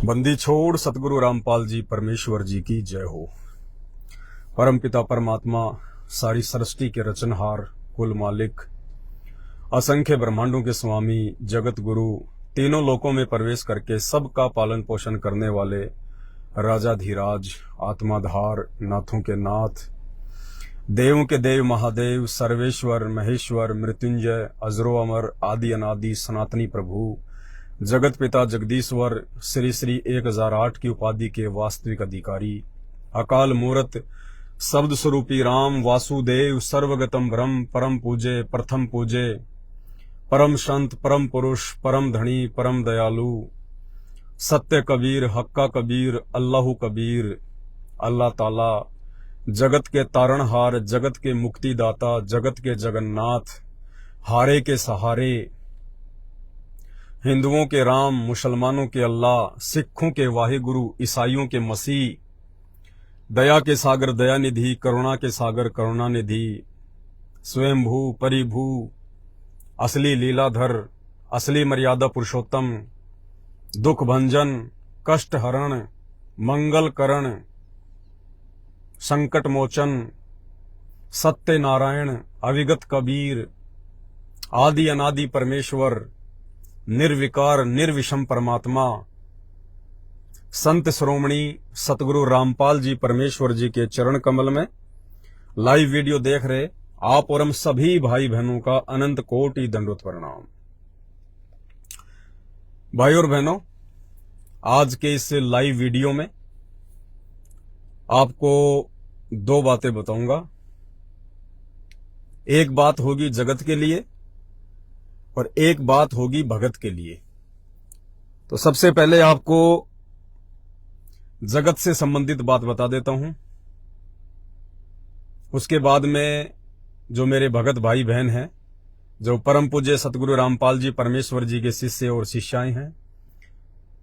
बंदी छोड़ सतगुरु रामपाल जी परमेश्वर जी की जय हो। परम पिता परमात्मा, सारी सृष्टि के रचनहार, कुल मालिक, असंख्य ब्रह्मांडों के स्वामी, जगत गुरु, तीनों लोकों में प्रवेश करके सबका पालन पोषण करने वाले राजाधिराज, आत्माधार, नाथों के नाथ, देवों के देव महादेव, सर्वेश्वर महेश्वर, मृत्युंजय, अजरो अमर, आदि अनादि सनातनी प्रभु, जगत पिता जगदीश्वर, श्री श्री 1008 की उपाधि के वास्तविक अधिकारी, अकाल मूर्त, शब्द स्वरूपी राम वासुदेव, सर्वगतम ब्रह्म, परम पूजे, प्रथम पूजे, परम संत, परम पुरुष, परम धनी, परम दयालु, सत्य कबीर, हक्का कबीर, अल्लाहु कबीर, अल्लाह ताला, जगत के तारणहार, जगत के मुक्तिदाता, जगत के जगन्नाथ, हारे के सहारे, हिंदुओं के राम, मुसलमानों के अल्लाह, सिखों के वाहिगुरु, ईसाइयों के मसीह, दया के सागर दयानिधि, करुणा के सागर करुणानिधि, स्वयंभू परिभू, असली लीलाधर, असली मर्यादा पुरुषोत्तम, दुख भंजन, कष्ट हरण, मंगल करण, संकट मोचन, सत्य नारायण, अविगत कबीर, आदि अनादि परमेश्वर, निर्विकार निर्विषम परमात्मा, संत श्रोमणी सतगुरु रामपाल जी परमेश्वर जी के चरण कमल में लाइव वीडियो देख रहे आप और हम सभी भाई बहनों का अनंत कोटि दंडवत प्रणाम। भाई और बहनों, आज के इस लाइव वीडियो में आपको दो बातें बताऊंगा। एक बात होगी जगत के लिए और एक बात होगी भगत के लिए। तो सबसे पहले आपको जगत से संबंधित बात बता देता हूं, उसके बाद में जो मेरे भगत भाई बहन हैं, जो परम पूज्य सतगुरु रामपाल जी परमेश्वर जी के शिष्य और शिष्याएं हैं,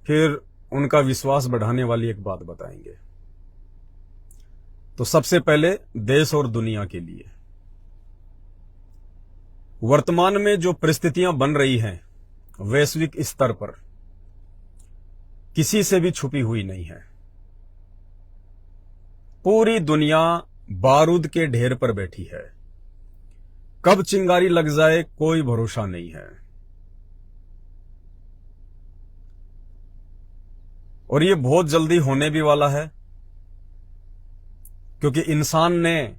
फिर उनका विश्वास बढ़ाने वाली एक बात बताएंगे। तो सबसे पहले देश और दुनिया के लिए वर्तमान में जो परिस्थितियां बन रही हैं वैश्विक स्तर पर, किसी से भी छुपी हुई नहीं है। पूरी दुनिया बारूद के ढेर पर बैठी है, कब चिंगारी लग जाए कोई भरोसा नहीं है। और ये बहुत जल्दी होने भी वाला है, क्योंकि इंसान ने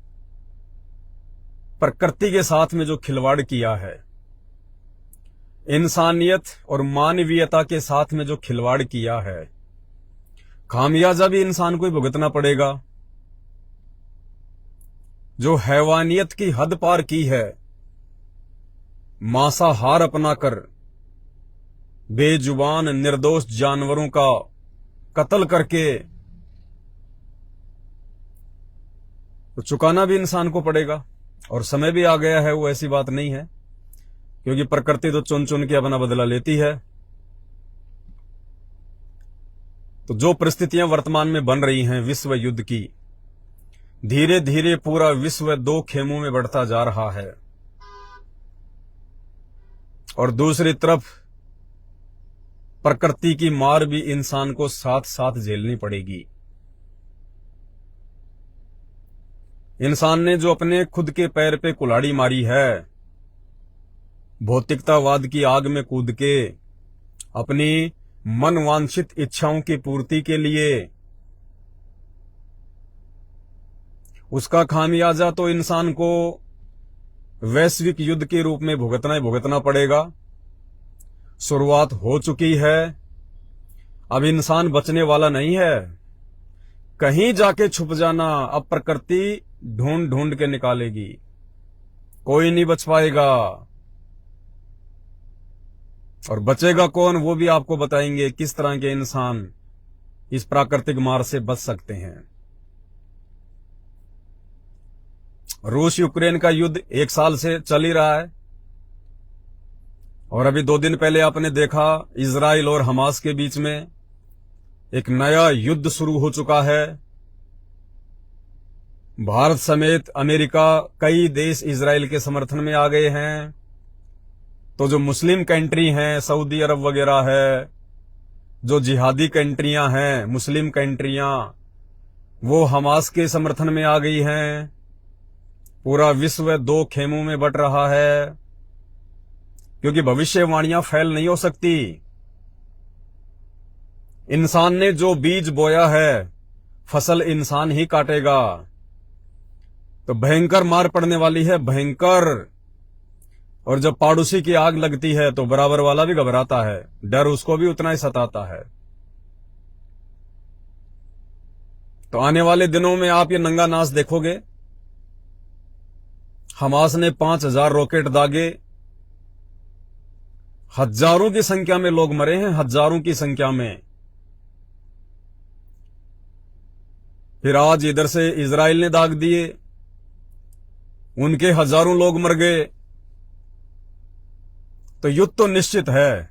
प्रकृति के साथ में जो खिलवाड़ किया है, इंसानियत और मानवीयता के साथ में जो खिलवाड़ किया है, खामियाजा भी इंसान को ही भुगतना पड़ेगा। जो हैवानियत की हद पार की है, मांसाहार अपनाकर बेजुबान निर्दोष जानवरों का कत्ल करके, तो चुकाना भी इंसान को पड़ेगा। और समय भी आ गया है, वो ऐसी बात नहीं है, क्योंकि प्रकृति तो चुन चुन के अपना बदला लेती है। तो जो परिस्थितियां वर्तमान में बन रही हैं विश्व युद्ध की, धीरे धीरे पूरा विश्व दो खेमों में बढ़ता जा रहा है, और दूसरी तरफ प्रकृति की मार भी इंसान को साथ साथ झेलनी पड़ेगी। इंसान ने जो अपने खुद के पैर पे कुल्हाड़ी मारी है, भौतिकतावाद की आग में कूद के अपनी मनवांछित इच्छाओं की पूर्ति के लिए, उसका खामियाजा तो इंसान को वैश्विक युद्ध के रूप में भुगतना ही भुगतना पड़ेगा। शुरुआत हो चुकी है, अब इंसान बचने वाला नहीं है। कहीं जाके छुप जाना अब प्रकृति ढूंढ ढूंढ के निकालेगी, कोई नहीं बच पाएगा। और बचेगा कौन, वो भी आपको बताएंगे किस तरह के इंसान इस प्राकृतिक मार से बच सकते हैं। रूस यूक्रेन का युद्ध 1 साल से चल ही रहा है, और अभी 2 दिन पहले आपने देखा इजराइल और हमास के बीच में एक नया युद्ध शुरू हो चुका है। भारत समेत अमेरिका, कई देश इजराइल के समर्थन में आ गए हैं। तो जो मुस्लिम कंट्री हैं, सऊदी अरब वगैरह है, जो जिहादी कंट्रियां हैं, मुस्लिम कंट्रियां, वो हमास के समर्थन में आ गई हैं। पूरा विश्व दो खेमों में बंट रहा है, क्योंकि भविष्यवाणियां फैल नहीं हो सकती। इंसान ने जो बीज बोया है, फसल इंसान ही काटेगा। तो भयंकर मार पड़ने वाली है, भयंकर। और जब पड़ोसी की आग लगती है तो बराबर वाला भी घबराता है, डर उसको भी उतना ही सताता है। तो आने वाले दिनों में आप ये नंगा नाच देखोगे। हमास ने 5000 रॉकेट दागे, हजारों की संख्या में लोग मरे हैं, हजारों की संख्या में। फिर आज इधर से इजराइल ने दाग दिए, उनके हजारों लोग मर गए। तो युद्ध तो निश्चित है,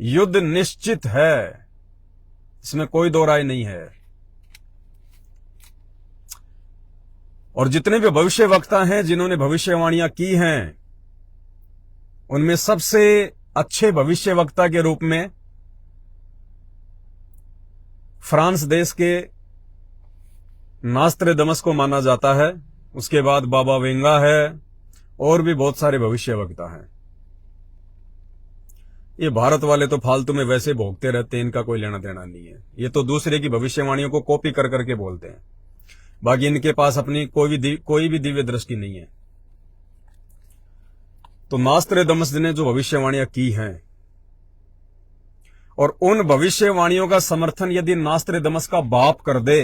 युद्ध निश्चित है, इसमें कोई दो राय नहीं है। और जितने भी भविष्यवक्ता हैं जिन्होंने भविष्यवाणियां की हैं, उनमें सबसे अच्छे भविष्यवक्ता के रूप में फ्रांस देश के नास्ट्रेडमस को माना जाता है। उसके बाद बाबा वेंगा है, और भी बहुत सारे भविष्यवक्ता हैं। ये भारत वाले तो फालतू में वैसे भोगते रहते हैं, इनका कोई लेना देना नहीं है। ये तो दूसरे की भविष्यवाणियों को कॉपी कर करके बोलते हैं, बाकी इनके पास अपनी कोई भी दिव्य दृष्टि नहीं है। तो नास्ट्रेडमस ने जो भविष्यवाणियां की हैं, और उन भविष्यवाणियों का समर्थन यदि नास्ट्रेडमस का बाप कर दे,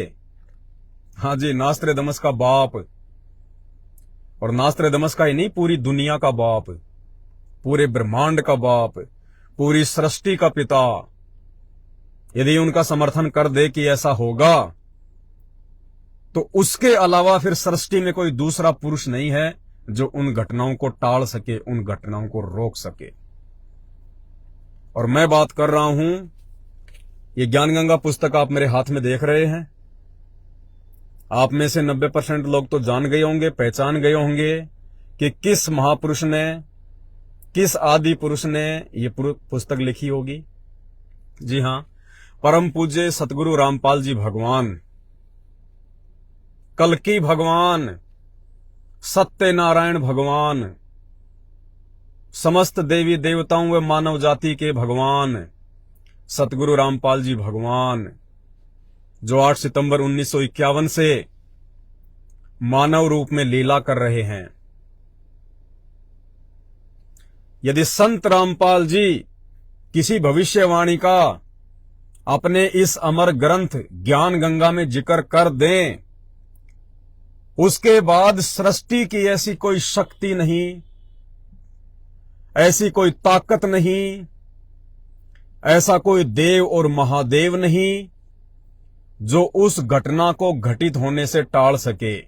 हाँ जी, नास्ट्रेडमस का बाप, और नास्ट्रेडमस का ही नहीं, पूरी दुनिया का बाप, पूरे ब्रह्मांड का बाप, पूरी सृष्टि का पिता, यदि उनका समर्थन कर दे कि ऐसा होगा, तो उसके अलावा फिर सृष्टि में कोई दूसरा पुरुष नहीं है जो उन घटनाओं को टाल सके, उन घटनाओं को रोक सके। और मैं बात कर रहा हूं, ये ज्ञानगंगा पुस्तक आप मेरे हाथ में देख रहे हैं। आप में से 90% लोग तो जान गए होंगे, पहचान गए होंगे कि किस महापुरुष ने, किस आदि पुरुष ने ये पुस्तक लिखी होगी। जी हां, परम पूज्य सतगुरु रामपाल जी भगवान, कल्कि भगवान, सत्यनारायण भगवान, समस्त देवी देवताओं व मानव जाति के भगवान सतगुरु रामपाल जी भगवान, जो 8 सितंबर 1951 से मानव रूप में लीला कर रहे हैं। यदि संत रामपाल जी किसी भविष्यवाणी का अपने इस अमर ग्रंथ ज्ञान गंगा में जिक्र कर दें, उसके बाद सृष्टि की ऐसी कोई शक्ति नहीं, ऐसी कोई ताकत नहीं, ऐसा कोई देव और महादेव नहीं जो उस घटना को घटित होने से टाल सके।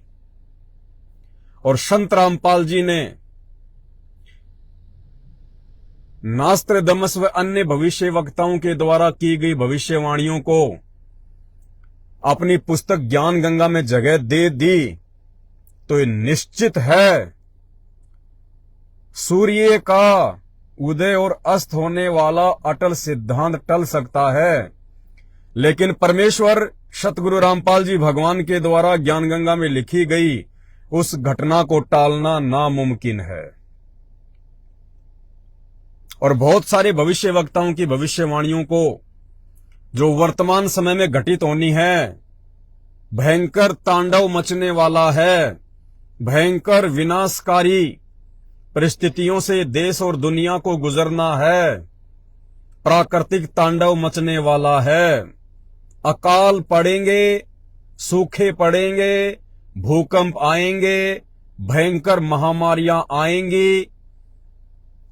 और संत रामपाल जी ने नास्ट्रेडमस व अन्य भविष्यवक्ताओं के द्वारा की गई भविष्यवाणियों को अपनी पुस्तक ज्ञान गंगा में जगह दे दी, तो ये निश्चित है सूर्य का उदय और अस्त होने वाला अटल सिद्धांत टल सकता है, लेकिन परमेश्वर सतगुरु रामपाल जी भगवान के द्वारा ज्ञान गंगा में लिखी गई उस घटना को टालना नामुमकिन है। और बहुत सारे भविष्यवक्ताओं की भविष्यवाणियों को जो वर्तमान समय में घटित होनी है, भयंकर तांडव मचने वाला है, भयंकर विनाशकारी परिस्थितियों से देश और दुनिया को गुजरना है, प्राकृतिक तांडव मचने वाला है, अकाल पड़ेंगे, सूखे पड़ेंगे, भूकंप आएंगे, भयंकर महामारियां आएंगी,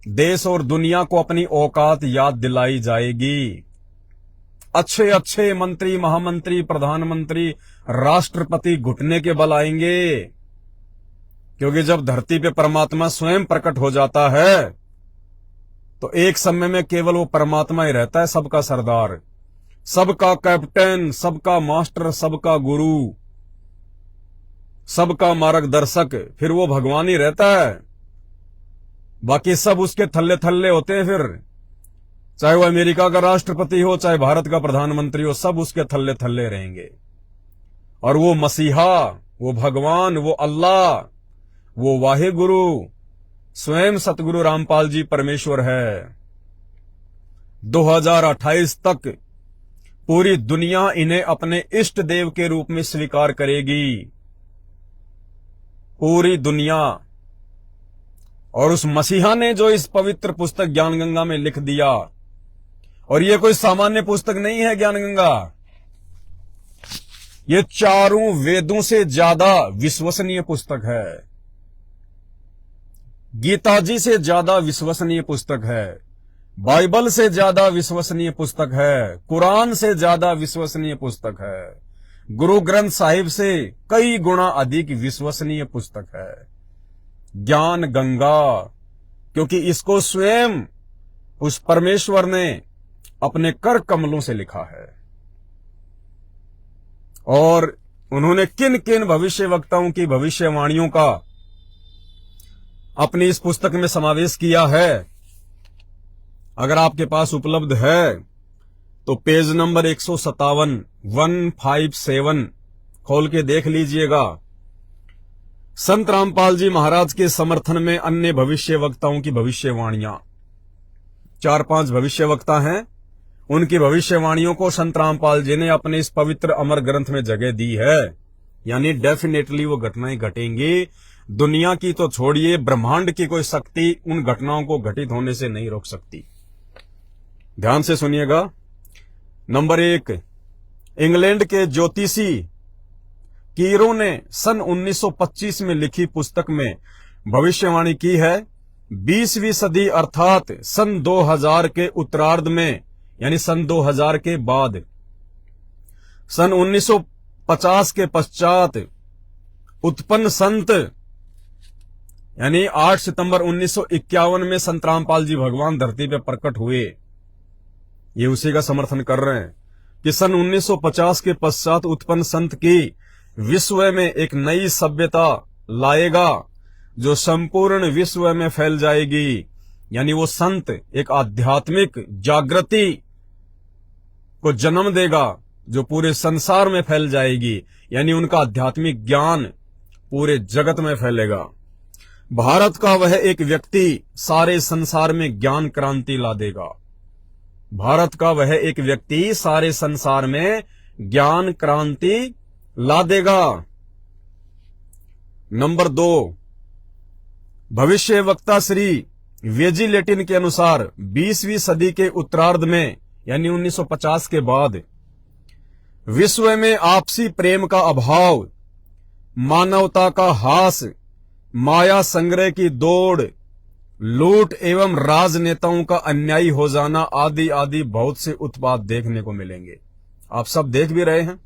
देश और दुनिया को अपनी औकात याद दिलाई जाएगी। अच्छे अच्छे मंत्री, महामंत्री, प्रधानमंत्री, राष्ट्रपति घुटने के बल आएंगे, क्योंकि जब धरती पे परमात्मा स्वयं प्रकट हो जाता है तो एक समय में केवल वो परमात्मा ही रहता है, सबका सरदार, सबका कैप्टन, सबका मास्टर, सबका गुरु, सबका मार्गदर्शक, फिर वो भगवान ही रहता है। बाकी सब उसके थल्ले थल्ले होते हैं। फिर चाहे वो अमेरिका का राष्ट्रपति हो, चाहे भारत का प्रधानमंत्री हो, सब उसके थल्ले थल्ले रहेंगे। और वो मसीहा, वो भगवान, वो अल्लाह, वो वाहे गुरु स्वयं सतगुरु रामपाल जी परमेश्वर है। 2028 तक पूरी दुनिया इन्हें अपने इष्ट देव के रूप में स्वीकार करेगी, पूरी दुनिया। और उस मसीहा ने जो इस पवित्र पुस्तक ज्ञान गंगा में लिख दिया, और ये कोई सामान्य पुस्तक नहीं है ज्ञान गंगा, ये चारों वेदों से ज्यादा विश्वसनीय पुस्तक है, गीता जी से ज्यादा विश्वसनीय पुस्तक है, बाइबल से ज्यादा विश्वसनीय पुस्तक है, कुरान से ज्यादा विश्वसनीय पुस्तक है, गुरु ग्रंथ साहिब से कई गुना अधिक विश्वसनीय पुस्तक है ज्ञान गंगा। क्योंकि इसको स्वयं उस परमेश्वर ने अपने कर कमलों से लिखा है। और उन्होंने किन किन भविष्य वक्ताओं की भविष्यवाणियों का अपनी इस पुस्तक में समावेश किया है, अगर आपके पास उपलब्ध है तो पेज नंबर 157 खोल के देख लीजिएगा। संत रामपाल जी महाराज के समर्थन में अन्य भविष्य वक्ताओं की भविष्यवाणियां, 4-5 भविष्य वक्ता हैं, उनकी भविष्यवाणियों को संत रामपाल जी ने अपने इस पवित्र अमर ग्रंथ में जगह दी है। यानी डेफिनेटली वो घटनाएं घटेंगी। दुनिया की तो छोड़िए, ब्रह्मांड की कोई शक्ति उन घटनाओं को घटित होने से नहीं रोक सकती। ध्यान से सुनिएगा। नंबर 1, इंग्लैंड के ज्योतिषी कीरो ने सन 1925 में लिखी पुस्तक में भविष्यवाणी की है, 20वीं सदी अर्थात सन 2000 के उत्तरार्ध में, यानी सन 2000 के बाद, सन 1950 के पश्चात उत्पन्न संत, यानी 8 सितंबर 1951 में संत रामपाल जी भगवान धरती पे प्रकट हुए। ये उसी का समर्थन कर रहे हैं कि सन 1950 के पश्चात उत्पन्न संत की विश्व में एक नई सभ्यता लाएगा जो संपूर्ण विश्व में फैल जाएगी। यानी वो संत एक आध्यात्मिक जागृति को जन्म देगा जो पूरे संसार में फैल जाएगी। यानी उनका आध्यात्मिक ज्ञान पूरे जगत में फैलेगा। भारत का वह एक व्यक्ति सारे संसार में ज्ञान क्रांति ला देगा। भारत का वह एक व्यक्ति सारे संसार में ज्ञान क्रांति ला देगा। नंबर 2, भविष्य वक्ता श्री वेजिलेटिन के अनुसार 20वीं सदी के उत्तरार्ध में, यानी 1950 के बाद, विश्व में आपसी प्रेम का अभाव, मानवता का हास, माया संग्रह की दौड़, लूट एवं राजनेताओं का अन्यायी हो जाना आदि आदि बहुत से उत्पाद देखने को मिलेंगे। आप सब देख भी रहे हैं।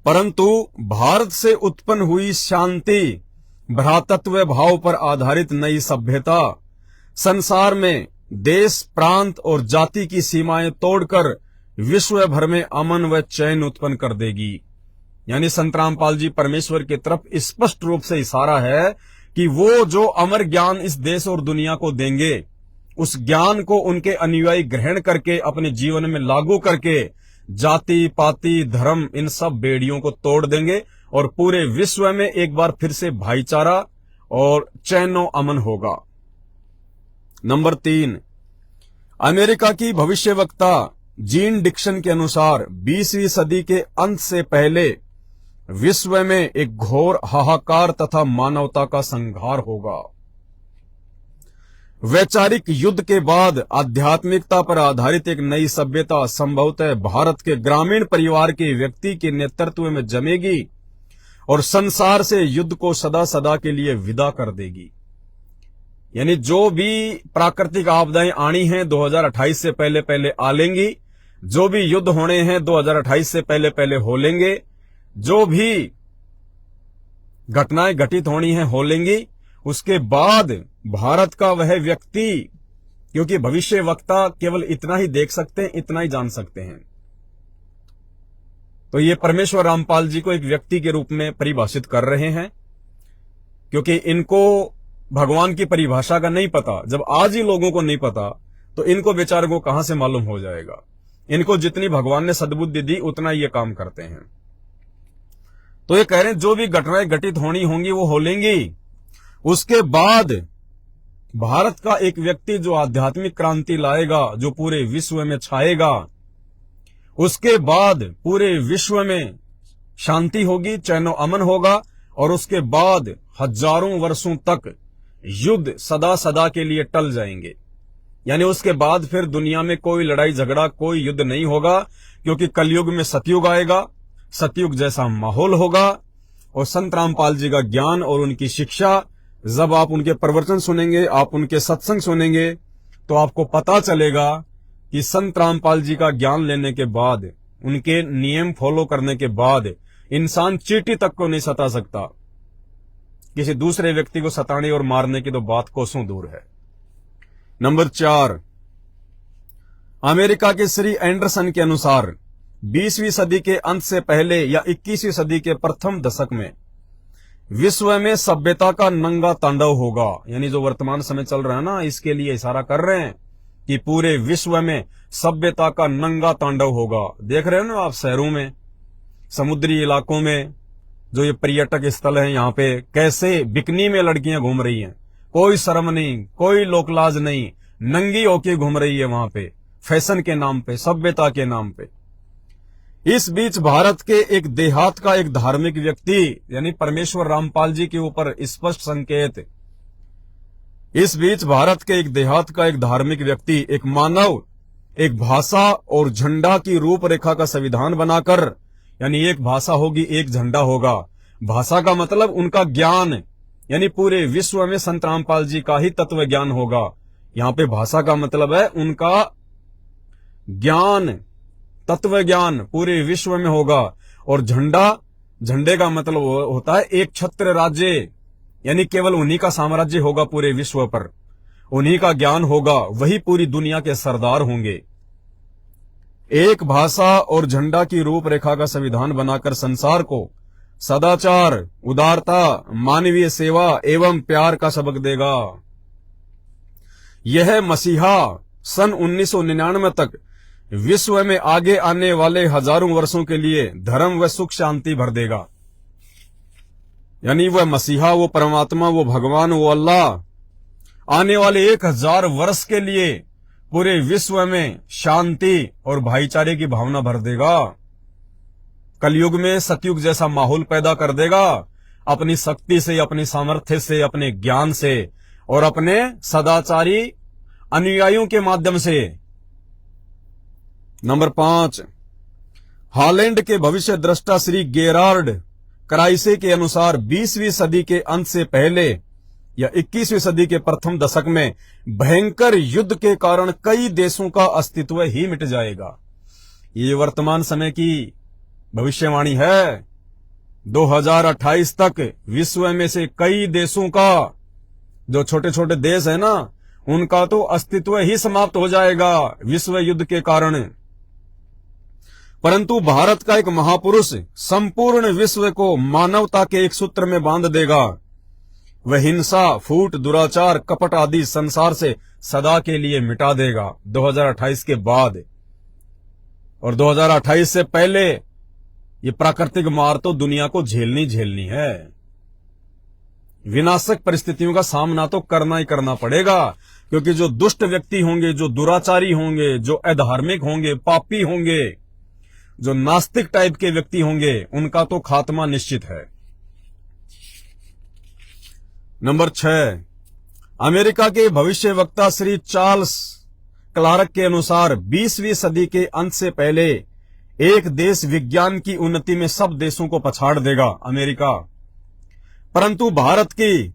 परंतु भारत से उत्पन्न हुई शांति, भ्रातृत्व भाव पर आधारित नई सभ्यता संसार में देश, प्रांत और जाति की सीमाएं तोड़कर विश्व भर में अमन व चैन उत्पन्न कर देगी। यानी संत रामपाल जी परमेश्वर की तरफ स्पष्ट रूप से इशारा है कि वो जो अमर ज्ञान इस देश और दुनिया को देंगे, उस ज्ञान को उनके अनुयायी ग्रहण करके अपने जीवन में लागू करके जाति, पाति, धर्म, इन सब बेड़ियों को तोड़ देंगे और पूरे विश्व में एक बार फिर से भाईचारा और चैनो अमन होगा। नंबर 3, अमेरिका की भविष्यवक्ता जीन डिक्सन के अनुसार 20वीं सदी के अंत से पहले विश्व में एक घोर हाहाकार तथा मानवता का संहार होगा। वैचारिक युद्ध के बाद आध्यात्मिकता पर आधारित एक नई सभ्यता संभवतः भारत के ग्रामीण परिवार के व्यक्ति के नेतृत्व में जमेगी और संसार से युद्ध को सदा सदा के लिए विदा कर देगी। यानी जो भी प्राकृतिक आपदाएं आनी हैं 2028 से पहले पहले आ लेंगी, जो भी युद्ध होने हैं 2028 से पहले पहले हो लेंगे, जो भी घटनाएं घटित होनी हैं हो लेंगी। उसके बाद भारत का वह व्यक्ति, क्योंकि भविष्य वक्ता केवल इतना ही देख सकते हैं, इतना ही जान सकते हैं, तो ये परमेश्वर रामपाल जी को एक व्यक्ति के रूप में परिभाषित कर रहे हैं, क्योंकि इनको भगवान की परिभाषा का नहीं पता। जब आज ही लोगों को नहीं पता तो इनको बेचारे को कहां से मालूम हो जाएगा। इनको जितनी भगवान ने सद्बुद्धि दी उतना ये काम करते हैं। तो ये कह रहे हैं जो भी घटनाएं घटित होनी होंगी वो हो लेंगी। उसके बाद भारत का एक व्यक्ति जो आध्यात्मिक क्रांति लाएगा, जो पूरे विश्व में छाएगा, उसके बाद पूरे विश्व में शांति होगी, चैनो अमन होगा, और उसके बाद हजारों वर्षों तक युद्ध सदा सदा के लिए टल जाएंगे। यानी उसके बाद फिर दुनिया में कोई लड़ाई झगड़ा, कोई युद्ध नहीं होगा, क्योंकि कलयुग में सतयुग आएगा, सतयुग जैसा माहौल होगा। और संत रामपाल जी का ज्ञान और उनकी शिक्षा, जब आप उनके प्रवचन सुनेंगे, आप उनके सत्संग सुनेंगे, तो आपको पता चलेगा कि संत रामपाल जी का ज्ञान लेने के बाद, उनके नियम फॉलो करने के बाद इंसान चींटी तक को नहीं सता सकता। किसी दूसरे व्यक्ति को सताने और मारने की तो बात कोसों दूर है। नंबर 4, अमेरिका के श्री एंडरसन के अनुसार 20वीं सदी के अंत से पहले या 21वीं सदी के प्रथम दशक में विश्व में सभ्यता का नंगा तांडव होगा। यानी जो वर्तमान समय चल रहा है ना, इसके लिए इशारा कर रहे हैं कि पूरे विश्व में सभ्यता का नंगा तांडव होगा। देख रहे हो ना आप, शहरों में, समुद्री इलाकों में, जो ये पर्यटक स्थल है, यहाँ पे कैसे बिकनी में लड़कियां घूम रही हैं, कोई शर्म नहीं, कोई लोकलाज नहीं, नंगी होके घूम रही है वहां पे, फैशन के नाम पे, सभ्यता के नाम पे। इस बीच भारत के एक देहात का एक धार्मिक व्यक्ति, यानी परमेश्वर रामपाल जी के ऊपर स्पष्ट संकेत, इस बीच भारत के एक देहात का एक धार्मिक व्यक्ति, एक मानव, एक भाषा और झंडा की रूपरेखा का संविधान बनाकर, यानी एक भाषा होगी, एक झंडा होगा। भाषा का मतलब उनका ज्ञान, यानी पूरे विश्व में संत रामपाल जी का ही तत्व ज्ञान होगा। यहां पे भाषा का मतलब है उनका ज्ञान, तत्व ज्ञान पूरे विश्व में होगा। और झंडा, झंडे का मतलब होता है एक छत्र राज्य, यानी केवल उन्हीं का साम्राज्य होगा पूरे विश्व पर, उन्हीं का ज्ञान होगा, वही पूरी दुनिया के सरदार होंगे। एक भाषा और झंडा की रूपरेखा का संविधान बनाकर संसार को सदाचार, उदारता, मानवीय सेवा एवं प्यार का सबक देगा। यह मसीहा सन 1999 तक विश्व में आगे आने वाले हजारों वर्षों के लिए धर्म व सुख शांति भर देगा। यानी वह मसीहा, वो परमात्मा, वो भगवान, वो अल्लाह आने वाले 1000 वर्ष के लिए पूरे विश्व में शांति और भाईचारे की भावना भर देगा। कलयुग में सतयुग जैसा माहौल पैदा कर देगा, अपनी शक्ति से, अपनी सामर्थ्य से, अपने ज्ञान से और अपने सदाचारी अनुयायियों के माध्यम से। नंबर 5, हॉलैंड के भविष्य दृष्टा श्री गेरार्ड क्राइसे के अनुसार 20वीं सदी के अंत से पहले या 21वीं सदी के प्रथम दशक में भयंकर युद्ध के कारण कई देशों का अस्तित्व ही मिट जाएगा। ये वर्तमान समय की भविष्यवाणी है। 2028 तक विश्व में से कई देशों का, जो छोटे छोटे देश है ना, उनका तो अस्तित्व ही समाप्त हो जाएगा विश्व युद्ध के कारण। परंतु भारत का एक महापुरुष संपूर्ण विश्व को मानवता के एक सूत्र में बांध देगा। वह हिंसा, फूट, दुराचार, कपट आदि संसार से सदा के लिए मिटा देगा 2028 के बाद। और 2028 से पहले ये प्राकृतिक मार तो दुनिया को झेलनी है। विनाशक परिस्थितियों का सामना तो करना ही करना पड़ेगा, क्योंकि जो दुष्ट व्यक्ति होंगे, जो दुराचारी होंगे, जो अधार्मिक होंगे, पापी होंगे, जो नास्तिक टाइप के व्यक्ति होंगे, उनका तो खात्मा निश्चित है। नंबर 6, अमेरिका के भविष्य वक्ता श्री चार्ल्स क्लार्क के अनुसार 20वीं सदी के अंत से पहले एक देश विज्ञान की उन्नति में सब देशों को पछाड़ देगा, अमेरिका। परंतु भारत की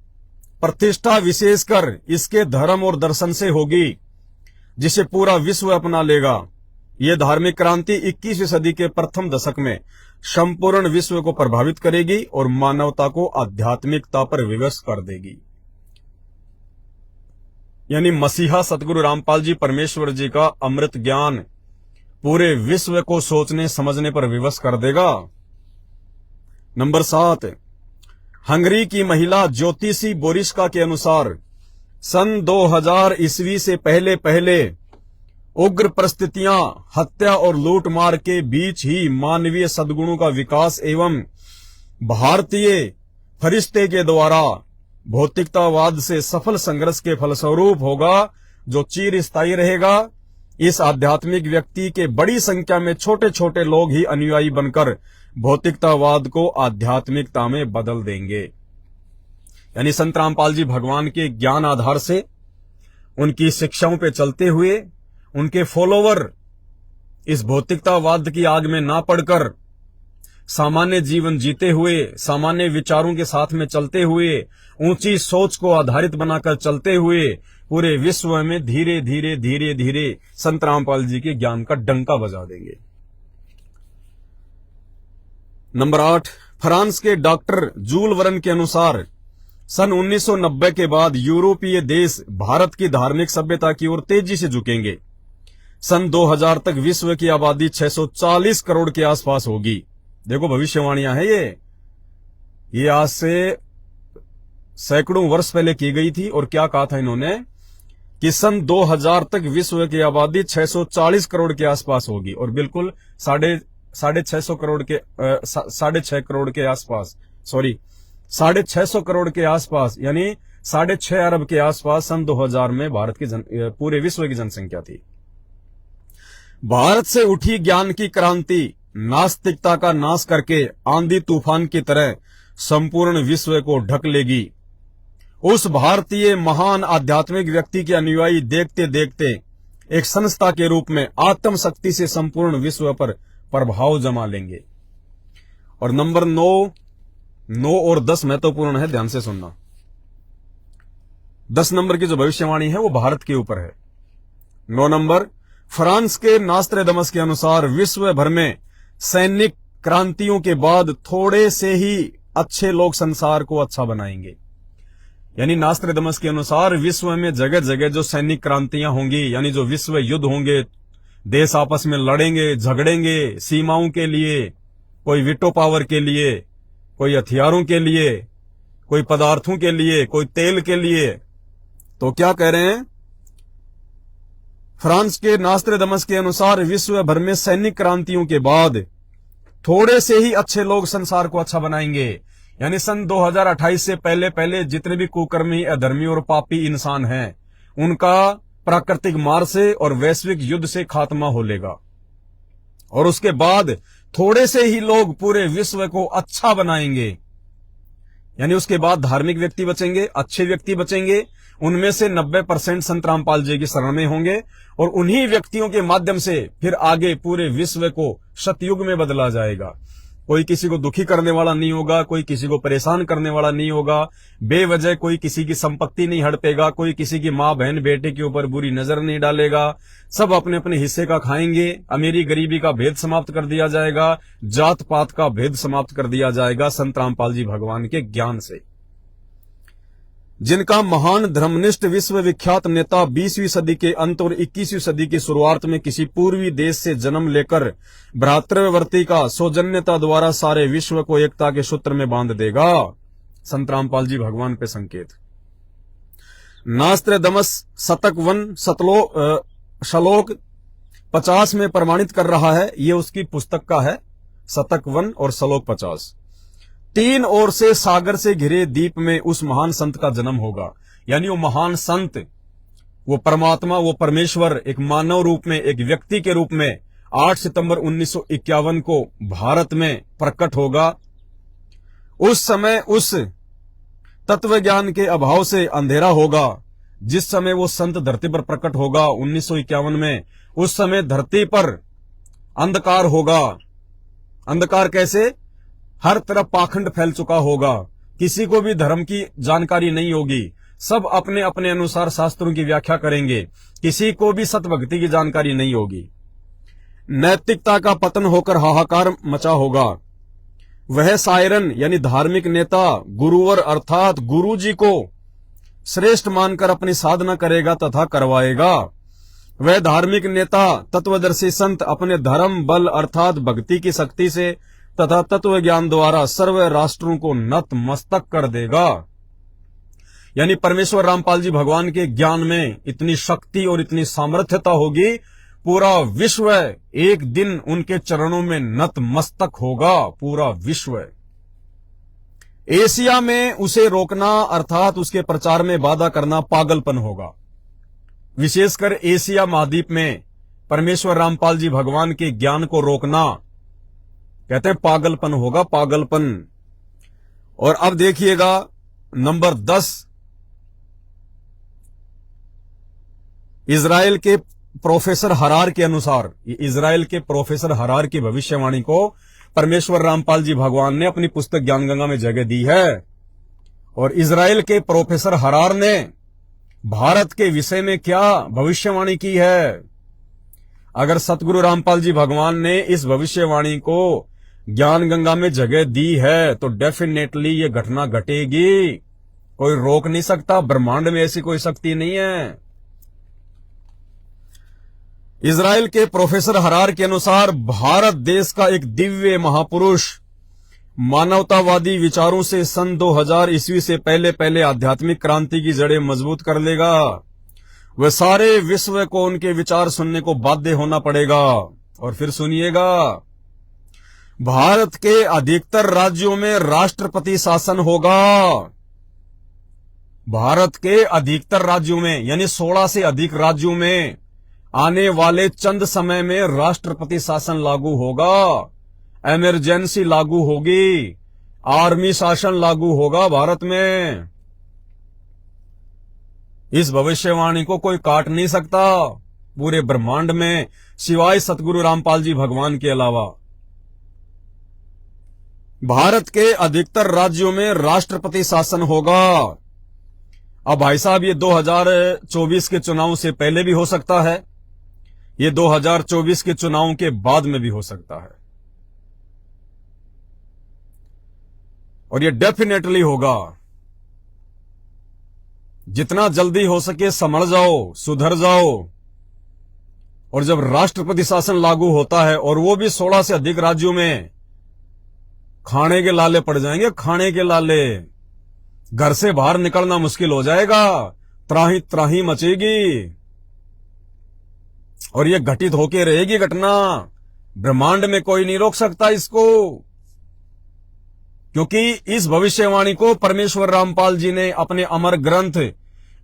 प्रतिष्ठा विशेषकर इसके धर्म और दर्शन से होगी, जिसे पूरा विश्व अपना लेगा। यह धार्मिक क्रांति 21वीं सदी के प्रथम दशक में संपूर्ण विश्व को प्रभावित करेगी और मानवता को आध्यात्मिकता पर विवश कर देगी। यानी मसीहा सतगुरु रामपाल जी परमेश्वर जी का अमृत ज्ञान पूरे विश्व को सोचने समझने पर विवश कर देगा। नंबर 7, हंगरी की महिला ज्योतिषी बोरिस्का के अनुसार सन 2000 ईस्वी से पहले उग्र परिस्थितियां, हत्या और लूटमार के बीच ही मानवीय सद्गुणों का विकास एवं भारतीय फरिश्ते के द्वारा भौतिकतावाद से सफल संघर्ष के फलस्वरूप होगा, जो चिरस्थायी रहेगा। इस आध्यात्मिक व्यक्ति के बड़ी संख्या में छोटे छोटे लोग ही अनुयायी बनकर भौतिकतावाद को आध्यात्मिकता में बदल देंगे। यानी संत रामपाल जी भगवान के ज्ञान आधार से, उनकी शिक्षाओं पे चलते हुए, उनके फॉलोवर इस भौतिकतावाद की आग में ना पड़कर सामान्य जीवन जीते हुए, सामान्य विचारों के साथ में चलते हुए, ऊंची सोच को आधारित बनाकर चलते हुए पूरे विश्व में धीरे धीरे धीरे धीरे संत रामपाल जी के ज्ञान का डंका बजा देंगे। नंबर 8, फ्रांस के डॉक्टर जूल वर्न के अनुसार सन 1990 के बाद यूरोपीय देश भारत की धार्मिक सभ्यता की ओर तेजी से झुकेंगे। सन 2000 तक विश्व की आबादी 640 करोड़ के आसपास होगी। देखो भविष्यवाणियां हैं ये आज से सैकड़ों वर्ष पहले की गई थी। और क्या कहा था इन्होंने कि सन 2000 तक विश्व की आबादी 640 करोड़ के आसपास होगी, और बिल्कुल साढ़े 6 करोड़ के 6.5 करोड़ के आसपास, सॉरी 650 करोड़ के आसपास, यानी 6.5 अरब के आसपास सन 2000 में भारत की पूरे विश्व की जनसंख्या थी। भारत से उठी ज्ञान की क्रांति नास्तिकता का नाश करके आंधी तूफान की तरह संपूर्ण विश्व को ढक लेगी। उस भारतीय महान आध्यात्मिक व्यक्ति के अनुयायी देखते देखते एक संस्था के रूप में आत्म शक्ति से संपूर्ण विश्व पर प्रभाव जमा लेंगे। और नंबर 9 और 10 महत्वपूर्ण है, ध्यान से सुनना। 10 नंबर की जो भविष्यवाणी है वो भारत के ऊपर है। 9 नंबर, फ्रांस के नास्त्रेदमस के अनुसार विश्व भर में सैनिक क्रांतियों के बाद थोड़े से ही अच्छे लोग संसार को अच्छा बनाएंगे। यानी नास्त्रेदमस के अनुसार विश्व में जगह जगह जो सैनिक क्रांतियां होंगी, यानी जो विश्व युद्ध होंगे, देश आपस में लड़ेंगे, झगड़ेंगे सीमाओं के लिए, कोई वीटो पावर के लिए, कोई हथियारों के लिए, कोई पदार्थों के लिए, कोई तेल के लिए। तो क्या कह रहे हैं, फ्रांस के नास्त्रेदमस के अनुसार विश्व भर में सैनिक क्रांतियों के बाद थोड़े से ही अच्छे लोग संसार को अच्छा बनाएंगे। यानी सन 2028 से पहले पहले जितने भी कुकर्मी, अधर्मी और पापी इंसान हैं, उनका प्राकृतिक मार से और वैश्विक युद्ध से खात्मा हो लेगा। और उसके बाद थोड़े से ही लोग पूरे विश्व को अच्छा बनाएंगे। यानी उसके बाद धार्मिक व्यक्ति बचेंगे, अच्छे व्यक्ति बचेंगे। उनमें से 90% संत रामपाल जी की शरण में होंगे, और उन्हीं व्यक्तियों के माध्यम से फिर आगे पूरे विश्व को सतयुग में बदला जाएगा। कोई किसी को दुखी करने वाला नहीं होगा, कोई किसी को परेशान करने वाला नहीं होगा, बेवजह कोई किसी की संपत्ति नहीं हड़पेगा, कोई किसी की माँ बहन बेटे के ऊपर बुरी नजर नहीं डालेगा। सब अपने अपने हिस्से का खाएंगे। अमीरी गरीबी का भेद समाप्त कर दिया जाएगा, जात पात का भेद समाप्त कर दिया जाएगा संत रामपाल जी भगवान के ज्ञान से। जिनका महान धर्मनिष्ठ विश्व विख्यात नेता 20वीं सदी के अंत और 21वीं सदी की शुरुआत में किसी पूर्वी देश से जन्म लेकर भ्रातृवर्ती का सौजन्यता द्वारा सारे विश्व को एकता के सूत्र में बांध देगा। संत रामपाल जी भगवान पे संकेत। नास्त्रेदमस शतक 1 श्लोक 50 में प्रमाणित कर रहा है। ये उसकी पुस्तक का है, शतक 1 और श्लोक 50। 3 ओर से सागर से घिरे द्वीप में उस महान संत का जन्म होगा। यानी वो महान संत, वो परमात्मा, वो परमेश्वर एक मानव रूप में, एक व्यक्ति के रूप में 8 सितंबर 1951 को भारत में प्रकट होगा। उस समय उस तत्व ज्ञान के अभाव से अंधेरा होगा। जिस समय वो संत धरती पर प्रकट होगा 1951 में, उस समय धरती पर अंधकार होगा। अंधकार कैसे? हर तरफ पाखंड फैल चुका होगा, किसी को भी धर्म की जानकारी नहीं होगी, सब अपने अपने अनुसार शास्त्रों की व्याख्या करेंगे, किसी को भी सतभक्ति की जानकारी नहीं होगी। नैतिकता का पतन होकर हाहाकार मचा होगा। वह सायरन यानी धार्मिक नेता गुरुवर अर्थात गुरु जी को श्रेष्ठ मानकर अपनी साधना करेगा तथा करवाएगा। वह धार्मिक नेता तत्वदर्शी संत अपने धर्म बल अर्थात भक्ति की शक्ति से तथा तत्व ज्ञान द्वारा सर्व राष्ट्रों को नत मस्तक कर देगा। यानी परमेश्वर रामपाल जी भगवान के ज्ञान में इतनी शक्ति और इतनी सामर्थ्यता होगी, पूरा विश्व एक दिन उनके चरणों में नतमस्तक होगा, पूरा विश्व। एशिया में उसे रोकना अर्थात उसके प्रचार में बाधा करना पागलपन होगा। विशेषकर एशिया महाद्वीप में परमेश्वर रामपाल जी भगवान के ज्ञान को रोकना कहते हैं पागलपन होगा, पागलपन। और अब देखिएगा नंबर 10, इजराइल के प्रोफेसर हरार के अनुसार, इजराइल के प्रोफेसर हरार की भविष्यवाणी को परमेश्वर रामपाल जी भगवान ने अपनी पुस्तक ज्ञानगंगा में जगह दी है। और इजराइल के प्रोफेसर हरार ने भारत के विषय में क्या भविष्यवाणी की है। अगर सतगुरु रामपाल जी भगवान ने इस भविष्यवाणी को ज्ञानगंगा में जगह दी है तो डेफिनेटली ये घटना घटेगी, कोई रोक नहीं सकता। ब्रह्मांड में ऐसी कोई शक्ति नहीं है। इजराइल के प्रोफेसर हरार के अनुसार भारत देश का एक दिव्य महापुरुष मानवतावादी विचारों से सन 2000 ईस्वी से पहले आध्यात्मिक क्रांति की जड़ें मजबूत कर लेगा। वह सारे विश्व को उनके विचार सुनने को बाध्य होना पड़ेगा। और फिर सुनिएगा, भारत के अधिकतर राज्यों में राष्ट्रपति शासन होगा। भारत के अधिकतर राज्यों में यानी 16 से अधिक राज्यों में आने वाले चंद समय में राष्ट्रपति शासन लागू होगा, इमरजेंसी लागू होगी, आर्मी शासन लागू होगा भारत में। इस भविष्यवाणी को कोई काट नहीं सकता पूरे ब्रह्मांड में, सिवाय सतगुरु रामपाल जी भगवान के अलावा। भारत के अधिकतर राज्यों में राष्ट्रपति शासन होगा। अब भाई साहब, ये 2024 के चुनाव से पहले भी हो सकता है, ये 2024 के चुनाव के बाद में भी हो सकता है, और ये डेफिनेटली होगा। जितना जल्दी हो सके संभल जाओ, सुधर जाओ। और जब राष्ट्रपति शासन लागू होता है और वो भी 16 से अधिक राज्यों में, खाने के लाले पड़ जाएंगे, खाने के लाले। घर से बाहर निकलना मुश्किल हो जाएगा, त्राही त्राही मचेगी। और ये घटित होके रहेगी घटना, ब्रह्मांड में कोई नहीं रोक सकता इसको, क्योंकि इस भविष्यवाणी को परमेश्वर रामपाल जी ने अपने अमर ग्रंथ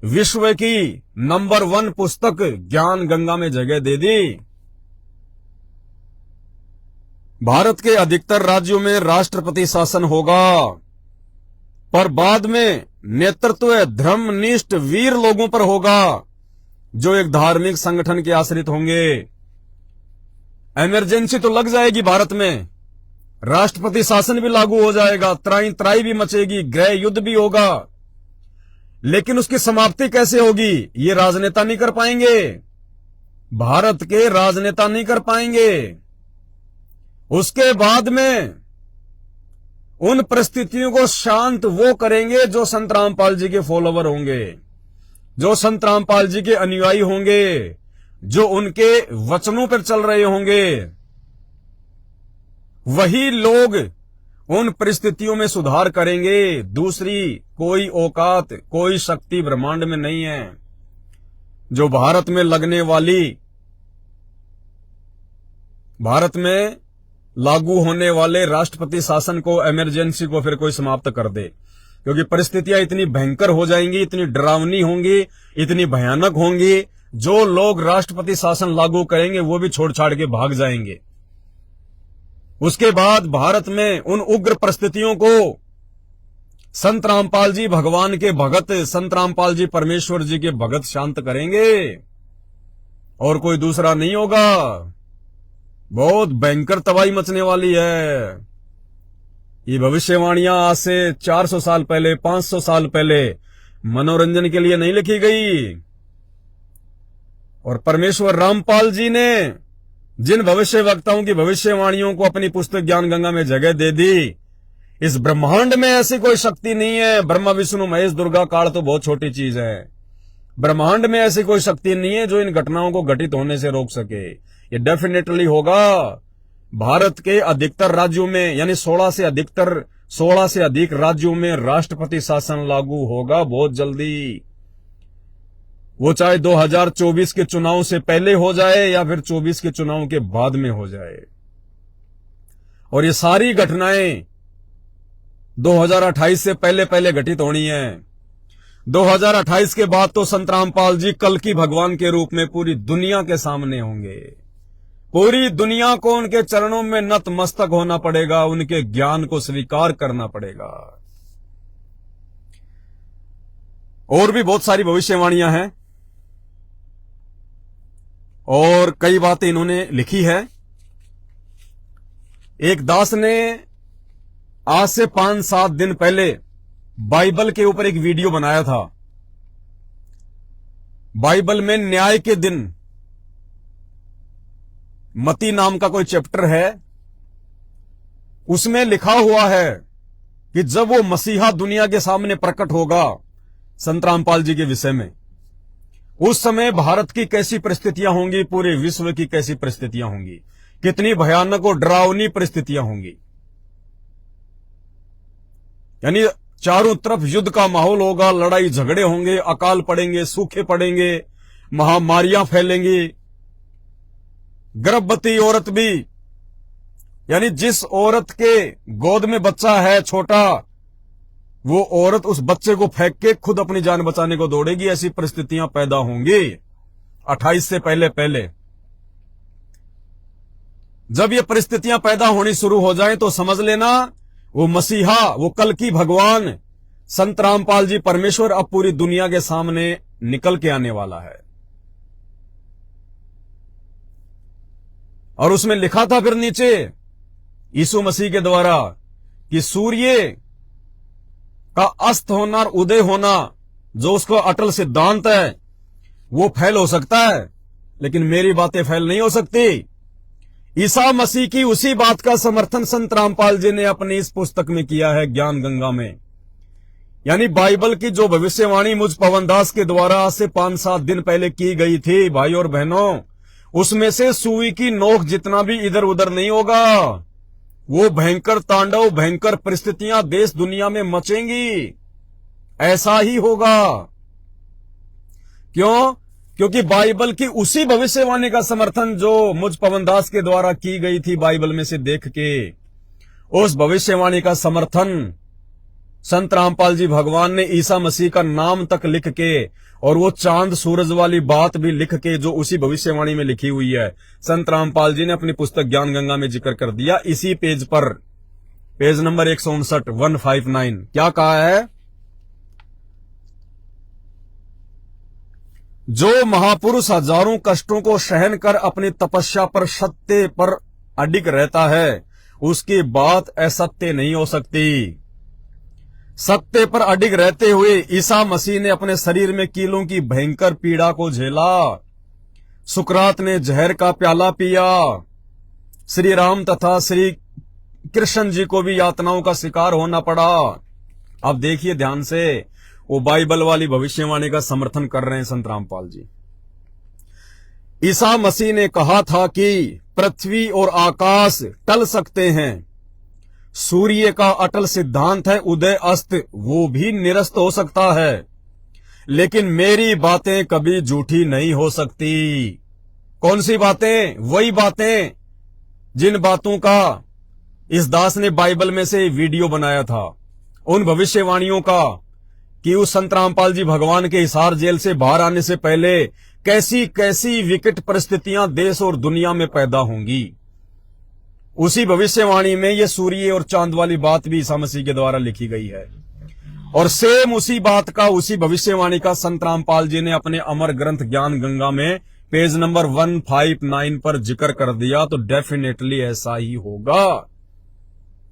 विश्व की नंबर 1 पुस्तक ज्ञान गंगा में जगह दे दी। भारत के अधिकतर राज्यों में राष्ट्रपति शासन होगा, पर बाद में नेतृत्व धर्मनिष्ठ वीर लोगों पर होगा जो एक धार्मिक संगठन के आश्रित होंगे। इमरजेंसी तो लग जाएगी भारत में, राष्ट्रपति शासन भी लागू हो जाएगा, त्राई त्राई भी मचेगी, गृह युद्ध भी होगा, लेकिन उसकी समाप्ति कैसे होगी ये राजनेता नहीं कर पाएंगे, भारत के राजनेता नहीं कर पाएंगे। उसके बाद में उन परिस्थितियों को शांत वो करेंगे जो संत रामपाल जी के फॉलोवर होंगे, जो संत रामपाल जी के अनुयायी होंगे, जो उनके वचनों पर चल रहे होंगे। वही लोग उन परिस्थितियों में सुधार करेंगे। दूसरी कोई औकात, कोई शक्ति ब्रह्मांड में नहीं है जो भारत में लगने वाली, भारत में लागू होने वाले राष्ट्रपति शासन को, इमरजेंसी को फिर कोई समाप्त कर दे। क्योंकि परिस्थितियां इतनी भयंकर हो जाएंगी, इतनी डरावनी होंगी, इतनी भयानक होंगी, जो लोग राष्ट्रपति शासन लागू करेंगे वो भी छोड़ छाड़ के भाग जाएंगे। उसके बाद भारत में उन उग्र परिस्थितियों को संत रामपाल जी भगवान के भगत, संत रामपाल जी परमेश्वर जी के भगत शांत करेंगे, और कोई दूसरा नहीं होगा। बहुत भयंकर तबाही मचने वाली है। ये भविष्यवाणियां आज से 400 साल पहले, 500 साल पहले मनोरंजन के लिए नहीं लिखी गई, और परमेश्वर रामपाल जी ने जिन भविष्य वक्ताओं की भविष्यवाणियों को अपनी पुस्तक ज्ञान गंगा में जगह दे दी, इस ब्रह्मांड में ऐसी कोई शक्ति नहीं है। ब्रह्मा विष्णु महेश दुर्गा काल तो बहुत छोटी चीज है, ब्रह्मांड में ऐसी कोई शक्ति नहीं है जो इन घटनाओं को घटित होने से रोक सके। ये डेफिनेटली होगा। भारत के अधिकतर राज्यों में यानी 16 से अधिक राज्यों में राष्ट्रपति शासन लागू होगा बहुत जल्दी। वो चाहे 2024 के चुनाव से पहले हो जाए या फिर 24 के चुनाव के बाद में हो जाए। और ये सारी घटनाएं 2028 से पहले पहले घटित होनी है। 2028 के बाद तो संत रामपाल जी कल्कि भगवान के रूप में पूरी दुनिया के सामने होंगे। पूरी दुनिया को उनके चरणों में नतमस्तक होना पड़ेगा, उनके ज्ञान को स्वीकार करना पड़ेगा। और भी बहुत सारी भविष्यवाणियां हैं और कई बातें इन्होंने लिखी है। एक दास ने आज से 5-7 दिन पहले बाइबल के ऊपर एक वीडियो बनाया था। बाइबल में न्याय के दिन मती नाम का कोई चैप्टर है, उसमें लिखा हुआ है कि जब वो मसीहा दुनिया के सामने प्रकट होगा संत रामपाल जी के विषय में, उस समय भारत की कैसी परिस्थितियां होंगी, पूरे विश्व की कैसी परिस्थितियां होंगी, कितनी भयानक और डरावनी परिस्थितियां होंगी। यानी चारों तरफ युद्ध का माहौल होगा, लड़ाई झगड़े होंगे, अकाल पड़ेंगे, सूखे पड़ेंगे, महामारियां फैलेंगी। गर्भवती औरत भी, यानी जिस औरत के गोद में बच्चा है छोटा, वो औरत उस बच्चे को फेंक के खुद अपनी जान बचाने को दौड़ेगी। ऐसी परिस्थितियां पैदा होंगी 28 से पहले पहले। जब ये परिस्थितियां पैदा होनी शुरू हो जाएं तो समझ लेना वो मसीहा, वो कल्कि भगवान संत रामपाल जी परमेश्वर अब पूरी दुनिया के सामने निकल के आने वाला है। और उसमें लिखा था फिर नीचे यीशु मसीह के द्वारा कि सूर्य का अस्त होना और उदय होना जो उसका अटल सिद्धांत है वो फैल हो सकता है, लेकिन मेरी बातें फैल नहीं हो सकती। ईसा मसीह की उसी बात का समर्थन संत रामपाल जी ने अपनी इस पुस्तक में किया है, ज्ञान गंगा में। यानी बाइबल की जो भविष्यवाणी मुझ पवनदास के द्वारा आज से 5-7 दिन पहले की गई थी भाई और बहनों, उसमें से सुई की नोक जितना भी इधर उधर नहीं होगा। वो भयंकर तांडव, भयंकर परिस्थितियां देश दुनिया में मचेंगी, ऐसा ही होगा। क्यों? क्योंकि बाइबल की उसी भविष्यवाणी का समर्थन जो मुझ पवनदास के द्वारा की गई थी बाइबल में से देख के, उस भविष्यवाणी का समर्थन संत रामपाल जी भगवान ने ईसा मसीह का नाम तक लिख के और वो चांद सूरज वाली बात भी लिख के जो उसी भविष्यवाणी में लिखी हुई है, संत रामपाल जी ने अपनी पुस्तक ज्ञान गंगा में जिक्र कर दिया। इसी पेज पर, पेज नंबर 159 क्या कहा है? जो महापुरुष हजारों कष्टों को सहन कर अपनी तपस्या पर सत्य पर अडिग रहता है, उसकी बात असत्य नहीं हो सकती। सत्य पर अडिग रहते हुए ईसा मसीह ने अपने शरीर में कीलों की भयंकर पीड़ा को झेला। सुकरात ने जहर का प्याला पिया। श्री राम तथा श्री कृष्ण जी को भी यातनाओं का शिकार होना पड़ा। अब देखिए ध्यान से, वो बाइबल वाली भविष्यवाणी का समर्थन कर रहे हैं संत रामपाल जी। ईसा मसीह ने कहा था कि पृथ्वी और आकाश टल सकते हैं, सूर्य का अटल सिद्धांत है उदय अस्त, वो भी निरस्त हो सकता है, लेकिन मेरी बातें कभी झूठी नहीं हो सकती। कौन सी बातें? वही बातें जिन बातों का इस दास ने बाइबल में से वीडियो बनाया था, उन भविष्यवाणियों का कि उस संत रामपाल जी भगवान के हिसार जेल से बाहर आने से पहले कैसी कैसी विकट परिस्थितियां देश और दुनिया में पैदा होंगी। उसी भविष्यवाणी में ये सूर्य और चांद वाली बात भी ईसा मसीह के द्वारा लिखी गई है। और सेम उसी बात का, उसी भविष्यवाणी का संत रामपाल जी ने अपने अमर ग्रंथ ज्ञान गंगा में पेज नंबर 159 पर जिक्र कर दिया। तो डेफिनेटली ऐसा ही होगा,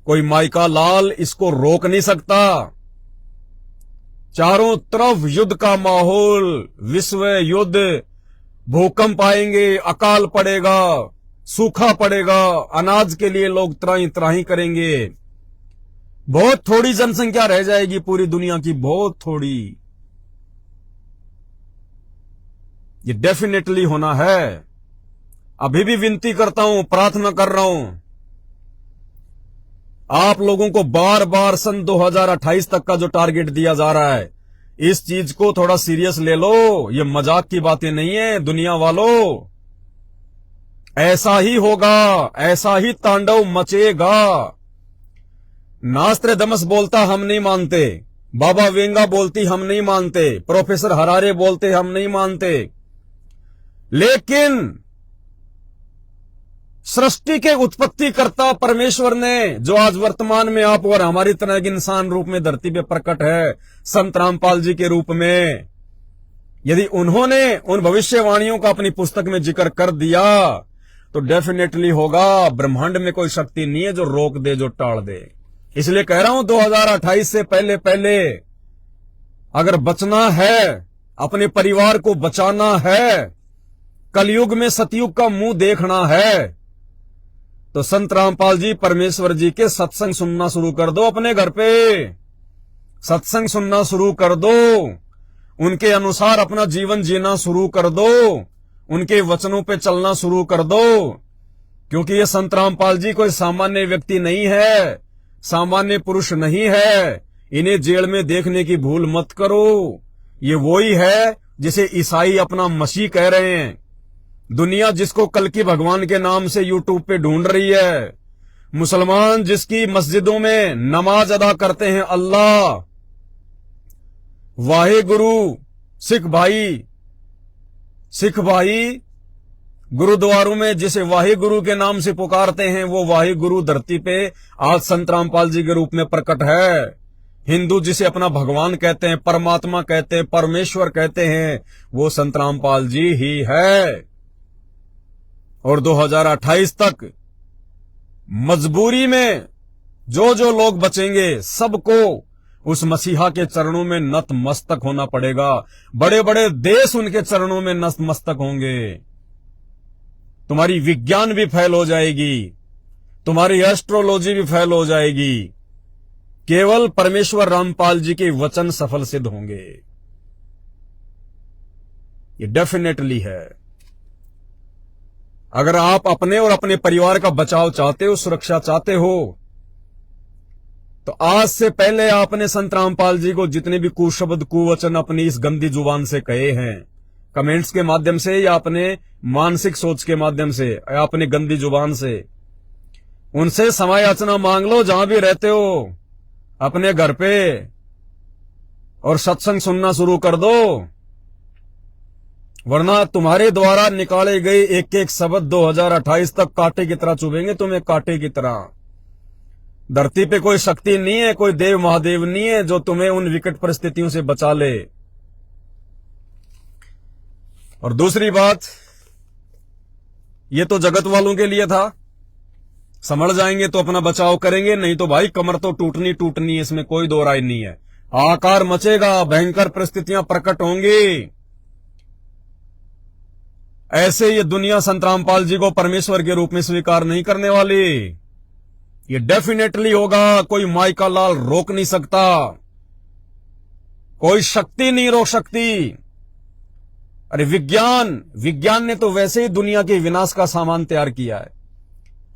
कोई माइका लाल इसको रोक नहीं सकता। चारों तरफ युद्ध का माहौल, विश्व युद्ध, भूकंप आएंगे, अकाल पड़ेगा, सूखा पड़ेगा, अनाज के लिए लोग त्राही त्राही करेंगे। बहुत थोड़ी जनसंख्या रह जाएगी पूरी दुनिया की, बहुत थोड़ी। ये डेफिनेटली होना है। अभी भी विनती करता हूं, प्रार्थना कर रहा हूं, आप लोगों को बार बार सन 2028 तक का जो टारगेट दिया जा रहा है, इस चीज को थोड़ा सीरियस ले लो, ये मजाक की बातें नहीं है दुनिया वालों। ऐसा ही होगा, ऐसा ही तांडव मचेगा। नास्ट्रेडमस बोलता हम नहीं मानते, बाबा वेंगा बोलती हम नहीं मानते, प्रोफेसर हरारे बोलते हम नहीं मानते, लेकिन सृष्टि के उत्पत्ति करता परमेश्वर ने, जो आज वर्तमान में आप और हमारी तरह के इंसान रूप में धरती पे प्रकट है, संत रामपाल जी के रूप में, यदि उन्होंने उन भविष्यवाणियों का अपनी पुस्तक में जिक्र कर दिया तो डेफिनेटली होगा। ब्रह्मांड में कोई शक्ति नहीं है जो रोक दे, जो टाल दे। इसलिए कह रहा हूं 2028 से पहले पहले अगर बचना है, अपने परिवार को बचाना है, कलयुग में सतयुग का मुंह देखना है, तो संत रामपाल जी परमेश्वर जी के सत्संग सुनना शुरू कर दो। अपने घर पे सत्संग सुनना शुरू कर दो, उनके अनुसार अपना जीवन जीना शुरू कर दो, उनके वचनों पे चलना शुरू कर दो। क्योंकि ये संत रामपाल जी कोई सामान्य व्यक्ति नहीं है, सामान्य पुरुष नहीं है। इन्हें जेल में देखने की भूल मत करो। ये वही है जिसे ईसाई अपना मसीह कह रहे हैं। दुनिया जिसको कल की भगवान के नाम से यूट्यूब पे ढूंढ रही है, मुसलमान जिसकी मस्जिदों में नमाज अदा करते हैं अल्लाह, वाहे गुरु, सिख भाई गुरुद्वारों में जिसे वाहे गुरु के नाम से पुकारते हैं, वो वाहे गुरु धरती पे आज संत रामपाल जी के रूप में प्रकट है। हिंदू जिसे अपना भगवान कहते हैं, परमात्मा कहते हैं, परमेश्वर कहते हैं, वो संत रामपाल जी ही है। और 2028 तक मजबूरी में जो जो लोग बचेंगे सबको उस मसीहा के चरणों में नतमस्तक होना पड़ेगा। बड़े बड़े देश उनके चरणों में नतमस्तक होंगे। तुम्हारी विज्ञान भी फैल हो जाएगी, तुम्हारी एस्ट्रोलॉजी भी फैल हो जाएगी। केवल परमेश्वर रामपाल जी के वचन सफल सिद्ध होंगे, ये डेफिनेटली है। अगर आप अपने और अपने परिवार का बचाव चाहते हो, सुरक्षा चाहते हो, तो आज से पहले आपने संत रामपाल जी को जितने भी कुशब्द कुवचन अपनी इस गंदी जुबान से कहे हैं, कमेंट्स के माध्यम से या अपने मानसिक सोच के माध्यम से या अपनी गंदी जुबान से, उनसे क्षमा याचना मांग लो जहां भी रहते हो अपने घर पे, और सत्संग सुनना शुरू कर दो। वरना तुम्हारे द्वारा निकाले गए एक एक शब्द 2028 तक कांटे की तरह चुभेंगे तुम्हें, कांटे की तरह। धरती पे कोई शक्ति नहीं है, कोई देव महादेव नहीं है जो तुम्हें उन विकट परिस्थितियों से बचा ले। और दूसरी बात, ये तो जगत वालों के लिए था, समझ जाएंगे तो अपना बचाव करेंगे, नहीं तो भाई कमर तो टूटनी है, इसमें कोई दो राय नहीं है। आकार मचेगा, भयंकर परिस्थितियां प्रकट होंगी। ऐसे ये दुनिया संत रामपाल जी को परमेश्वर के रूप में स्वीकार नहीं करने वाली। ये डेफिनेटली होगा, कोई माई का लाल रोक नहीं सकता, कोई शक्ति नहीं रोक सकती। अरे विज्ञान ने तो वैसे ही दुनिया के विनाश का सामान तैयार किया है।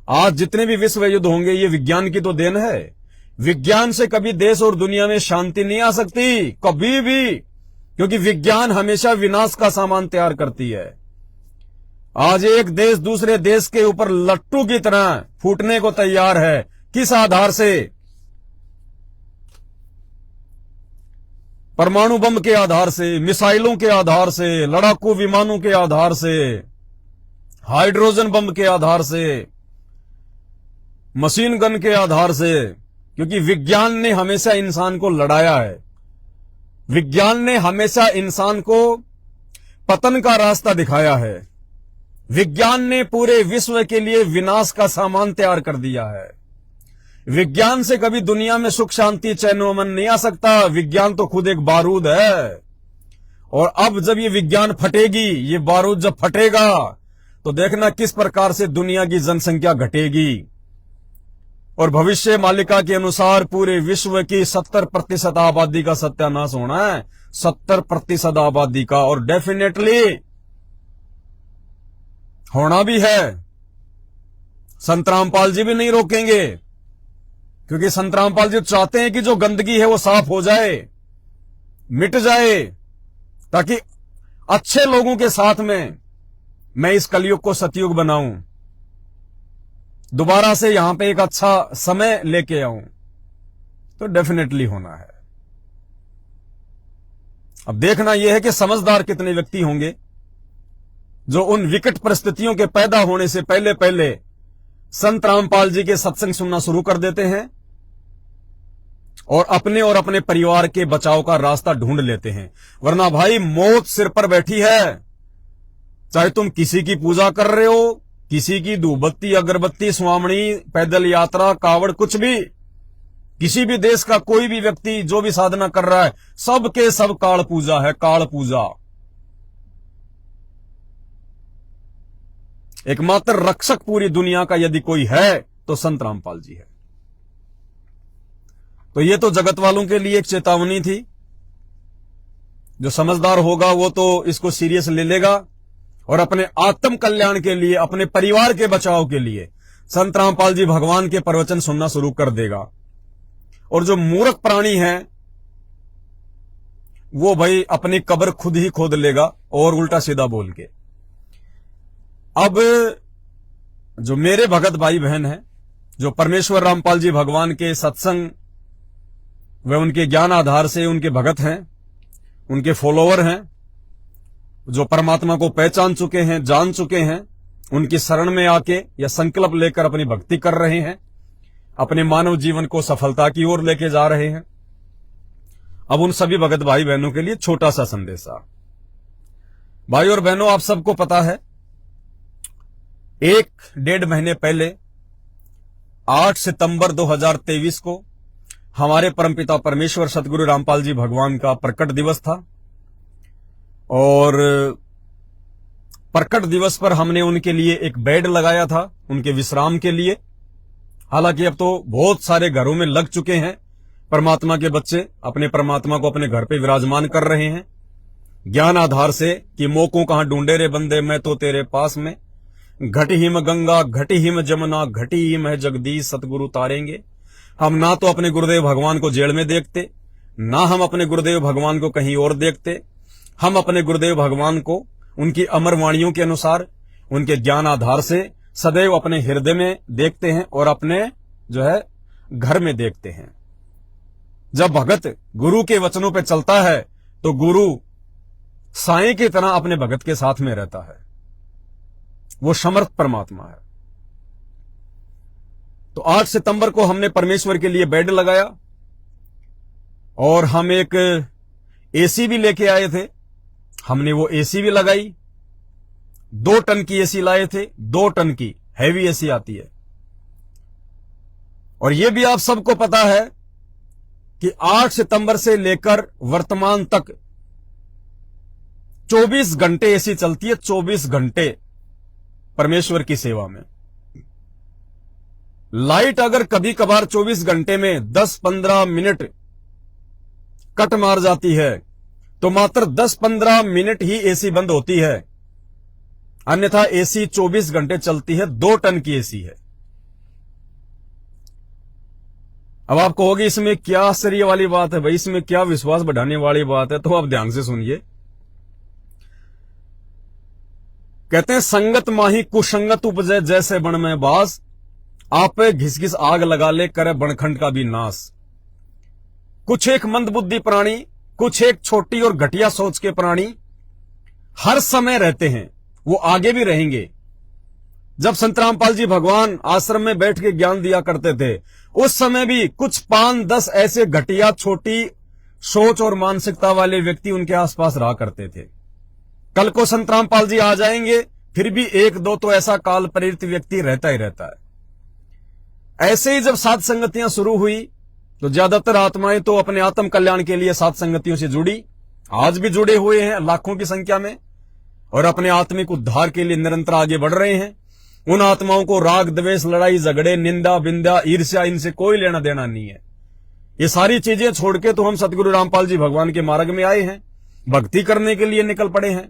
आज जितने भी विश्व युद्ध होंगे ये विज्ञान की तो देन है। विज्ञान से कभी देश और दुनिया में शांति नहीं आ सकती, कभी भी, क्योंकि विज्ञान हमेशा विनाश का सामान तैयार करती है। आज एक देश दूसरे देश के ऊपर लट्टू की तरह फूटने को तैयार है। किस आधार से? परमाणु बम के आधार से, मिसाइलों के आधार से, लड़ाकू विमानों के आधार से, हाइड्रोजन बम के आधार से, मशीन गन के आधार से। क्योंकि विज्ञान ने हमेशा इंसान को लड़ाया है। विज्ञान ने हमेशा इंसान को पतन का रास्ता दिखाया है। विज्ञान ने पूरे विश्व के लिए विनाश का सामान तैयार कर दिया है। विज्ञान से कभी दुनिया में सुख शांति चैन व अमन नहीं आ सकता। विज्ञान तो खुद एक बारूद है। और अब जब ये विज्ञान फटेगी, ये बारूद जब फटेगा, तो देखना किस प्रकार से दुनिया की जनसंख्या घटेगी। और भविष्य मालिका के अनुसार पूरे विश्व की 70% आबादी का सत्यानाश होना है। 70% आबादी का, और डेफिनेटली होना भी है। संत रामपाल जी भी नहीं रोकेंगे, क्योंकि संत रामपाल जी चाहते हैं कि जो गंदगी है वो साफ हो जाए। मिट जाए, ताकि अच्छे लोगों के साथ में मैं इस कलयुग को सतयुग बनाऊं, दोबारा से यहां पे एक अच्छा समय लेके आऊं, तो डेफिनेटली होना है। अब देखना यह है कि समझदार कितने व्यक्ति होंगे जो उन विकट परिस्थितियों के पैदा होने से पहले पहले संत रामपाल जी के सत्संग सुनना शुरू कर देते हैं और अपने परिवार के बचाव का रास्ता ढूंढ लेते हैं। वरना भाई मौत सिर पर बैठी है, चाहे तुम किसी की पूजा कर रहे हो, किसी की धूपबत्ती अगरबत्ती स्वामणी पैदल यात्रा कावड़ कुछ भी, किसी भी देश का कोई भी व्यक्ति जो भी साधना कर रहा है, सब के सब काल पूजा है, काल पूजा। एकमात्र रक्षक पूरी दुनिया का यदि कोई है तो संत रामपाल जी है। तो ये तो जगत वालों के लिए एक चेतावनी थी। जो समझदार होगा वो तो इसको सीरियस ले लेगा और अपने आत्म कल्याण के लिए, अपने परिवार के बचाव के लिए संत रामपाल जी भगवान के प्रवचन सुनना शुरू कर देगा। और जो मूर्ख प्राणी है वो भाई अपनी कब्र खुद ही खोद लेगा और उल्टा सीधा बोल के। अब जो मेरे भगत भाई बहन हैं, जो परमेश्वर रामपाल जी भगवान के सत्संग व उनके ज्ञान आधार से उनके भगत हैं, उनके फॉलोवर हैं, जो परमात्मा को पहचान चुके हैं, जान चुके हैं, उनकी शरण में आके या संकल्प लेकर अपनी भक्ति कर रहे हैं, अपने मानव जीवन को सफलता की ओर लेके जा रहे हैं। अब उन सभी भगत भाई बहनों के लिए छोटा सा संदेशा। भाई और बहनों, आप सबको पता है 1-1.5 महीने पहले 8 सितंबर 2023 को हमारे परमपिता परमेश्वर सतगुरु रामपाल जी भगवान का प्रकट दिवस था। और प्रकट दिवस पर हमने उनके लिए एक बेड लगाया था, उनके विश्राम के लिए। हालांकि अब तो बहुत सारे घरों में लग चुके हैं, परमात्मा के बच्चे अपने परमात्मा को अपने घर पे विराजमान कर रहे हैं ज्ञान आधार से कि मोको कहां ढूंढे रे बंदे, मैं तो तेरे पास में। घटी हिम गंगा, घटी हिम जमुना, घटी हिम है जगदीश, सतगुरु तारेंगे। हम ना तो अपने गुरुदेव भगवान को जेल में देखते, ना हम अपने गुरुदेव भगवान को कहीं और देखते। हम अपने गुरुदेव भगवान को उनकी अमर वाणियों के अनुसार, उनके ज्ञान आधार से सदैव अपने हृदय में देखते हैं और अपने जो है घर में देखते हैं। जब भगत गुरु के वचनों पे चलता है तो गुरु साईं की तरह अपने भगत के साथ में रहता है। वो समर्थ परमात्मा है। तो 8 सितंबर को हमने परमेश्वर के लिए बेड लगाया और हम एक एसी भी लेके आए थे। हमने वो एसी भी लगाई, 2 टन की एसी लाए थे, 2 टन की हैवी एसी आती है। और यह भी आप सबको पता है कि 8 सितंबर से लेकर वर्तमान तक 24 घंटे एसी चलती है, 24 घंटे परमेश्वर की सेवा में। लाइट अगर कभी कभार 24 घंटे में 10-15 मिनट कट मार जाती है तो मात्र 10-15 मिनट ही एसी बंद होती है, अन्यथा एसी 24 घंटे चलती है। 2 टन की एसी है। अब आप कहोगे इसमें क्या आश्चर्य वाली बात है भाई, इसमें क्या विश्वास बढ़ाने वाली बात है, तो आप ध्यान से सुनिए। कहते हैं संगत माही कुसंगत उपजे, जैसे बन में बास, आप घिस घिस आग लगा ले करे बनखंड का भी नाश। कुछ एक मंदबुद्धि प्राणी, कुछ एक छोटी और घटिया सोच के प्राणी हर समय रहते हैं, वो आगे भी रहेंगे। जब संत रामपाल जी भगवान आश्रम में बैठ के ज्ञान दिया करते थे, उस समय भी कुछ 5-10 ऐसे घटिया छोटी सोच और मानसिकता वाले व्यक्ति उनके आसपास रहा करते थे। कल को संत रामपाल जी आ जाएंगे, फिर भी 1-2 तो ऐसा काल प्रेरित व्यक्ति रहता ही रहता है। ऐसे ही जब सात संगतियां शुरू हुई तो ज्यादातर आत्माएं तो अपने आत्म कल्याण के लिए सात संगतियों से जुड़ी, आज भी जुड़े हुए हैं लाखों की संख्या में, और अपने आत्मिक उद्धार के लिए निरंतर आगे बढ़ रहे हैं। उन आत्माओं को राग द्वेष लड़ाई झगड़े निंदा बिंदा ईर्ष्या इनसे कोई लेना देना नहीं है। ये सारी चीजें छोड़ के तो हम सतगुरु रामपाल जी भगवान के मार्ग में आए हैं, भक्ति करने के लिए निकल पड़े हैं।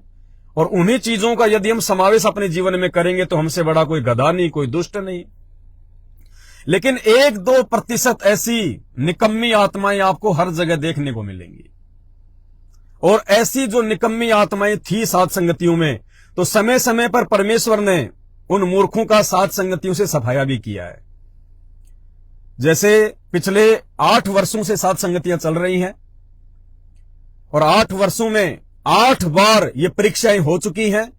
और उन्हीं चीजों का यदि हम समावेश अपने जीवन में करेंगे तो हमसे बड़ा कोई गधा नहीं, कोई दुष्ट नहीं। लेकिन 1-2% ऐसी निकम्मी आत्माएं आपको हर जगह देखने को मिलेंगी। और ऐसी जो निकम्मी आत्माएं थी साध संगतियों में, तो समय समय पर परमेश्वर ने उन मूर्खों का साध संगतियों से सफाया भी किया है। जैसे पिछले 8 वर्षों से साध संगतियां चल रही हैं और 8 वर्षों में 8 बार ये परीक्षाएं हो चुकी हैं।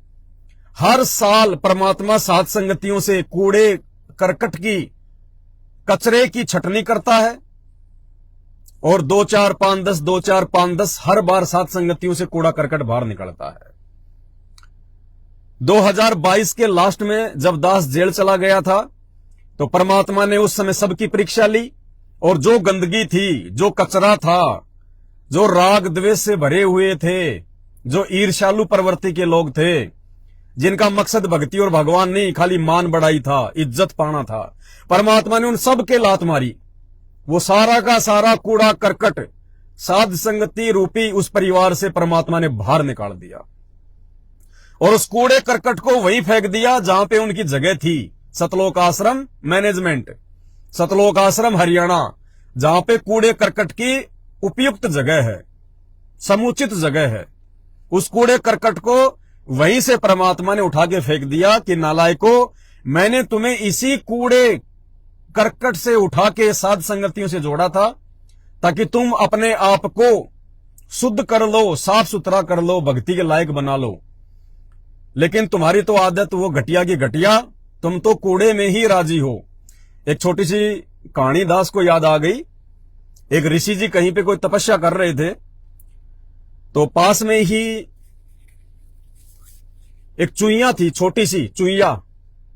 हर साल परमात्मा साध संगतियों से कूड़े करकट की, कचरे की छटनी करता है और 2 4 5 10 2 4 5 10 हर बार साध संगतियों से कूड़ा करकट बाहर निकलता है। 2022 के लास्ट में जब दास जेल चला गया था तो परमात्मा ने उस समय सबकी परीक्षा ली और जो गंदगी थी, जो कचरा था, जो राग द्वेष से भरे हुए थे, जो ईर्ष्यालु प्रवृत्ति के लोग थे, जिनका मकसद भक्ति और भगवान नहीं खाली मान बढ़ाई था, इज्जत पाना था, परमात्मा ने उन सब के लात मारी। वो सारा का सारा कूड़ा करकट साध संगति रूपी उस परिवार से परमात्मा ने बाहर निकाल दिया और उस कूड़े करकट को वहीं फेंक दिया जहां पे उनकी जगह थी। सतलोक आश्रम मैनेजमेंट, सतलोक आश्रम हरियाणा, जहां पे कूड़े करकट की उपयुक्त जगह है, समुचित जगह है, उस कूड़े करकट को वहीं से परमात्मा ने उठा के फेंक दिया कि नालायको, मैंने तुम्हें इसी कूड़े करकट से उठा के साध संगतियों से जोड़ा था ताकि तुम अपने आप को शुद्ध कर लो, साफ सुथरा कर लो, भक्ति के लायक बना लो। लेकिन तुम्हारी तो आदत वो घटिया की घटिया, तुम तो कूड़े में ही राजी हो। एक छोटी सी कहानी दास को याद आ गई। एक ऋषि जी कहीं पे कोई तपस्या कर रहे थे तो पास में ही एक चुईया थी, छोटी सी चुईया,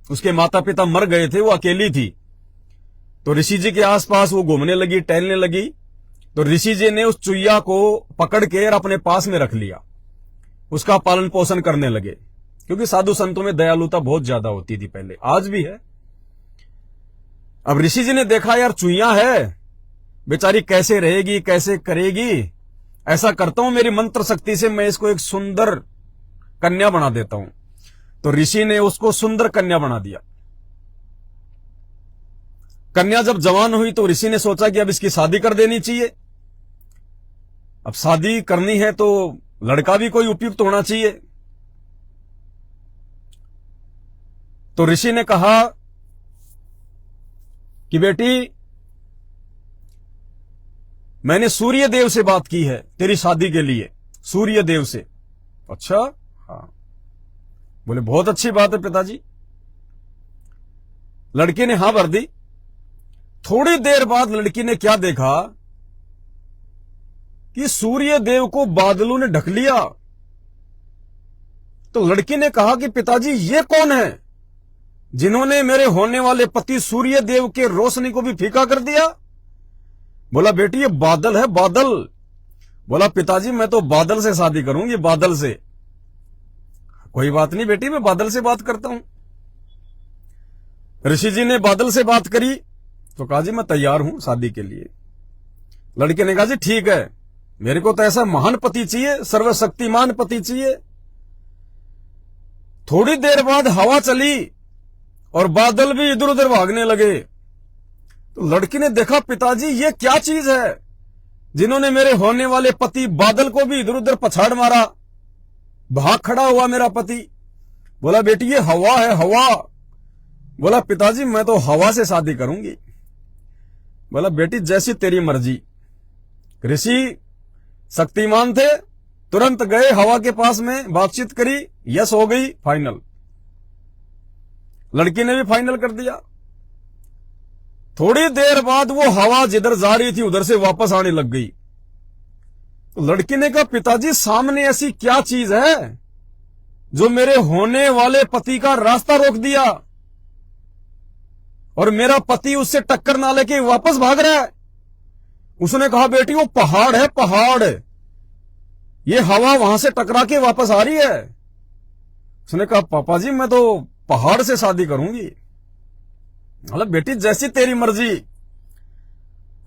उसके माता पिता मर गए थे, वो अकेली थी। तो ऋषि जी के आसपास वो घूमने लगी, टहलने लगी। तो ऋषि जी ने उस चुईया को पकड़ के अपने पास में रख लिया, उसका पालन पोषण करने लगे, क्योंकि साधु संतों में दयालुता बहुत ज्यादा होती थी पहले, आज भी है। अब ऋषि जी ने देखा यार चुईया है, बेचारी कैसे रहेगी, कैसे करेगी, ऐसा करता हूं मेरी मंत्र शक्ति से मैं इसको एक सुंदर कन्या बना देता हूं। तो ऋषि ने उसको सुंदर कन्या बना दिया। कन्या जब जवान हुई तो ऋषि ने सोचा कि अब इसकी शादी कर देनी चाहिए। अब शादी करनी है तो लड़का भी कोई उपयुक्त होना चाहिए। तो ऋषि ने कहा कि बेटी, मैंने सूर्य देव से बात की है तेरी शादी के लिए, सूर्य देव से। अच्छा, हाँ। बोले बहुत अच्छी बात है पिताजी। लड़की ने हां भर दी। थोड़ी देर बाद लड़की ने क्या देखा कि सूर्य देव को बादलों ने ढक लिया। तो लड़की ने कहा कि पिताजी ये कौन है जिन्होंने मेरे होने वाले पति सूर्य देव के रोशनी को भी फीका कर दिया। बोला बेटी ये बादल है, बादल। बोला पिताजी मैं तो बादल से शादी करूंगी, बादल से। कोई बात नहीं बेटी, मैं बादल से बात करता हूं। ऋषि जी ने बादल से बात करी तो कहा जी मैं तैयार हूं शादी के लिए। लड़के ने कहा जी ठीक है, मेरे को तो ऐसा महान पति चाहिए, सर्वशक्तिमान पति चाहिए। थोड़ी देर बाद हवा चली और बादल भी इधर उधर भागने लगे। तो लड़की ने देखा पिताजी ये क्या चीज है जिन्होंने मेरे होने वाले पति बादल को भी इधर उधर पछाड़ मारा, भाग खड़ा हुआ मेरा पति। बोला बेटी ये हवा है, हवा। बोला पिताजी मैं तो हवा से शादी करूंगी। बोला बेटी जैसी तेरी मर्जी। ऋषि शक्तिमान थे, तुरंत गए हवा के पास में, बातचीत करी, यस हो गई, फाइनल। लड़की ने भी फाइनल कर दिया। थोड़ी देर बाद वो हवा जिधर जा रही थी उधर से वापस आने लग गई। तो लड़की ने कहा पिताजी सामने ऐसी क्या चीज है जो मेरे होने वाले पति का रास्ता रोक दिया और मेरा पति उससे टक्कर ना लेके वापस भाग रहा है। उसने कहा बेटी वो पहाड़ है, पहाड़। ये हवा वहां से टकरा के वापस आ रही है। उसने कहा पापा जी मैं तो पहाड़ से शादी करूंगी। मतलब बेटी जैसी तेरी मर्जी।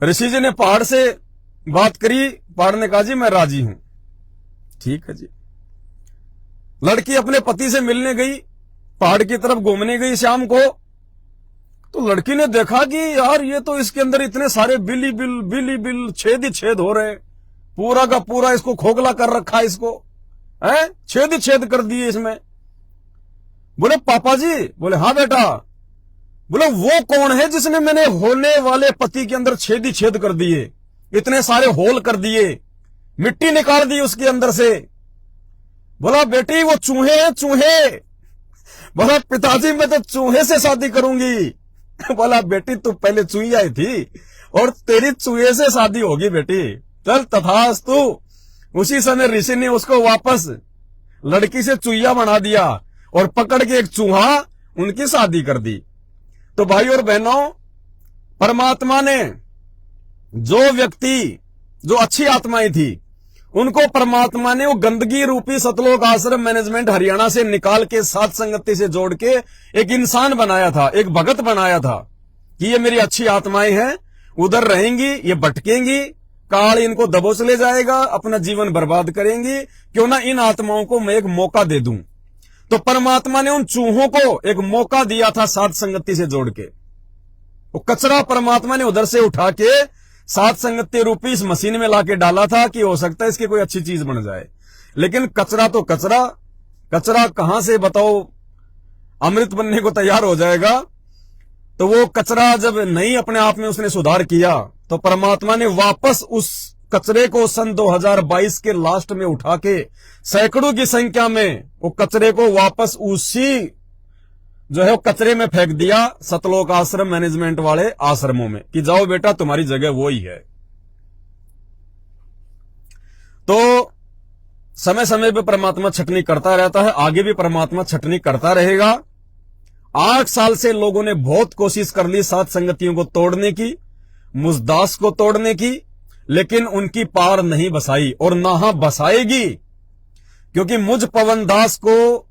ऋषि जी ने पहाड़ से बात करी, पहाड़ ने कहा जी मैं राजी हूं। ठीक है जी। लड़की अपने पति से मिलने गई, पहाड़ की तरफ घूमने गई शाम को। तो लड़की ने देखा कि यार ये तो इसके अंदर इतने सारे बिल छेद ही छेद हो रहे, पूरा का पूरा इसको खोखला कर रखा है, इसको है छेद छेद कर दिए इसमें। बोले पापा जी, बोले हाँ बेटा। बोले वो कौन है जिसने मैंने होने वाले पति के अंदर छेद ही छेद कर दिए, इतने सारे होल कर दिए, मिट्टी निकाल दी उसके अंदर से। बोला बेटी वो चूहे हैं, चूहे। बोला पिताजी मैं तो चूहे से शादी करूंगी। बोला बेटी तू पहले चूही आई थी और तेरी चूहे से शादी होगी बेटी, चल तथास्तु। उसी समय ऋषि ने उसको वापस लड़की से चूहिया बना दिया और पकड़ के एक चूहा उनकी शादी कर दी। तो भाई और बहनों, परमात्मा ने जो व्यक्ति, जो अच्छी आत्माएं थी, उनको परमात्मा ने वो गंदगी रूपी सतलोक आश्रम मैनेजमेंट हरियाणा से निकाल के साथ संगति से जोड़ के एक इंसान बनाया था, एक भगत बनाया था कि ये मेरी अच्छी आत्माएं हैं, उधर रहेंगी, ये भटकेंगी, काल इनको दबोच ले जाएगा, अपना जीवन बर्बाद करेंगी, क्यों ना इन आत्माओं को मैं एक मौका दे दूं। तो परमात्मा ने उन चूहों को एक मौका दिया था साथ संगति से जोड़ के। वो कचरा परमात्मा ने उधर से उठा के साथ संगति रूपी इस मशीन में लाके डाला था कि हो सकता है इसकी कोई अच्छी चीज बन जाए। लेकिन कचरा तो कचरा, कचरा कहां से बताओ अमृत बनने को तैयार हो जाएगा। तो वो कचरा जब नहीं अपने आप में उसने सुधार किया, तो परमात्मा ने वापस उस कचरे को सन 2022 के लास्ट में उठा के सैकड़ों की संख्या में वो कचरे को वापस उसी जो है वो कचरे में फेंक दिया सतलोक आश्रम मैनेजमेंट वाले आश्रमों में कि जाओ बेटा तुम्हारी जगह वो ही है। तो समय समय पे परमात्मा छटनी करता रहता है, आगे भी परमात्मा छटनी करता रहेगा। 8 साल से लोगों ने बहुत कोशिश कर ली सात संगतियों को तोड़ने की, मुझदास को तोड़ने की, लेकिन उनकी पार नहीं बसाई और ना बसाएगी, क्योंकि मुझ पवन दास को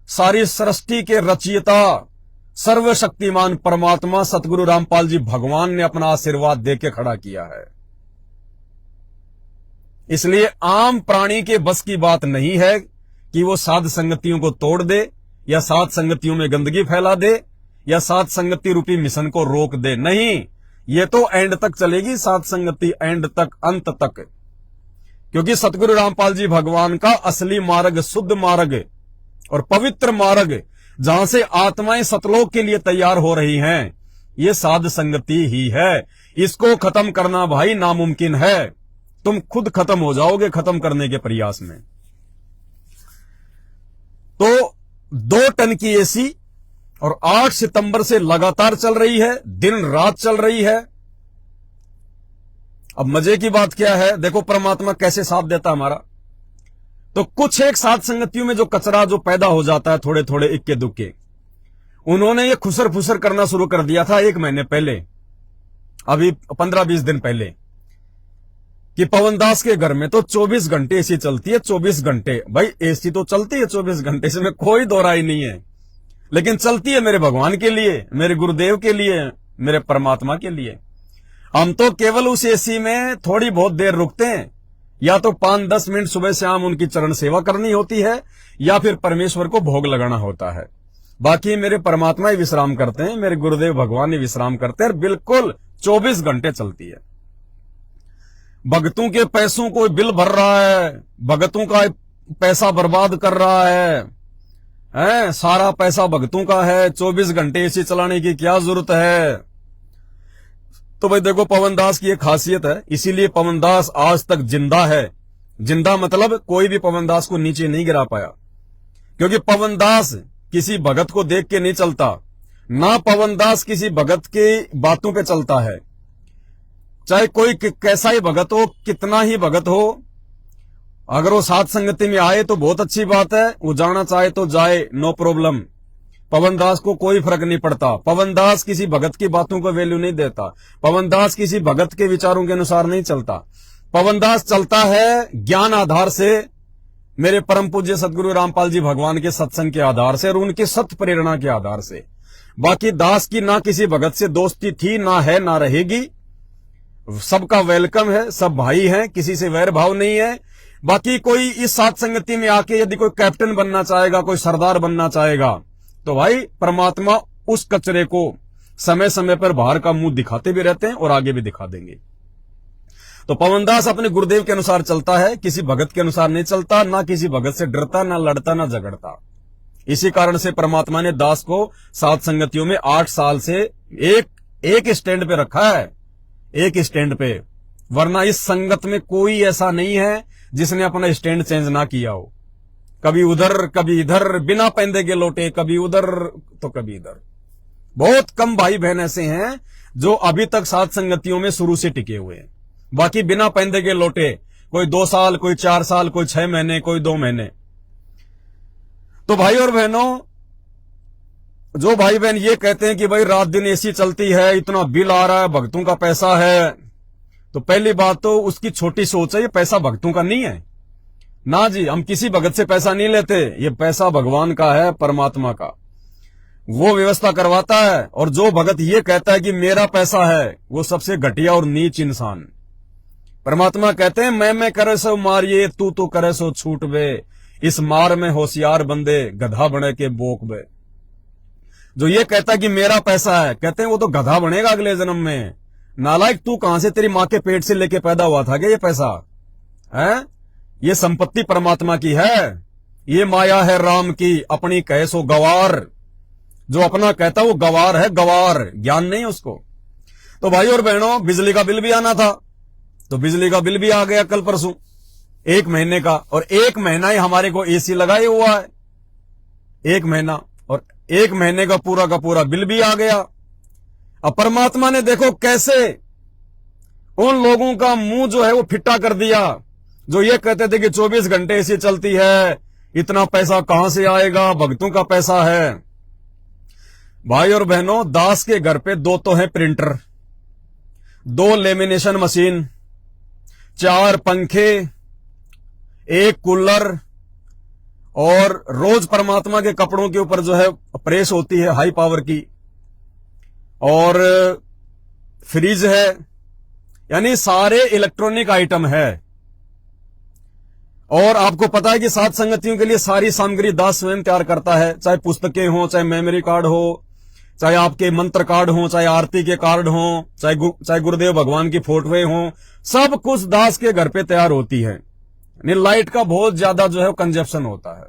सारी सृष्टि के रचयिता सर्वशक्तिमान परमात्मा सतगुरु रामपाल जी भगवान ने अपना आशीर्वाद देके खड़ा किया है। इसलिए आम प्राणी के बस की बात नहीं है कि वो साध संगतियों को तोड़ दे या साध संगतियों में गंदगी फैला दे या साध संगति रूपी मिशन को रोक दे। नहीं, ये तो एंड तक चलेगी साध संगति, एंड तक, अंत तक, क्योंकि सतगुरु रामपाल जी भगवान का असली मार्ग, शुद्ध मार्ग और पवित्र मार्ग, जहां से आत्माएं सतलोक के लिए तैयार हो रही हैं, ये साध संगति ही है। इसको खत्म करना भाई नामुमकिन है, तुम खुद खत्म हो जाओगे खत्म करने के प्रयास में। तो 2 टन की एसी और 8 सितंबर से लगातार चल रही है, दिन रात चल रही है। अब मजे की बात क्या है, देखो परमात्मा कैसे साथ देता हमारा। तो कुछ एक साथ संगतियों में जो कचरा जो पैदा हो जाता है थोड़े थोड़े इक्के दुक्के, उन्होंने ये खुसर फुसर करना शुरू कर दिया था 1 महीने पहले, अभी 15-20 दिन पहले, कि पवन दास के घर में तो 24 घंटे एसी चलती है। 24 घंटे भाई एसी तो चलती है 24 घंटे, इसमें कोई दोहराई नहीं है, लेकिन चलती है मेरे भगवान के लिए, मेरे गुरुदेव के लिए, मेरे परमात्मा के लिए। हम तो केवल उस एसी में थोड़ी बहुत देर रुकते हैं, या तो 5-10 मिनट सुबह शाम उनकी चरण सेवा करनी होती है, या फिर परमेश्वर को भोग लगाना होता है। बाकी मेरे परमात्मा ही विश्राम करते हैं, मेरे गुरुदेव भगवान ही विश्राम करते हैं, बिल्कुल 24 घंटे चलती है। भगतों के पैसों को बिल भर रहा है, भगतों का पैसा बर्बाद कर रहा है, सारा पैसा भगतों का है, 24 घंटे एसी चलाने की क्या जरूरत है। तो भाई देखो पवन दास की एक खासियत है, इसीलिए पवन दास आज तक जिंदा है। जिंदा मतलब कोई भी पवन दास को नीचे नहीं गिरा पाया, क्योंकि पवन दास किसी भगत को देख के नहीं चलता, ना पवन दास किसी भगत की बातों पे चलता है। चाहे कोई कैसा ही भगत हो, कितना ही भगत हो, अगर वो साथ संगति में आए तो बहुत अच्छी बात है, वो जाना चाहे तो जाए, नो प्रॉब्लम। पवन दास को कोई फर्क नहीं पड़ता। पवन दास किसी भगत की बातों को वैल्यू नहीं देता, पवन दास किसी भगत के विचारों के अनुसार नहीं चलता। पवन दास चलता है ज्ञान आधार से, मेरे परम पूज्य सतगुरु रामपाल जी भगवान के सत्संग के आधार से और उनकी सत्य प्रेरणा के आधार से। बाकी दास की ना किसी भगत से दोस्ती थी, ना है, ना रहेगी। सबका वेलकम है, सब भाई हैं, किसी से वैर भाव नहीं है। बाकी कोई इस साथ संगति में आके यदि कोई कैप्टन बनना चाहेगा, कोई सरदार बनना चाहेगा, तो भाई परमात्मा उस कचरे को समय समय पर बाहर का मुंह दिखाते भी रहते हैं और आगे भी दिखा देंगे। तो पवनदास अपने गुरुदेव के अनुसार चलता है, किसी भगत के अनुसार नहीं चलता, ना किसी भगत से डरता, ना लड़ता, ना झगड़ता। इसी कारण से परमात्मा ने दास को सात संगतियों में 8 साल से एक स्टैंड पे रखा है, एक स्टैंड पे। वरना इस संगत में कोई ऐसा नहीं है जिसने अपना स्टैंड चेंज ना किया हो। कभी उधर कभी इधर, बिना पैंदे के लौटे, कभी उधर तो कभी इधर। बहुत कम भाई बहन ऐसे हैं जो अभी तक सात संगतियों में शुरू से टिके हुए हैं। बाकी बिना पैंदे के लौटे, कोई 2 साल, कोई 4 साल, कोई 6 महीने, कोई 2 महीने। तो भाई और बहनों, जो भाई बहन ये कहते हैं कि भाई रात दिन एसी चलती है, इतना बिल आ रहा है, भक्तों का पैसा है, तो पहली बात तो उसकी छोटी सोच है, ये पैसा भक्तों का नहीं है ना जी। हम किसी भगत से पैसा नहीं लेते, ये पैसा भगवान का है, परमात्मा का। वो व्यवस्था करवाता है। और जो भगत ये कहता है कि मेरा पैसा है, वो सबसे घटिया और नीच इंसान। परमात्मा कहते हैं मैं करे सो मारिए, तू करे सो छूट बे, इस मार में होशियार बंदे गधा बने के बोक बे। जो ये कहता है कि मेरा पैसा है, कहते हैं वो तो गधा बनेगा अगले जन्म में। नालायक, तू कहां से, तेरी मां के पेट से लेके पैदा हुआ था क्या ये पैसा है? ये संपत्ति परमात्मा की है, ये माया है राम की, अपनी कहे सो गवार। जो अपना कहता है वो गवार है, गवार, ज्ञान नहीं है उसको। तो भाई और बहनों, बिजली का बिल भी आना था, तो बिजली का बिल भी आ गया कल परसों, 1 महीने का। और 1 महीना ही हमारे को एसी लगाए हुआ है, 1 महीना, और 1 महीने का पूरा बिल भी आ गया। अब परमात्मा ने देखो कैसे उन लोगों का मुंह जो है वो फिट्टा कर दिया, जो ये कहते थे कि 24 घंटे एसी चलती है, इतना पैसा कहां से आएगा, भक्तों का पैसा है। भाई और बहनों, दास के घर पे 2 तो है प्रिंटर, 2 लेमिनेशन मशीन, 4 पंखे, 1 कूलर, और रोज परमात्मा के कपड़ों के ऊपर जो है प्रेस होती है हाई पावर की, और फ्रिज है, यानी सारे इलेक्ट्रॉनिक आइटम है। और आपको पता है कि सात संगतियों के लिए सारी सामग्री दास स्वयं तैयार करता है, चाहे पुस्तकें हो, चाहे मेमोरी कार्ड हो, चाहे आपके मंत्र कार्ड हो, चाहे आरती के कार्ड हो, चाहे गुरुदेव भगवान की फोटोएं हो, सब कुछ दास के घर पे तैयार होती है। लाइट का बहुत ज्यादा जो है कंजप्शन होता है।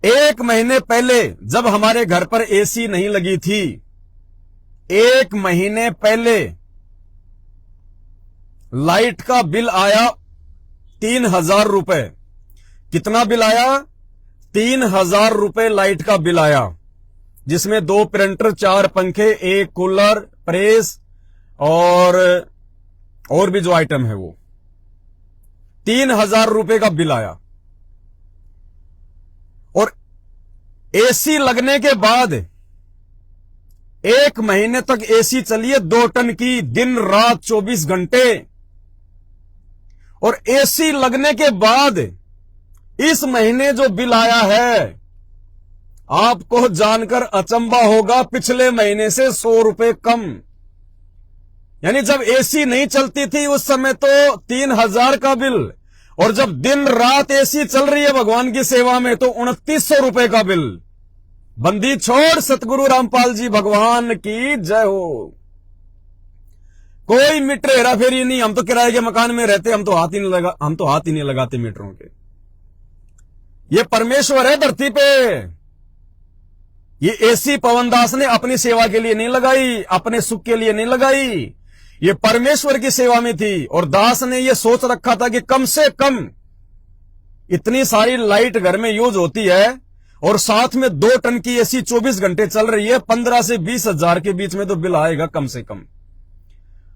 1 महीने पहले जब हमारे घर पर एसी नहीं लगी थी, 1 महीने पहले लाइट का बिल आया 3000 रुपए। कितना बिल आया? 3000 रुपए लाइट का बिल आया, जिसमें 2 प्रिंटर, 4 पंखे, 1 कूलर, प्रेस और भी जो आइटम है वो 3000 रुपए का बिल आया। और एसी लगने के बाद 1 महीने तक एसी चलिए 2 टन की, दिन रात 24 घंटे। और एसी लगने के बाद इस महीने जो बिल आया है, आपको जानकर अचंभा होगा, पिछले महीने से 100 रुपए कम। यानी जब एसी नहीं चलती थी उस समय तो 3000 का बिल, और जब दिन रात एसी चल रही है भगवान की सेवा में तो 2900 रुपए का बिल। बंदी छोड़, सतगुरु रामपाल जी भगवान की जय हो। कोई मीटर हेरा फेरी नहीं, हम तो किराए के मकान में रहते, हम तो हाथ ही नहीं लगाते मीटरों के। ये परमेश्वर है धरती पे। ये एसी पवनदास ने अपनी सेवा के लिए नहीं लगाई, अपने सुख के लिए नहीं लगाई, ये परमेश्वर की सेवा में थी। और दास ने ये सोच रखा था कि कम से कम इतनी सारी लाइट घर में यूज होती है और साथ में 2 टन की एसी 24 घंटे चल रही है, 15 से 20 हजार के बीच में तो बिल आएगा कम से कम।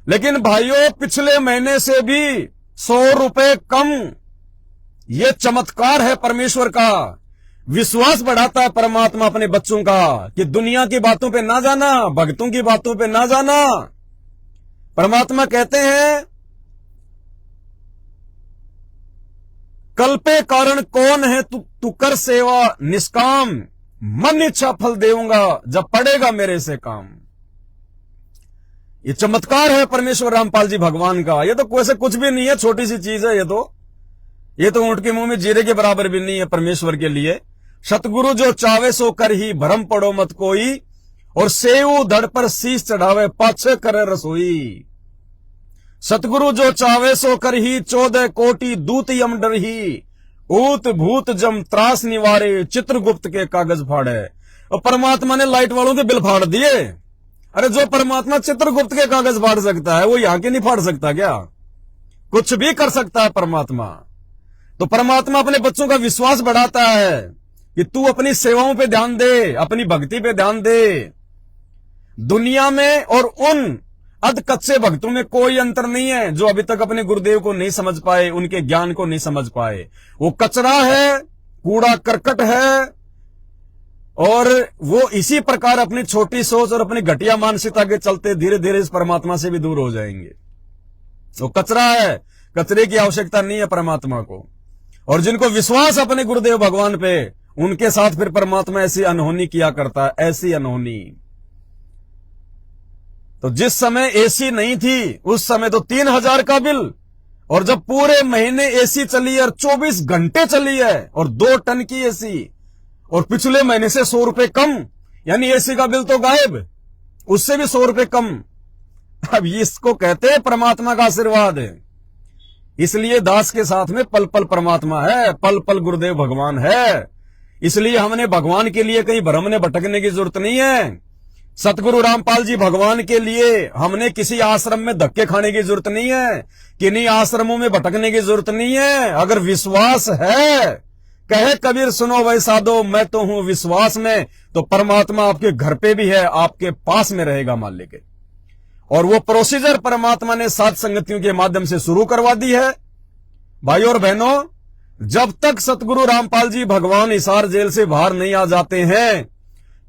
लेकिन भाइयों, पिछले महीने से भी 100 रुपए कम। यह चमत्कार है परमेश्वर का। विश्वास बढ़ाता है परमात्मा अपने बच्चों का कि दुनिया की बातों पे ना जाना, भक्तों की बातों पे ना जाना। परमात्मा कहते हैं, कल पे कारण कौन है, तू कर सेवा निष्काम, मन इच्छा फल देऊंगा जब पड़ेगा मेरे से काम। ये चमत्कार है परमेश्वर रामपाल जी भगवान का। ये तो वैसे कुछ भी नहीं है, छोटी सी चीज है। ये तो ऊंट के मुंह में जीरे के बराबर भी नहीं है परमेश्वर के लिए। सतगुरु जो चावे सो कर ही, भरम पड़ो मत कोई, और सेऊ धड़ पर शीश चढ़ावे, पाछे करे रसोई। सतगुरु जो चावे सो कर ही 14 कोटि दूत यम डर ही, ऊत भूत जम त्रास निवारे, चित्रगुप्त के कागज फाड़े। और परमात्मा ने लाइट वालों के बिल फाड़ दिए। अरे जो परमात्मा चित्रगुप्त के कागज फाड़ सकता है वो यहां के नहीं फाड़ सकता क्या? कुछ भी कर सकता है परमात्मा। तो परमात्मा अपने बच्चों का विश्वास बढ़ाता है कि तू अपनी सेवाओं पे ध्यान दे, अपनी भक्ति पे ध्यान दे। दुनिया में और उन अध कच्चे भक्तों में कोई अंतर नहीं है जो अभी तक अपने गुरुदेव को नहीं समझ पाए, उनके ज्ञान को नहीं समझ पाए। वो कचरा है, कूड़ा करकट है, और वो इसी प्रकार अपनी छोटी सोच और अपनी घटिया मानसिकता के चलते धीरे धीरे इस परमात्मा से भी दूर हो जाएंगे। वो कचरा है, कचरे की आवश्यकता नहीं है परमात्मा को। और जिनको विश्वास अपने गुरुदेव भगवान पे, उनके साथ फिर परमात्मा ऐसी अनहोनी किया करता है, ऐसी अनहोनी। तो जिस समय एसी नहीं थी उस समय तो 3000 का बिल, और जब पूरे महीने एसी चली है और 24 घंटे चली है और 2 टन की एसी, और पिछले महीने से 100 रुपए कम, यानी एसी का बिल तो गायब, उससे भी 100 रुपए कम। अब इसको कहते हैं परमात्मा का आशीर्वाद है। इसलिए दास के साथ में पल पल परमात्मा है, पल पल गुरुदेव भगवान है। इसलिए हमने भगवान के लिए कहीं भ्रम में भटकने की जरूरत नहीं है। सतगुरु रामपाल जी भगवान के लिए हमने किसी आश्रम में धक्के खाने की जरूरत नहीं है, किन्हीं आश्रमों में भटकने की जरूरत नहीं है। अगर विश्वास है, कहे कबीर सुनो भाई साधो मैं तो हूं विश्वास में, तो परमात्मा आपके घर पे भी है, आपके पास में रहेगा मालिक के। और वो प्रोसीजर परमात्मा ने सात संगतियों के माध्यम से शुरू करवा दी है। भाई और बहनों, जब तक सतगुरु रामपाल जी भगवान हिसार जेल से बाहर नहीं आ जाते हैं,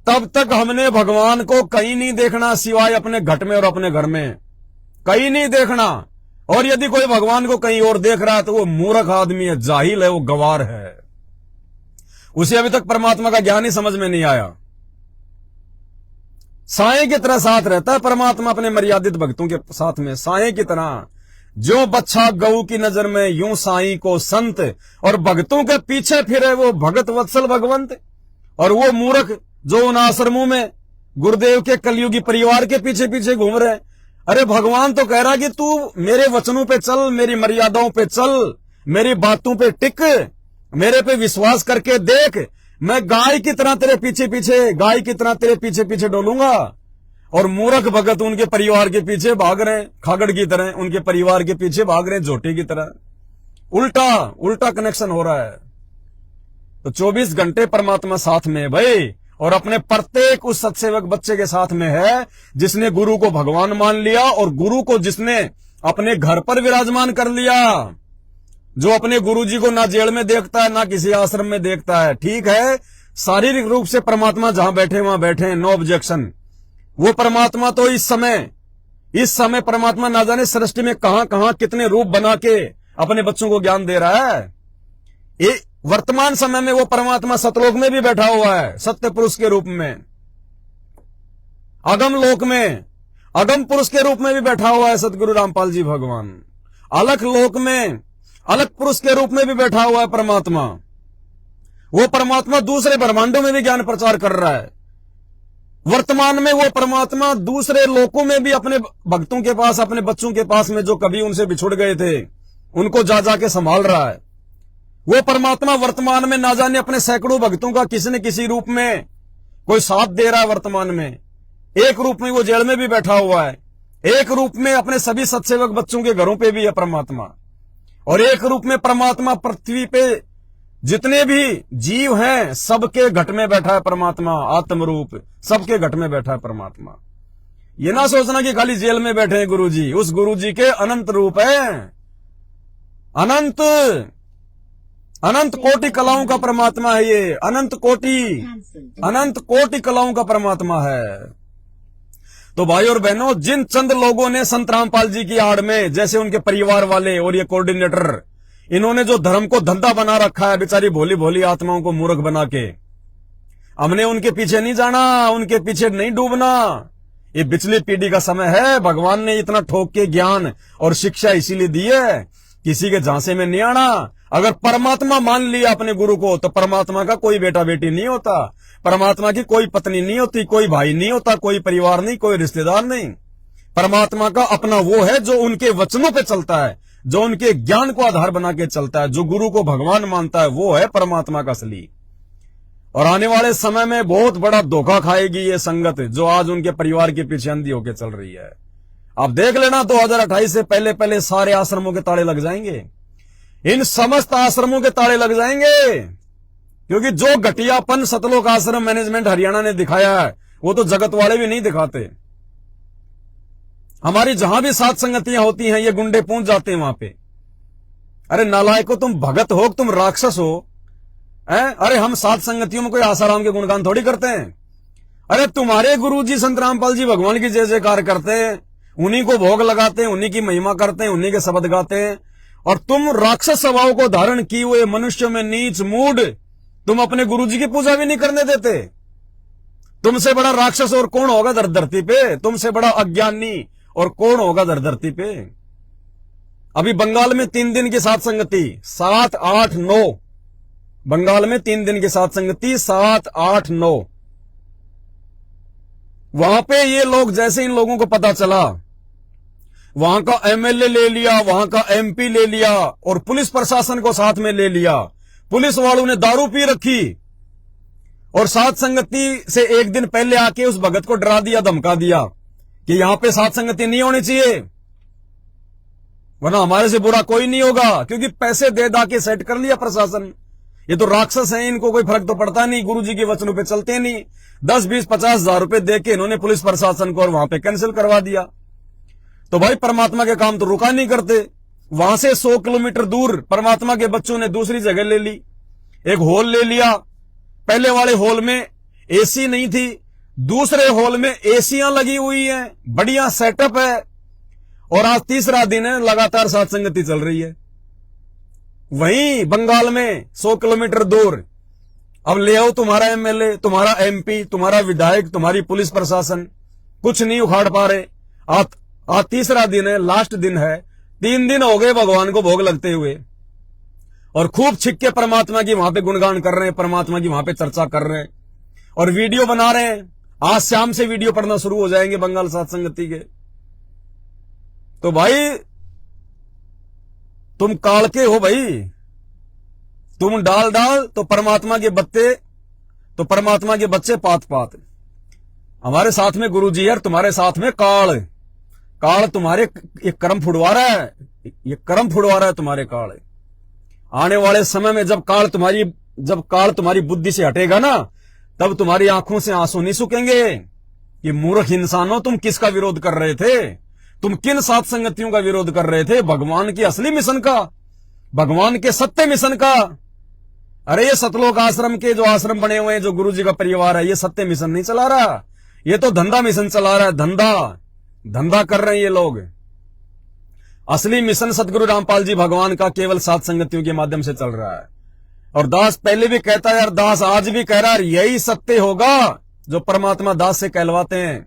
तब तक हमने भगवान को कहीं नहीं देखना सिवाय अपने घट में और अपने घर में, कहीं नहीं देखना। और यदि कोई भगवान को कहीं और देख रहा है तो वो मूर्ख आदमी है, जाहिल है, वो गवार है। उसे अभी तक परमात्मा का ज्ञान ही समझ में नहीं आया। साए की तरह साथ रहता है परमात्मा अपने मर्यादित भक्तों के साथ में, साए की तरह। जो बच्चा गऊ की नजर में यूं साई को संत, और भक्तों के पीछे फिरे वो भगत वत्सल भगवंत। और वो मूर्ख जो उन आश्रमों में गुरुदेव के कलयुगी परिवार के पीछे पीछे घूम रहे। अरे भगवान तो कह रहा कि तू मेरे वचनों पे चल, मेरी मर्यादाओं पे चल, मेरी बातों पे टिक, मेरे पे विश्वास करके देख, मैं गाय की तरह तेरे पीछे पीछे, गाय की तरह तेरे पीछे पीछे डोलूंगा। और मूर्ख भगत उनके परिवार के पीछे भाग रहे, खागड़ की तरह उनके परिवार के पीछे भाग रहे, झोटी की तरह। उल्टा उल्टा कनेक्शन हो रहा है। तो 24 घंटे परमात्मा साथ में है भाई, और अपने प्रत्येक उस सत्सेवक बच्चे के साथ में है जिसने गुरु को भगवान मान लिया, और गुरु को जिसने अपने घर पर विराजमान कर लिया। जो अपने गुरु जी को ना जेल में देखता है ना किसी आश्रम में देखता है। ठीक है, शारीरिक रूप से परमात्मा जहां बैठे वहां बैठे, नो ऑब्जेक्शन। वो परमात्मा तो इस समय परमात्मा ना जाने सृष्टि में कहां कहां कितने रूप बना के अपने बच्चों को ज्ञान दे रहा है। वर्तमान समय में वो परमात्मा सतलोक में भी बैठा हुआ है, सत्य पुरुष के रूप में। अगम लोक में अगम पुरुष के रूप में भी बैठा हुआ है सतगुरु रामपाल जी भगवान। अलख लोक में अलग पुरुष के रूप में भी बैठा हुआ है परमात्मा। वो परमात्मा दूसरे ब्रह्मांडों में भी ज्ञान प्रचार कर रहा है। वर्तमान में वो परमात्मा दूसरे लोकों में भी अपने भक्तों के पास, अपने बच्चों के पास में जो कभी उनसे बिछुड़ गए थे, उनको जा जाके संभाल रहा है। वो परमात्मा वर्तमान में ना जाने अपने सैकड़ों भक्तों का किसी न किसी रूप में कोई साथ दे रहा है। वर्तमान में एक रूप में वो जेल में भी बैठा हुआ है, एक रूप में अपने सभी सत्सेवक बच्चों के घरों पे भी है परमात्मा, और एक रूप में परमात्मा पृथ्वी पे जितने भी जीव हैं सबके घट में बैठा है परमात्मा। आत्म रूप सबके घट में बैठा है परमात्मा। ये ना सोचना कि खाली जेल में बैठे हैं गुरुजी, उस गुरुजी के अनंत रूप है। अनंत अनंत कोटि कलाओं का परमात्मा है ये, अनंत कोटि कलाओं का परमात्मा है। तो भाई और बहनों, जिन चंद लोगों ने संत रामपाल जी की आड़ में, जैसे उनके परिवार वाले और ये कोऑर्डिनेटर, इन्होंने जो धर्म को धंधा बना रखा है, बेचारी भोली भोली आत्माओं को मूर्ख बना के, हमने उनके पीछे नहीं जाना, उनके पीछे नहीं डूबना। ये पिछली पीढ़ी का समय है। भगवान ने इतना ठोक के ज्ञान और शिक्षा इसीलिए दी है, किसी के झांसे में नहीं आना। अगर परमात्मा मान लिया अपने गुरु को, तो परमात्मा का कोई बेटा बेटी नहीं होता, परमात्मा की कोई पत्नी नहीं होती, कोई भाई नहीं होता, कोई परिवार नहीं, कोई रिश्तेदार नहीं। परमात्मा का अपना वो है जो उनके वचनों पे चलता है, जो उनके ज्ञान को आधार बना के चलता है, जो गुरु को भगवान मानता है, वो है परमात्मा का असली। और आने वाले समय में बहुत बड़ा धोखा खाएगी ये संगत जो आज उनके परिवार के पीछे अंधी होकर चल रही है। आप देख लेना 2028 से पहले पहले सारे आश्रमों के ताले लग जाएंगे, इन समस्त आश्रमों के ताले लग जाएंगे, क्योंकि जो घटियापन सतलोक आश्रम मैनेजमेंट हरियाणा ने दिखाया है वो तो जगत वाले भी नहीं दिखाते। हमारी जहां भी सात संगतियां होती हैं ये गुंडे पहुंच जाते हैं वहां पे। अरे नालायको, तुम भगत हो, तुम राक्षस हो, अरे हम सात संगतियों में कोई आसाराम के गुणगान थोड़ी करते हैं। अरे तुम्हारे गुरुजी संत रामपाल जी भगवान की जय जयकार करते हैं, उन्हीं को भोग लगाते हैं, उन्हीं की महिमा करते हैं, उन्हीं के शब्द गाते हैं, और तुम राक्षस स्वभाव को धारण किए हुए मनुष्य में नीच मूड, तुम अपने गुरुजी की पूजा भी नहीं करने देते। तुमसे बड़ा राक्षस और कौन होगा धरती पे? तुमसे बड़ा अज्ञानी और कौन होगा धरती पे? अभी बंगाल में 3 दिन की सात संगति 7, 8, 9, बंगाल में 3 दिन की सात संगति 7, 8, 9, वहां पे ये लोग, जैसे इन लोगों को पता चला, वहां का एमएलए ले लिया, वहां का एमपी ले लिया और पुलिस प्रशासन को साथ में ले लिया। पुलिस वालों ने दारू पी रखी और सात संगति से एक दिन पहले आके उस भगत को डरा दिया, धमका दिया कि यहां पे सात संगति नहीं होनी चाहिए, वरना हमारे से बुरा कोई नहीं होगा, क्योंकि पैसे दे दा के सेट कर लिया प्रशासन। ये तो राक्षस हैं, इनको कोई फर्क तो पड़ता नहीं, गुरुजी के वचनों पे चलते नहीं। 10, 20, 50 हजार रुपए दे के इन्होंने पुलिस प्रशासन को और वहां पे कैंसिल करवा दिया। तो भाई परमात्मा के काम तो रुका नहीं करते। वहां से 100 किलोमीटर दूर परमात्मा के बच्चों ने दूसरी जगह ले ली, एक हॉल ले लिया। पहले वाले हॉल में एसी नहीं थी, दूसरे हॉल में एसियां लगी हुई हैं, बढ़िया सेटअप है, और आज तीसरा दिन है लगातार सात संगति चल रही है। वहीं बंगाल में 100 किलोमीटर दूर अब ले आओ तुम्हारा एमएलए, तुम्हारा एमपी, तुम्हारा विधायक, तुम्हारी पुलिस प्रशासन, कुछ नहीं उखाड़ पा रहे। आज तीसरा दिन है, लास्ट दिन है, 3 दिन हो गए भगवान को भोग लगते हुए, और खूब छिक्के परमात्मा की वहां पे गुणगान कर रहे हैं, परमात्मा की वहां पे चर्चा कर रहे हैं और वीडियो बना रहे हैं। आज शाम से वीडियो पढ़ना शुरू हो जाएंगे बंगाल सात संगति के। तो भाई तुम काल के हो भाई, तुम डाल तो परमात्मा के बत्ते, तो परमात्मा के बच्चे पात पात। हमारे साथ में गुरुजी है, तुम्हारे साथ में काल तुम्हारे ये कर्म फुड़वा रहा है, ये कर्म फुड़वा रहा है तुम्हारे काल। आने वाले समय में जब काल तुम्हारी बुद्धि से हटेगा ना, तब तुम्हारी आंखों से आंसू नहीं सूखेंगे। ये मूर्ख इंसानों, तुम किसका विरोध कर रहे थे? तुम किन सात संगतियों का विरोध कर रहे थे? भगवान की असली मिशन का, भगवान के सत्य मिशन का। अरे ये सतलोक आश्रम के जो आश्रम बने हुए हैं, जो गुरुजी का परिवार है, ये सत्य मिशन नहीं चला रहा, ये तो धंधा मिशन चला रहा है। धंधा कर रहे हैं ये लोग। असली मिशन सतगुरु रामपाल जी भगवान का केवल सात संगतियों के माध्यम से चल रहा है। और दास पहले भी कहता है और दास आज भी कह रहा है, यही सत्य होगा जो परमात्मा दास से कहलवाते हैं।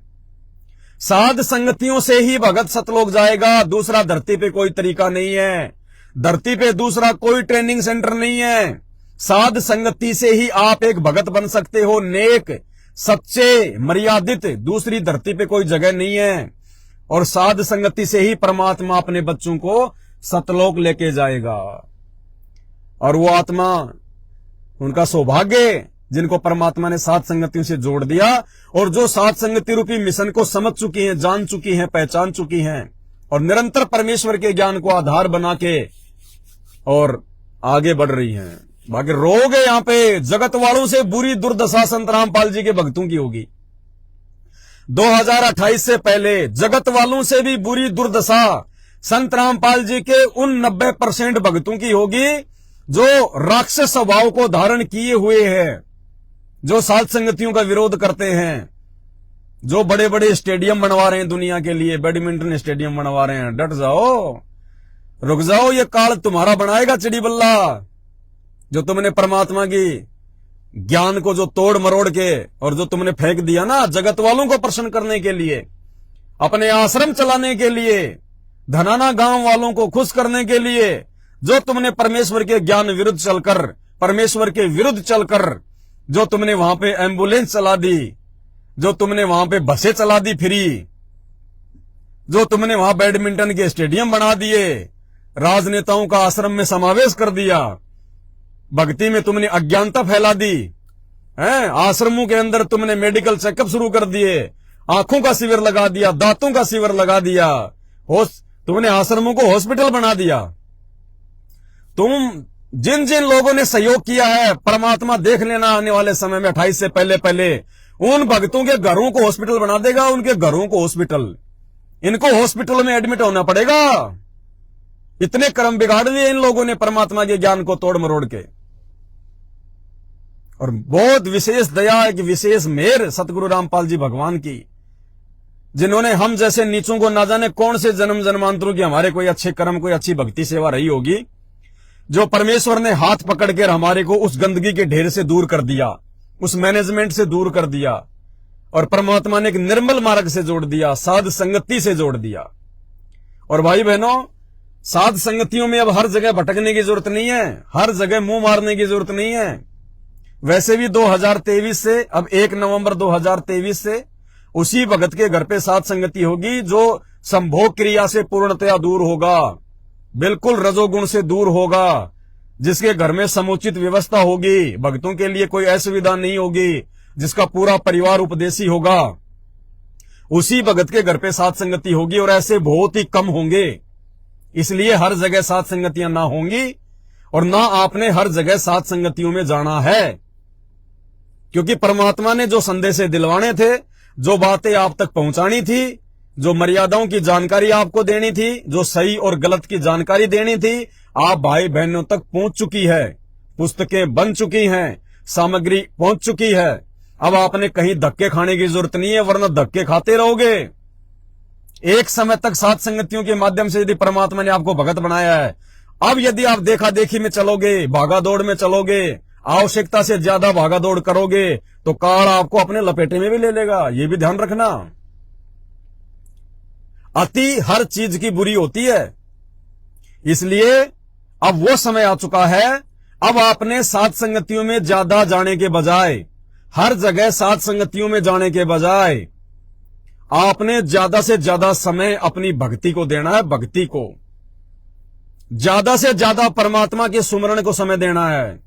साध संगतियों से ही भगत सतलोक जाएगा, दूसरा धरती पे कोई तरीका नहीं है, धरती पे दूसरा कोई ट्रेनिंग सेंटर नहीं है। साध संगति से ही आप एक भगत बन सकते हो, नेक, सच्चे, मर्यादित, दूसरी धरती पे कोई जगह नहीं है। और साध संगति से ही परमात्मा अपने बच्चों को सतलोक लेके जाएगा। और वो आत्मा, उनका सौभाग्य जिनको परमात्मा ने सात संगतियों से जोड़ दिया, और जो सात संगति रूपी मिशन को समझ चुकी हैं, जान चुकी हैं, पहचान चुकी हैं, और निरंतर परमेश्वर के ज्ञान को आधार बना के और आगे बढ़ रही हैं। बाकी रोग है यहाँ पे, जगत वालों से बुरी दुर्दशा संत रामपाल जी के भक्तों की होगी। 2028 से पहले जगत वालों से भी बुरी दुर्दशा संत रामपाल जी के उन 90% भक्तों की होगी जो राक्षस स्वभाव को धारण किए हुए हैं, जो सात संगतियों का विरोध करते हैं, जो बड़े बड़े स्टेडियम बनवा रहे हैं दुनिया के लिए, बैडमिंटन स्टेडियम बनवा रहे हैं। डट जाओ, रुक जाओ, ये काल तुम्हारा बनाएगा चिड़ी बल्ला। जो तुमने परमात्मा की ज्ञान को जो तोड़ मरोड़ के और जो तुमने फेंक दिया ना जगत वालों को प्रसन्न करने के लिए, अपने आश्रम चलाने के लिए, धनाना गांव वालों को खुश करने के लिए, जो तुमने परमेश्वर के ज्ञान विरुद्ध चलकर, परमेश्वर के विरुद्ध चलकर जो तुमने वहां पे एम्बुलेंस चला दी, जो तुमने वहां पे बसें चला दी फ्री, जो तुमने वहां बैडमिंटन के स्टेडियम बना दिए, राजनेताओं का आश्रम में समावेश कर दिया, भक्ति में तुमने अज्ञानता फैला दी है, आश्रमों के अंदर तुमने मेडिकल चेकअप शुरू कर दिए, आंखों का शिविर लगा दिया, दांतों का शिविर लगा दिया, तुमने आश्रमों को हॉस्पिटल बना दिया। तुम जिन जिन लोगों ने सहयोग किया है, परमात्मा देख लेना आने वाले समय में 28 से पहले पहले उन भक्तों के घरों को हॉस्पिटल बना देगा, उनके घरों को हॉस्पिटल, इनको हॉस्पिटल में एडमिट होना पड़ेगा। इतने कर्म बिगाड़ दिए इन लोगों ने परमात्मा के ज्ञान को तोड़ मरोड़ के। और बहुत विशेष दया, एक विशेष मेहर सतगुरु रामपाल जी भगवान की, जिन्होंने हम जैसे नीचों को ना जाने कौन से जन्म जन्मांतरों की हमारे कोई अच्छे कर्म, कोई अच्छी भक्ति सेवा रही होगी, जो परमेश्वर ने हाथ पकड़कर हमारे को उस गंदगी के ढेर से दूर कर दिया, उस मैनेजमेंट से दूर कर दिया, और परमात्मा ने एक निर्मल मार्ग से जोड़ दिया, साध संगति से जोड़ दिया। और भाई बहनों, साध संगतियों में अब हर जगह भटकने की जरूरत नहीं है, हर जगह मुंह मारने की जरूरत नहीं है। वैसे भी 2023 से, अब 1 नवंबर 2023 से उसी भगत के घर पे साध संगति होगी जो संभोग क्रिया से पूर्णतया दूर होगा, बिल्कुल रजोगुण से दूर होगा, जिसके घर में समुचित व्यवस्था होगी, भक्तों के लिए कोई असुविधा नहीं होगी, जिसका पूरा परिवार उपदेशी होगा, उसी भगत के घर पे साध संगति होगी। और ऐसे बहुत ही कम होंगे, इसलिए हर जगह साध संगतियां ना होंगी, और ना आपने हर जगह साध संगतियों में जाना है, क्योंकि परमात्मा ने जो संदेश दिलवाने थे, जो बातें आप तक पहुंचानी थी, जो मर्यादाओं की जानकारी आपको देनी थी, जो सही और गलत की जानकारी देनी थी, आप भाई बहनों तक पहुंच चुकी है, पुस्तकें बन चुकी हैं, सामग्री पहुंच चुकी है। अब आपने कहीं धक्के खाने की जरूरत नहीं है, वरना धक्के खाते रहोगे। एक समय तक साध संगतियों के माध्यम से यदि परमात्मा ने आपको भगत बनाया है, अब यदि आप देखा देखी में चलोगे, भागा दौड़ में चलोगे, आवश्यकता से ज्यादा भागा दौड़ करोगे, तो काल आपको अपने लपेटे में भी ले लेगा। ये भी ध्यान रखना, अति हर चीज की बुरी होती है। इसलिए अब वो समय आ चुका है, अब आपने साध संगतियों में ज्यादा जाने के बजाय, हर जगह साध संगतियों में जाने के बजाय, आपने ज्यादा से ज्यादा समय अपनी भक्ति को देना है, भक्ति को ज्यादा से ज्यादा परमात्मा के सुमरण को समय देना है।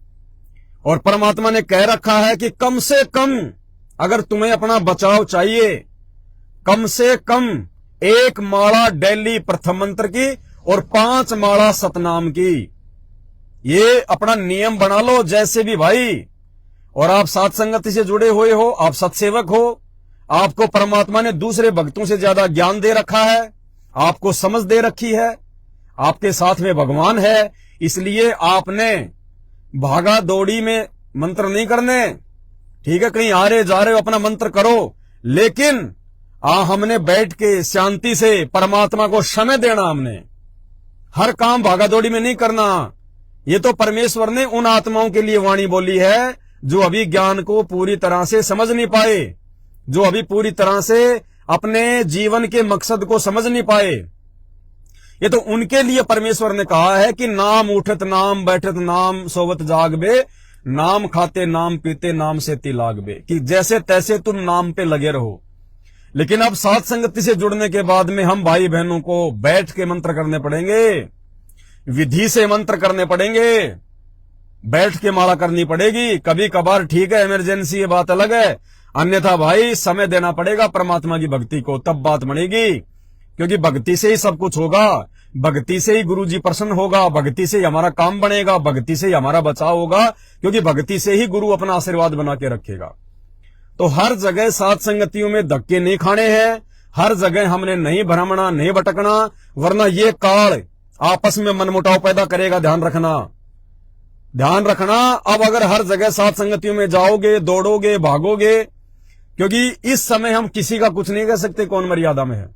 और परमात्मा ने कह रखा है कि कम से कम, अगर तुम्हें अपना बचाव चाहिए, कम से कम 1 माला डेली प्रथम मंत्र की और 5 माला सतनाम की, ये अपना नियम बना लो जैसे भी भाई। और आप साध संगति से जुड़े हुए हो, आप सत्सेवक हो, आपको परमात्मा ने दूसरे भक्तों से ज्यादा ज्ञान दे रखा है, आपको समझ दे रखी है, आपके साथ में भगवान है, इसलिए आपने भागा दौड़ी में मंत्र नहीं करने। ठीक है, कहीं आ रहे जा रहे हो अपना मंत्र करो, लेकिन हमने बैठ के शांति से परमात्मा को समय देना, हमने हर काम भागा दौड़ी में नहीं करना। ये तो परमेश्वर ने उन आत्माओं के लिए वाणी बोली है जो अभी ज्ञान को पूरी तरह से समझ नहीं पाए, जो अभी पूरी तरह से अपने जीवन के मकसद को समझ नहीं पाए। ये तो उनके लिए परमेश्वर ने कहा है कि नाम उठत नाम बैठत नाम सोवत जागबे, नाम खाते नाम पीते नाम से तिलागबे, कि जैसे तैसे तुम नाम पे लगे रहो। लेकिन अब साध संगति से जुड़ने के बाद में हम भाई बहनों को बैठ के मंत्र करने पड़ेंगे, विधि से मंत्र करने पड़ेंगे, बैठ के माला करनी पड़ेगी। कभी कभार ठीक है, इमरजेंसी, ये बात अलग है, अन्यथा भाई समय देना पड़ेगा परमात्मा की भक्ति को, तब बात बनेगी। क्योंकि भक्ति से ही सब कुछ होगा, भक्ति से ही गुरुजी प्रसन्न होगा, भक्ति से ही हमारा काम बनेगा, भक्ति से ही हमारा बचाव होगा, क्योंकि भक्ति से ही गुरु अपना आशीर्वाद बना के रखेगा। तो हर जगह साध संगतियों में धक्के नहीं खाने हैं, हर जगह हमने नहीं भ्रमणा, नहीं भटकना, वरना ये काल आपस में मनमुटाव पैदा करेगा। ध्यान रखना, ध्यान रखना। अब अगर हर जगह साध संगतियों में जाओगे, दौड़ोगे, भागोगे, क्योंकि इस समय हम किसी का कुछ नहीं कह सकते कौन मर्यादा में है।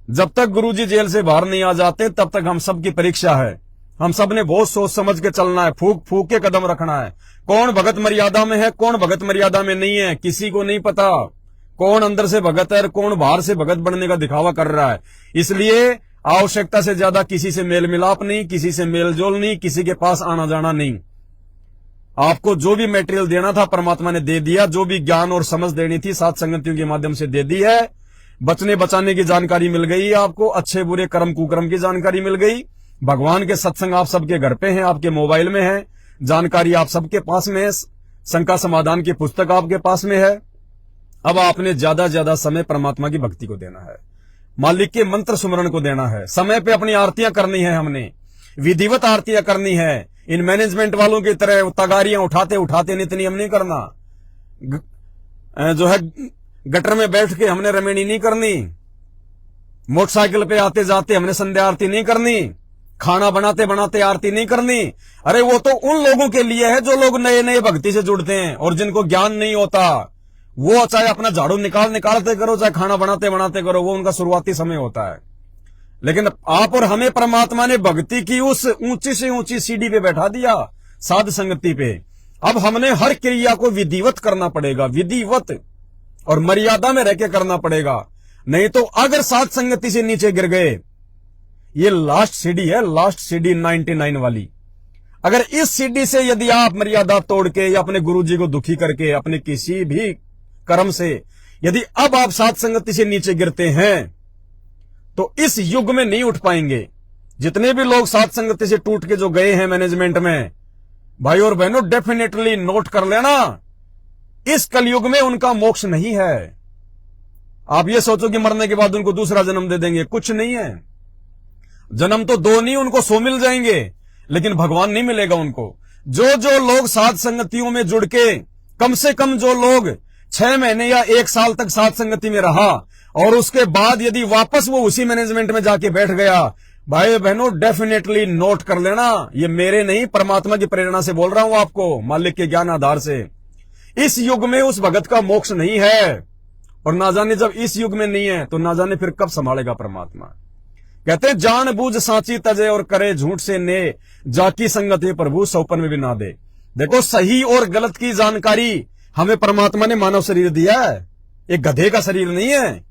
जब तक गुरुजी जेल से बाहर नहीं आ जाते तब तक हम सब की परीक्षा है। हम सब ने बहुत सोच समझ के चलना है, फूक फूक के कदम रखना है। कौन भगत मर्यादा में है, कौन भगत मर्यादा में नहीं है, किसी को नहीं पता। कौन अंदर से भगत है, कौन बाहर से भगत बनने का दिखावा कर रहा है। इसलिए आवश्यकता से ज्यादा किसी से मेल मिलाप नहीं, किसी से मेल जोल नहीं, किसी के पास आना जाना नहीं। आपको जो भी मटेरियल देना था परमात्मा ने दे दिया, जो भी ज्ञान और समझ देनी थी साध संगतियों के माध्यम से दे दी है। बचने बचाने की जानकारी मिल गई आपको, अच्छे बुरे कर्म कुकर्म की जानकारी मिल गई, भगवान के सत्संग आप सबके घर पे हैं, आपके मोबाइल में है, जानकारी आप सबके पास में है, शंका समाधान की पुस्तक आपके पास में है। अब आपने ज्यादा ज्यादा समय परमात्मा की भक्ति को देना है, मालिक के मंत्र सुमरण को देना है, समय पे अपनी आरतियां करनी है, हमने विधिवत आरतियां करनी है। इन मैनेजमेंट वालों की तरह तगारियां उठाते उठाते नित्य नियम नहीं करना, जो है गटर में बैठ के हमने रमेणी नहीं करनी, मोटरसाइकिल पे आते जाते हमने संध्या आरती नहीं करनी, खाना बनाते बनाते आरती नहीं करनी। अरे वो तो उन लोगों के लिए है जो लोग नए नए भक्ति से जुड़ते हैं और जिनको ज्ञान नहीं होता। वो चाहे अपना झाड़ू निकालते करो, चाहे खाना बनाते बनाते करो, वो उनका शुरुआती समय होता है। लेकिन आप और हमें परमात्मा ने भक्ति की उस ऊंची से ऊंची सीढ़ी पे बैठा दिया, साध संगति पे। अब हमने हर क्रिया को विधिवत करना पड़ेगा, विधिवत और मर्यादा में रहकर करना पड़ेगा। नहीं तो अगर साध संगति से नीचे गिर गए, ये लास्ट सीढ़ी है, लास्ट सीढ़ी 99 वाली। अगर इस सीढ़ी से यदि आप मर्यादा तोड़ के या अपने गुरुजी को दुखी करके अपने किसी भी कर्म से यदि अब आप साध संगति से नीचे गिरते हैं तो इस युग में नहीं उठ पाएंगे। जितने भी लोग साध संगति से टूट के जो गए हैं मैनेजमेंट में, भाई और बहनों डेफिनेटली नोट कर लेना, इस कलयुग में उनका मोक्ष नहीं है। आप ये सोचो कि मरने के बाद उनको दूसरा जन्म दे देंगे, कुछ नहीं है। जन्म तो दो नहीं, उनको 100 मिल जाएंगे, लेकिन भगवान नहीं मिलेगा उनको। जो जो लोग साध संगतियों में जुड़ के, कम से कम जो लोग 6 महीने या 1 साल तक साध संगति में रहा और उसके बाद यदि वापस वो उसी मैनेजमेंट में जाके बैठ गया, भाई बहनों डेफिनेटली नोट कर लेना, ये मेरे नहीं परमात्मा की प्रेरणा से बोल रहा हूं आपको, मालिक के ज्ञान आधार से। इस युग में उस भगत का मोक्ष नहीं है, और ना जाने जब इस युग में नहीं है तो ना जाने फिर कब संभालेगा परमात्मा। कहते हैं जान बूझ साची तजे और करे झूठ से ने, जाकी संगत है प्रभु सौपन में भी ना दे। देखो सही और गलत की जानकारी हमें परमात्मा ने मानव शरीर दिया है, एक गधे का शरीर नहीं है।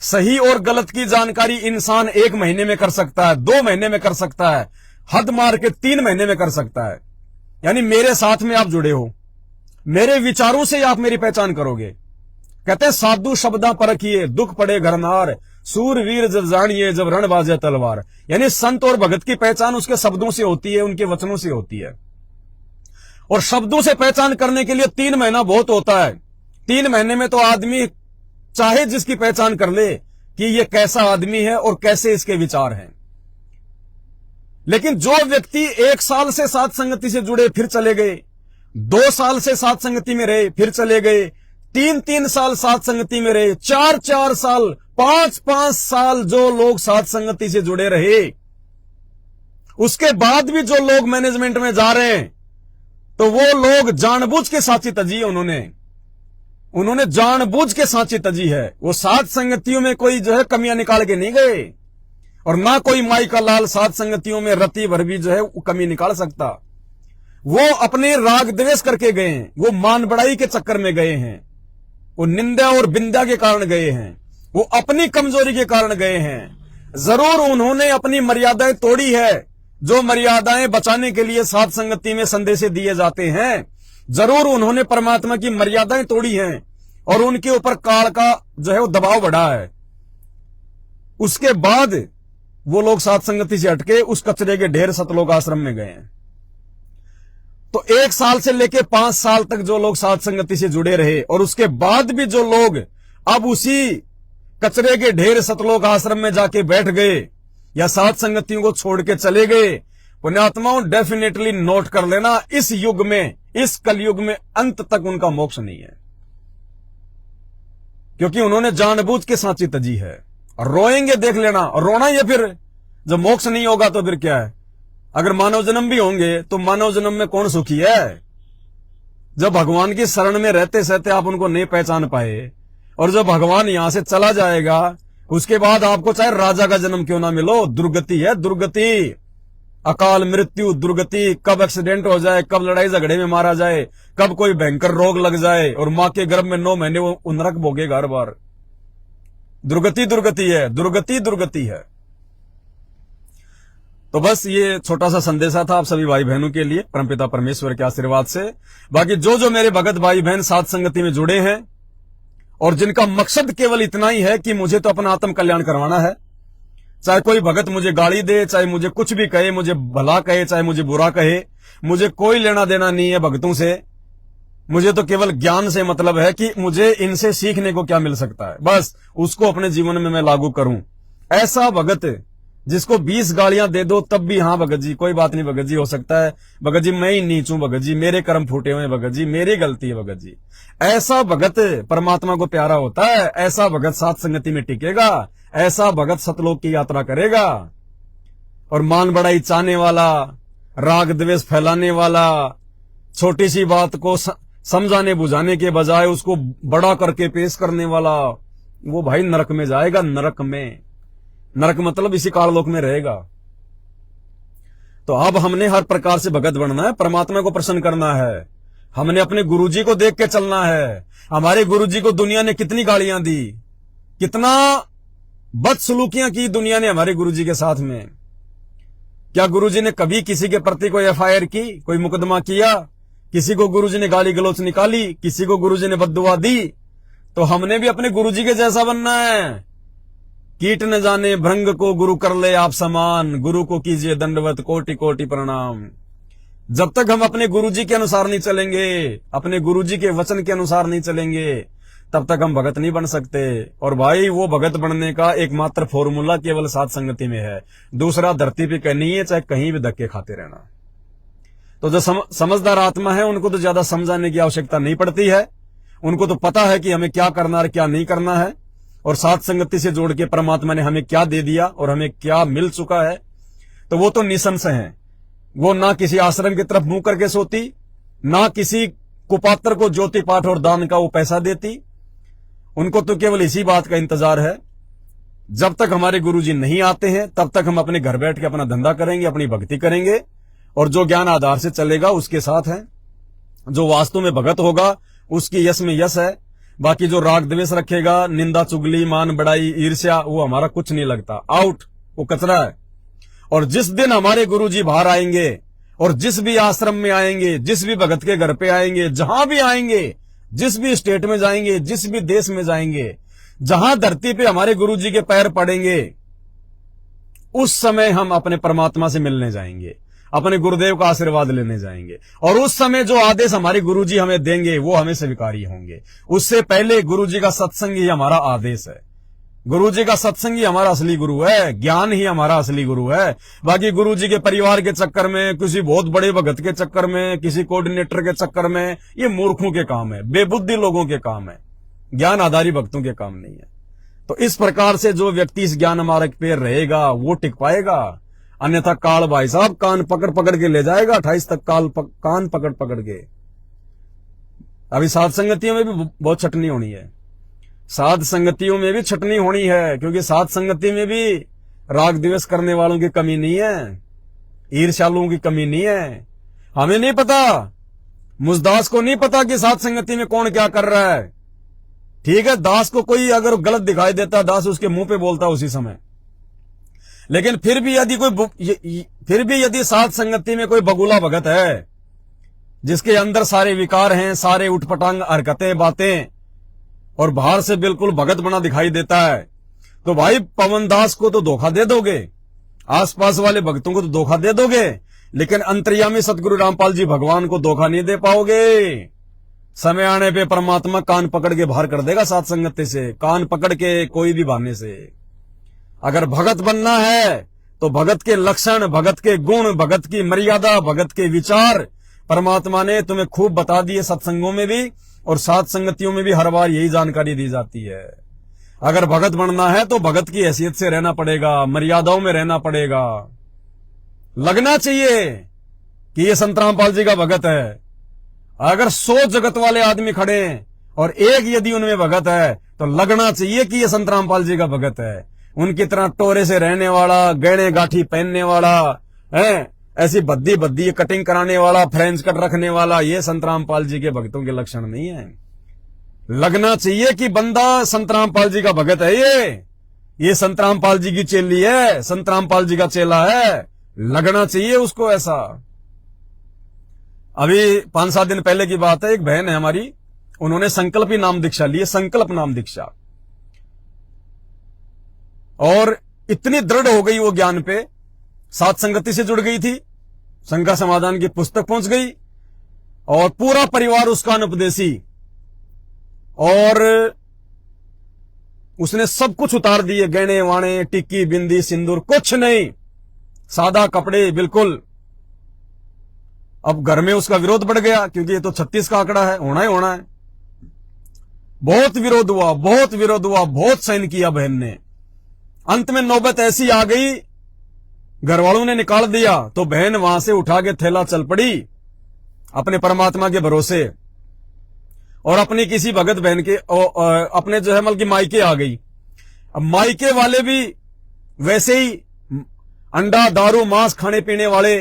सही और गलत की जानकारी इंसान 1 महीने में कर सकता है, 2 महीने में कर सकता है, हद मार के 3 महीने में कर सकता है। यानी मेरे साथ में आप जुड़े हो, मेरे विचारों से आप मेरी पहचान करोगे। कहते हैं साधु शब्दा परखिए दुख पड़े घरनार, सूरवीर जब जानिए जब रण बाजे तलवार। यानी संत और भगत की पहचान उसके शब्दों से होती है, उनके वचनों से होती है। और शब्दों से पहचान करने के लिए 3 महीना बहुत होता है। 3 महीने में तो आदमी चाहे जिसकी पहचान कर ले कि ये कैसा आदमी है और कैसे इसके विचार हैं। लेकिन जो व्यक्ति 1 साल से साध संगति से जुड़े फिर चले गए, 2 साल से साध संगति में रहे फिर चले गए, 3-3 साल साध संगति में रहे, 4-4 साल, 5-5 साल जो लोग साध संगति से जुड़े रहे, उसके बाद भी जो लोग मैनेजमेंट में जा रहे हैं, तो वो लोग जानबूझ के साची तजी है। उन्होंने जानबूझ के साची तजी है। वो साध संगतियों में कोई जो है कमियां निकाल के नहीं गए, और ना कोई माई का लाल साध संगतियों में रति भर भी जो है वो कमी निकाल सकता। वो अपने राग द्वेष करके गए हैं, वो मान बढ़ाई के चक्कर में गए हैं, वो निंदा और बिंदा के कारण गए हैं, वो अपनी कमजोरी के कारण गए हैं। जरूर उन्होंने अपनी मर्यादाएं तोड़ी है, जो मर्यादाएं बचाने के लिए साध संगति में संदेश दिए जाते हैं। जरूर उन्होंने परमात्मा की मर्यादाएं तोड़ी हैं और उनके ऊपर काल का जो है वो दबाव बढ़ा है। उसके बाद वो लोग साध संगति से हटके उस कचरे के ढेर सतलोक आश्रम में गए हैं। तो 1 साल से लेके 5 साल तक जो लोग साध संगति से जुड़े रहे और उसके बाद भी जो लोग अब उसी कचरे के ढेर सतलोक आश्रम में जाके बैठ गए या साध संगतियों को छोड़ के चले गए, पुण्यात्माओं डेफिनेटली नोट कर लेना, इस युग में, इस कलयुग में अंत तक उनका मोक्ष नहीं है, क्योंकि उन्होंने जानबूझ के साची तजी है। और रोएंगे देख लेना, और रोना ये फिर जब मोक्ष नहीं होगा तो फिर क्या है। अगर मानव जन्म भी होंगे तो मानव जन्म में कौन सुखी है? जब भगवान की शरण में रहते सहते आप उनको नहीं पहचान पाए, और जब भगवान यहां से चला जाएगा उसके बाद आपको चाहे राजा का जन्म क्यों ना मिलो, दुर्गति है, दुर्गति, अकाल मृत्यु, दुर्गति। कब एक्सीडेंट हो जाए, कब लड़ाई झगड़े में मारा जाए, कब कोई भयंकर रोग लग जाए और मां के गर्भ में 9 महीने वो नरक भोगेगा हर बार। दुर्गति दुर्गति है, दुर्गति दुर्गति है। तो बस ये छोटा सा संदेशा था आप सभी भाई बहनों के लिए, परमपिता परमेश्वर के आशीर्वाद से। बाकी जो जो मेरे भगत भाई बहन साध संगति में जुड़े हैं और जिनका मकसद केवल इतना ही है कि मुझे तो अपना आत्म कल्याण करवाना है। चाहे कोई भगत मुझे गाली दे, चाहे मुझे कुछ भी कहे, मुझे भला कहे चाहे मुझे बुरा कहे, मुझे कोई लेना देना नहीं है भगतों से। मुझे तो केवल ज्ञान से मतलब है कि मुझे इनसे सीखने को क्या मिल सकता है, बस उसको अपने जीवन में मैं लागू करूं। ऐसा भगत जिसको 20 गालियां दे दो तब भी हाँ भगत जी कोई बात नहीं, भगत जी हो सकता है, भगत जी मैं ही नीच हूं, भगत जी मेरे कर्म फूटे हुए, भगत जी मेरी गलती है, भगत जी। ऐसा भगत परमात्मा को प्यारा होता है। ऐसा भगत सात संगति में टिकेगा। ऐसा भगत सतलोक की यात्रा करेगा। और मान बड़ाई चाहने वाला, राग द्वेष फैलाने वाला, छोटी सी बात को समझाने बुझाने के बजाय उसको बड़ा करके पेश करने वाला, वो भाई नरक में जाएगा। नरक में, नरक मतलब इसी काललोक में रहेगा। तो अब हमने हर प्रकार से भगत बनना है, परमात्मा को प्रसन्न करना है। हमने अपने गुरुजी को देख के चलना है। हमारे गुरुजी को दुनिया ने कितनी गालियां दी, कितना बदसलूकियां की दुनिया ने हमारे गुरुजी के साथ में। क्या गुरुजी ने कभी किसी के प्रति कोई एफआईआर की, कोई मुकदमा किया? किसी को गुरुजी ने गाली गलौच निकाली? किसी को गुरुजी ने बद्दुआ दी? तो हमने भी अपने गुरुजी के जैसा बनना है। कीट न जाने भृंग को गुरु कर ले आप समान, गुरु को कीजिए दंडवत कोटि कोटि प्रणाम। जब तक हम अपने गुरुजी के अनुसार नहीं चलेंगे, अपने गुरुजी के वचन के अनुसार नहीं चलेंगे, तब तक हम भगत नहीं बन सकते। और भाई वो भगत बनने का एकमात्र फॉर्मूला केवल सात संगति में है। दूसरा धरती पे कहीं नहीं है, चाहे कहीं भी धक्के खाते रहना। तो जो समझदार आत्मा है उनको तो ज्यादा समझाने की आवश्यकता नहीं पड़ती है। उनको तो पता है कि हमें क्या करना और क्या नहीं करना है। और सात संगति से जोड़ के परमात्मा ने हमें क्या दे दिया और हमें क्या मिल चुका है, तो वो तो निसंशय है। वो ना किसी आश्रम की तरफ मुंह करके सोती, ना किसी कुपात्र को ज्योति पाठ और दान का वो पैसा देती। उनको तो केवल इसी बात का इंतजार है, जब तक हमारे गुरुजी नहीं आते हैं तब तक हम अपने घर बैठ के अपना धंधा करेंगे, अपनी भक्ति करेंगे। और जो ज्ञान आधार से चलेगा उसके साथ है। जो वास्तव में भगत होगा उसकी यश में यश है। बाकी जो राग द्वेष रखेगा, निंदा चुगली मान बड़ाई ईर्ष्या, वो हमारा कुछ नहीं लगता, आउट, वो कचरा है। और जिस दिन हमारे गुरुजी बाहर आएंगे और जिस भी आश्रम में आएंगे, जिस भी भगत के घर पे आएंगे, जहां भी आएंगे, जिस भी स्टेट में जाएंगे, जिस भी देश में जाएंगे, जहां धरती पे हमारे गुरुजी के पैर पड़ेंगे, उस समय हम अपने परमात्मा से मिलने जाएंगे, अपने गुरुदेव का आशीर्वाद लेने जाएंगे। और उस समय जो आदेश हमारे गुरुजी हमें देंगे वो हमें स्वीकारी होंगे। उससे पहले गुरुजी का सत्संग ही हमारा आदेश है। गुरुजी का सत्संग ही हमारा असली गुरु है। ज्ञान ही हमारा असली गुरु है। बाकी गुरुजी के परिवार के चक्कर में, किसी बहुत बड़े भगत के चक्कर में, किसी कोऑर्डिनेटर के चक्कर में, ये मूर्खों के काम है, बेबुद्धि लोगों के काम है, ज्ञान आधारी भक्तों के काम नहीं है। तो इस प्रकार से जो व्यक्ति इस ज्ञान मार्ग पे रहेगा वो टिक पाएगा। अन्यथा काल भाई साहब कान पकड़ पकड़ के ले जाएगा, 28 तक कान पकड़ पकड़ के। अभी साध संगतियों में भी बहुत छटनी होनी है। साध संगतियों में भी छटनी होनी है, क्योंकि साध संगति में भी राग द्वेष करने वालों की कमी नहीं है, ईर्ष्यालुओं की कमी नहीं है। हमें नहीं पता, मुझदास को नहीं पता कि साध संगति में कौन क्या कर रहा है। ठीक है, दास को कोई अगर गलत दिखाई देता, दास उसके मुंह पे बोलता उसी समय। लेकिन फिर भी यदि साध संगति में कोई बगुला भगत है जिसके अंदर सारे विकार हैं, सारे उठपटांग हरकतें बातें, और बाहर से बिल्कुल भगत बना दिखाई देता है, तो भाई पवन दास को तो धोखा दे दोगे, आसपास वाले भक्तों को तो धोखा दे दोगे, लेकिन अंतर्यामी सतगुरु रामपाल जी भगवान को धोखा नहीं दे पाओगे। समय आने पे परमात्मा कान पकड़ के बाहर कर देगा साध संगति से, कान पकड़ के, कोई भी बहाने से। अगर भगत बनना है तो भगत के लक्षण, भगत के गुण, भगत की मर्यादा, भगत के विचार परमात्मा ने तुम्हें खूब बता दिए सत्संगों में भी, और साध संगतियों में भी हर बार यही जानकारी दी जाती है। अगर भगत बनना है तो भगत की हैसियत से रहना पड़ेगा, मर्यादाओं में रहना पड़ेगा। लगना चाहिए कि ये संत रामपाल जी का भगत है। अगर 100 जगत वाले आदमी खड़े हैं और एक यदि उनमें भगत है तो लगना चाहिए कि ये संत रामपाल जी का भगत है। उनकी तरह टोरे से रहने वाला, गहने गाठी पहनने वाला है, ऐसी बद्दी बद्दी कटिंग कराने वाला, फ्रेंच कट रखने वाला, ये संत रामपाल जी के भक्तों के लक्षण नहीं है। लगना चाहिए कि बंदा संत रामपाल जी का भगत है, ये संत रामपाल जी की चेली है, संत रामपाल जी का चेला है, लगना चाहिए उसको ऐसा। अभी 5-7 दिन पहले की बात है, एक बहन है हमारी, उन्होंने संकल्प ही नाम दीक्षा ली, संकल्प नाम दीक्षा। और इतनी दृढ़ हो गई वो ज्ञान पे, सात संगति से जुड़ गई थी, शंका समाधान की पुस्तक पहुंच गई और पूरा परिवार उसका अनुपदेशी, और उसने सब कुछ उतार दिए, गहने वाणे, टिक्की बिंदी सिंदूर, कुछ नहीं, सादा कपड़े बिल्कुल। अब घर में उसका विरोध बढ़ गया, क्योंकि ये तो 36 का आंकड़ा है, होना ही होना है। बहुत विरोध हुआ, बहुत विरोध हुआ, बहुत सहन किया बहन ने। अंत में नौबत ऐसी आ गई, घर वालों ने निकाल दिया तो बहन वहां से उठा के थैला चल पड़ी अपने परमात्मा के भरोसे, और अपनी किसी भगत बहन के अपने जो है मतलब की मायके आ गई। अब मायके वाले भी वैसे ही अंडा दारू मांस खाने पीने वाले,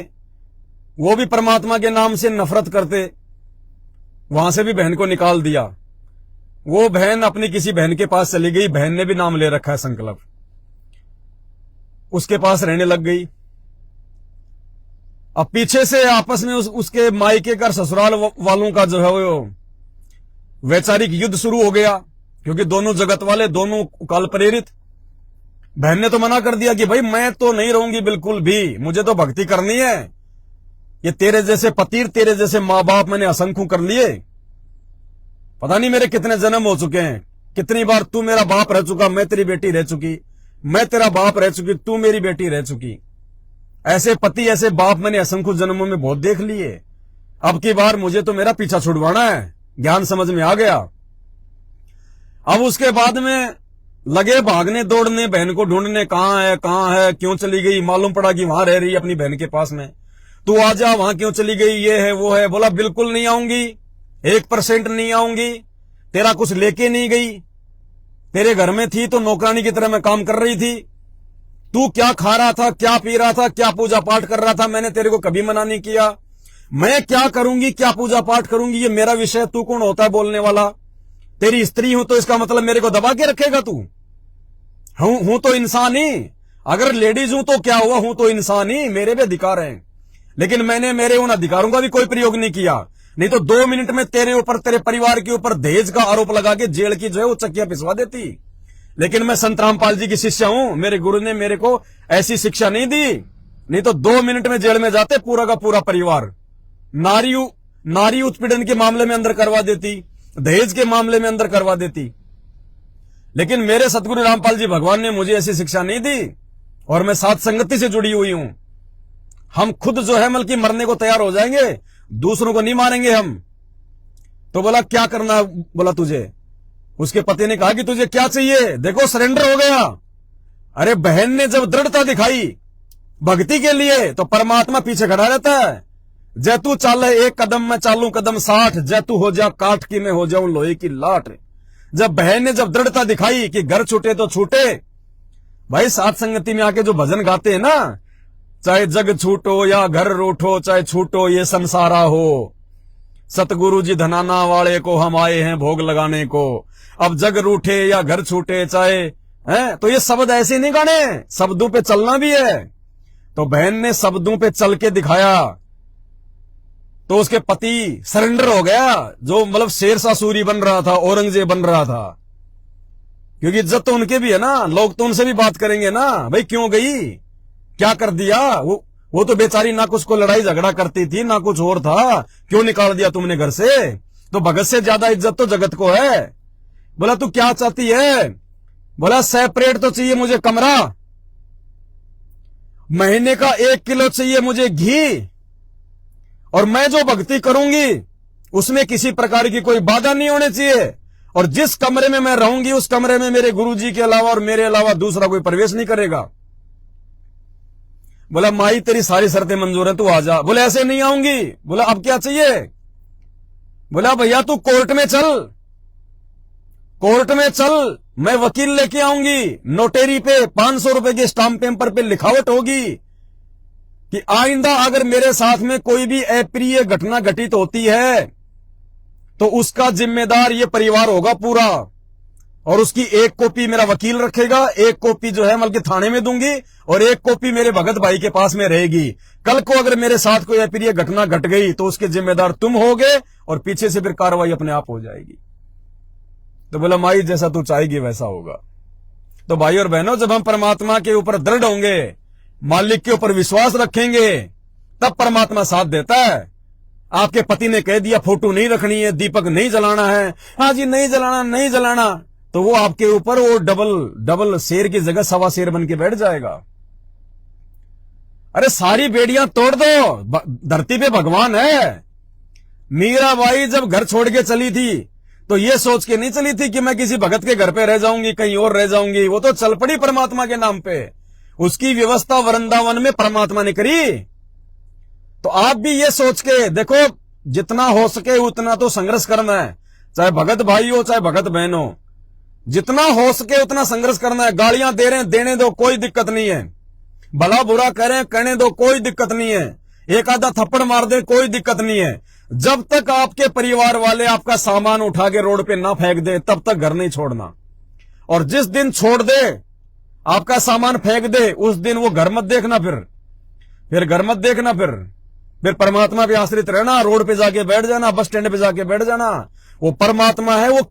वो भी परमात्मा के नाम से नफरत करते, वहां से भी बहन को निकाल दिया। वो बहन अपनी किसी बहन के पास चली गई, बहन ने भी नाम ले रखा है संकल्प, उसके पास रहने लग गई। अब पीछे से आपस में उसके मायके का ससुराल वालों का जो है वो वैचारिक युद्ध शुरू हो गया, क्योंकि दोनों जगत वाले, दोनों काल प्रेरित। बहन ने तो मना कर दिया कि भाई मैं तो नहीं रहूंगी बिल्कुल भी, मुझे तो भक्ति करनी है। ये तेरे जैसे पति, तेरे जैसे मां बाप मैंने असंख्य कर लिए, पता नहीं मेरे कितने जन्म हो चुके हैं, कितनी बार तू मेरा बाप रह चुका, मैं तेरी बेटी रह चुकी, मैं तेरा बाप रह चुकी, तू मेरी बेटी रह चुकी। ऐसे पति ऐसे बाप मैंने असंख्य जन्मों में बहुत देख लिए। अब की बार मुझे तो मेरा पीछा छुड़वाना है, ज्ञान समझ में आ गया। अब उसके बाद में लगे भागने दौड़ने, बहन को ढूंढने, कहां है, क्यों चली गई। मालूम पड़ा कि वहां रह रही है अपनी बहन के पास में। तू आ जा, वहां क्यों चली गई, ये है वो है। बोला बिल्कुल नहीं आऊंगी, 1% नहीं आऊंगी, तेरा कुछ लेके नहीं गई, तेरे घर में थी तो नौकरानी की तरह मैं काम कर रही थी। तू क्या खा रहा था, क्या पी रहा था, क्या पूजा पाठ कर रहा था, मैंने तेरे को कभी मना नहीं किया। मैं क्या करूंगी, क्या पूजा पाठ करूंगी, ये मेरा विषय, तू कौन होता है बोलने वाला। तेरी स्त्री हूं तो इसका मतलब मेरे को दबा के रखेगा तू। हूं तो इंसान ही, अगर लेडीज हूं तो क्या हुआ, हूं तो इंसान ही, मेरे भी अधिकार हैं। लेकिन मैंने मेरे उन अधिकारों का भी कोई प्रयोग नहीं किया, नहीं तो 2 मिनट में तेरे ऊपर, तेरे परिवार के ऊपर दहेज का आरोप लगा के जेल की जो है वो चक्कियां पिसवा देती। लेकिन मैं संत रामपाल जी की शिष्या हूं, मेरे गुरु ने मेरे को ऐसी शिक्षा नहीं दी, नहीं तो 2 मिनट में जेल में जाते पूरा का पूरा परिवार। नारी उत्पीड़न के मामले में अंदर करवा देती, दहेज के मामले में अंदर करवा देती। लेकिन मेरे सतगुरु रामपाल जी भगवान ने मुझे ऐसी शिक्षा नहीं दी, और मैं सात संगति से जुड़ी हुई हूं। हम खुद जो है बल्कि मरने को तैयार हो जाएंगे, दूसरों को नहीं मारेंगे हम। तो बोला क्या करना, बोला तुझे। उसके पति ने कहा कि तुझे क्या चाहिए, देखो सरेंडर हो गया। अरे बहन ने जब दृढ़ता दिखाई भक्ति के लिए, तो परमात्मा पीछे खड़ा रहता है। जय तू चाले 1 कदम, मैं चालू कदम 60, जय तू हो जा काठ की, मैं हो जाऊं लोहे की लाट। जब बहन ने जब दृढ़ता दिखाई कि घर छूटे तो छूटे। भाई सात संगति में आके जो भजन गाते हैं ना, चाहे जग छूटो या घर रूठो, चाहे छूटो ये संसारा हो, सतगुरु जी धनाना वाले को हम आए हैं भोग लगाने को। अब जग रूठे या घर छूटे चाहे है, तो ये शब्द ऐसे नहीं गाने, शब्दों पे चलना भी है। तो बहन ने शब्दों पे चल के दिखाया, तो उसके पति सरेंडर हो गया, जो मतलब शेरशाह सूरी बन रहा था, औरंगजेब बन रहा था। क्योंकि इज्जत तो उनके भी है ना, लोग तो उनसे भी बात करेंगे ना, भाई क्यों गई, क्या कर दिया। वो तो बेचारी ना कुछ को लड़ाई झगड़ा करती थी, ना कुछ और था, क्यों निकाल दिया तुमने घर से। तो भगत से ज्यादा इज्जत तो जगत को है। बोला तू क्या चाहती है, बोला सेपरेट तो चाहिए मुझे कमरा, महीने का 1 किलो चाहिए मुझे घी, और मैं जो भक्ति करूंगी उसमें किसी प्रकार की कोई बाधा नहीं होनी चाहिए, और जिस कमरे में मैं रहूंगी उस कमरे में मेरे गुरुजी के अलावा और मेरे अलावा दूसरा कोई प्रवेश नहीं करेगा। बोला माई तेरी सारी शर्तें मंजूर है, तू आ जा। बोले ऐसे नहीं आऊंगी। बोला अब क्या चाहिए। बोला भैया तू कोर्ट में चल, कोर्ट में चल, मैं वकील लेके आऊंगी, नोटेरी पे 500 रुपए के स्टाम्प पेपर पे लिखावट होगी कि आइंदा अगर मेरे साथ में कोई भी अप्रिय घटना घटित होती है तो उसका जिम्मेदार ये परिवार होगा पूरा, और उसकी 1 कॉपी मेरा वकील रखेगा, 1 कॉपी जो है मतलब थाने में दूंगी, और 1 कॉपी मेरे भगत भाई के पास में रहेगी। कल को अगर मेरे साथ कोई अप्रिय घटना घट गई तो उसके जिम्मेदार तुम होगे, और पीछे से फिर कार्रवाई अपने आप हो जाएगी। तो बोला माई जैसा तू चाहेगी वैसा होगा। तो भाई और बहनों, जब हम परमात्मा के ऊपर दृढ़ होंगे, मालिक के ऊपर विश्वास रखेंगे, तब परमात्मा साथ देता है। आपके पति ने कह दिया फोटो नहीं रखनी है, दीपक नहीं जलाना है, हाँ जी नहीं जलाना नहीं जलाना, तो वो आपके ऊपर वो डबल शेर की जगह सवा शेर बन के बैठ जाएगा। अरे सारी बेड़ियां तोड़ दो, धरती पे भगवान है। मीराबाई जब घर छोड़ के चली थी तो ये सोच के नहीं चली थी कि मैं किसी भगत के घर पे रह जाऊंगी, कहीं और रह जाऊंगी। वो तो चल पड़ी परमात्मा के नाम पे। उसकी व्यवस्था वृंदावन में परमात्मा ने करी। तो आप भी ये सोच के देखो, जितना हो सके उतना तो संघर्ष करना है, चाहे भगत भाई हो चाहे भगत बहन हो, जितना हो सके उतना संघर्ष करना है। गालियां दे रहे हैं, देने दो, कोई दिक्कत नहीं है। भला बुरा कह रहे हैं, कहने दो, कोई दिक्कत नहीं है। एक आधा थप्पड़ मार दे, कोई दिक्कत नहीं है। जब तक आपके परिवार वाले आपका सामान उठा के रोड पे ना फेंक दे, तब तक घर नहीं छोड़ना। और जिस दिन छोड़ दे, आपका सामान फेंक दे, उस दिन वो घर मत देखना, फिर घर मत देखना, फिर परमात्मा पे आश्रित रहना। रोड पे जाके बैठ जाना, बस स्टैंड पे जाके बैठ जाना। वो परमात्मा है, वो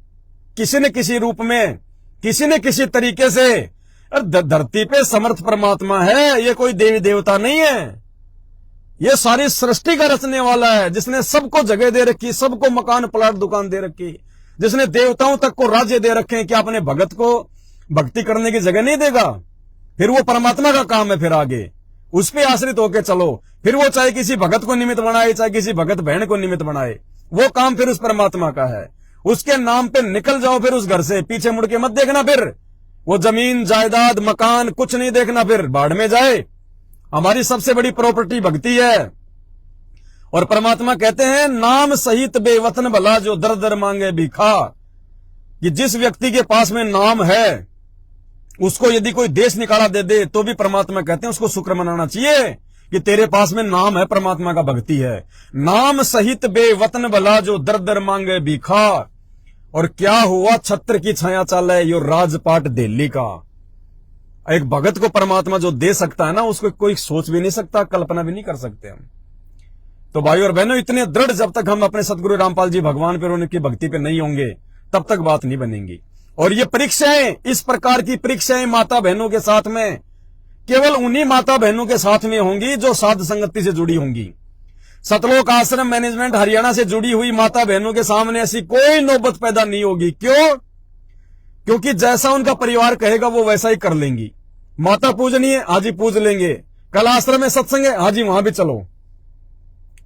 किसी न किसी रूप में, किसी न किसी तरीके से धरती पे समर्थ परमात्मा है। ये कोई देवी देवता नहीं है, ये सारी सृष्टि का रचने वाला है, जिसने सबको जगह दे रखी, सबको मकान प्लाट दुकान दे रखी, जिसने देवताओं तक को राज्य दे रखे हैं। कि अपने भगत को भक्ति करने की जगह नहीं देगा? फिर वो परमात्मा का काम है। फिर आगे उस पे आश्रित होकर चलो। फिर वो चाहे किसी भगत को निमित्त बनाए, चाहे किसी भगत बहन को निमित्त बनाए, वो काम फिर उस परमात्मा का है। उसके नाम पे निकल जाओ फिर उस घर से, पीछे मुड़ के मत देखना। फिर वो जमीन जायदाद मकान कुछ नहीं देखना, फिर बाढ़ में जाए। हमारी सबसे बड़ी प्रॉपर्टी भक्ति है। और परमात्मा कहते हैं, नाम सहित बेवतन भला जो दर दर मांगे भिखा। कि जिस व्यक्ति के पास में नाम है, उसको यदि कोई देश निकाला दे दे तो भी परमात्मा कहते हैं उसको शुक्र मनाना चाहिए कि तेरे पास में नाम है, परमात्मा का भक्ति है। नाम सहित बेवतन भला जो दर दर मांगे भिखा। और क्या हुआ छत्र की छाया चाले यो राजपाट दिल्ली का। एक भगत को परमात्मा जो दे सकता है ना, उसको कोई सोच भी नहीं सकता, कल्पना भी नहीं कर सकते हम। तो भाई और बहनों, इतने दृढ़ जब तक हम अपने सदगुरु रामपाल जी भगवान पर उनकी भक्ति पे नहीं होंगे, तब तक बात नहीं बनेगी। और ये परीक्षाएं, इस प्रकार की परीक्षाएं माता बहनों के साथ में केवल उन्हीं माता बहनों के साथ में होंगी जो साध संगति से जुड़ी होंगी। सतलोक आश्रम मैनेजमेंट हरियाणा से जुड़ी हुई माता बहनों के सामने ऐसी कोई नौबत पैदा नहीं होगी। क्यों? क्योंकि जैसा उनका परिवार कहेगा वो वैसा ही कर लेंगी। माता पूजनी है, हाजी पूज लेंगे। कल आश्रम में सत्संग है, हाजी वहां भी चलो।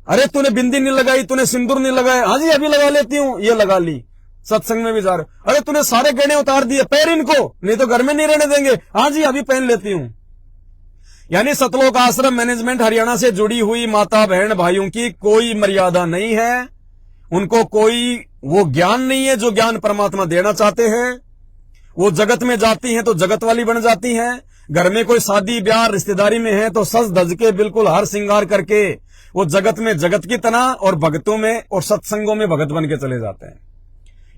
अरे तूने बिंदी नहीं लगाई, तूने सिंदूर नहीं लगाया, हाजी अभी लगा लेती हूं, ये लगा ली। सत्संग में भी जा रहे। अरे तूने सारे गहने उतार दिए, पैर इनको, नहीं तो घर में नहीं रहने देंगे, हाजी अभी पहन लेती हूं। यानी सतलोक आश्रम मैनेजमेंट हरियाणा से जुड़ी हुई माता बहन भाइयों की कोई मर्यादा नहीं है। उनको कोई वो ज्ञान नहीं है जो ज्ञान परमात्मा देना चाहते हैं। वो जगत में जाती हैं तो जगत वाली बन जाती हैं। घर में कोई शादी ब्याह रिश्तेदारी में है तो सज धज के बिल्कुल हार श्रृंगार करके वो जगत में जगत की तरह, और भक्तों में और सत्संगों में भगत बन के चले जाते हैं।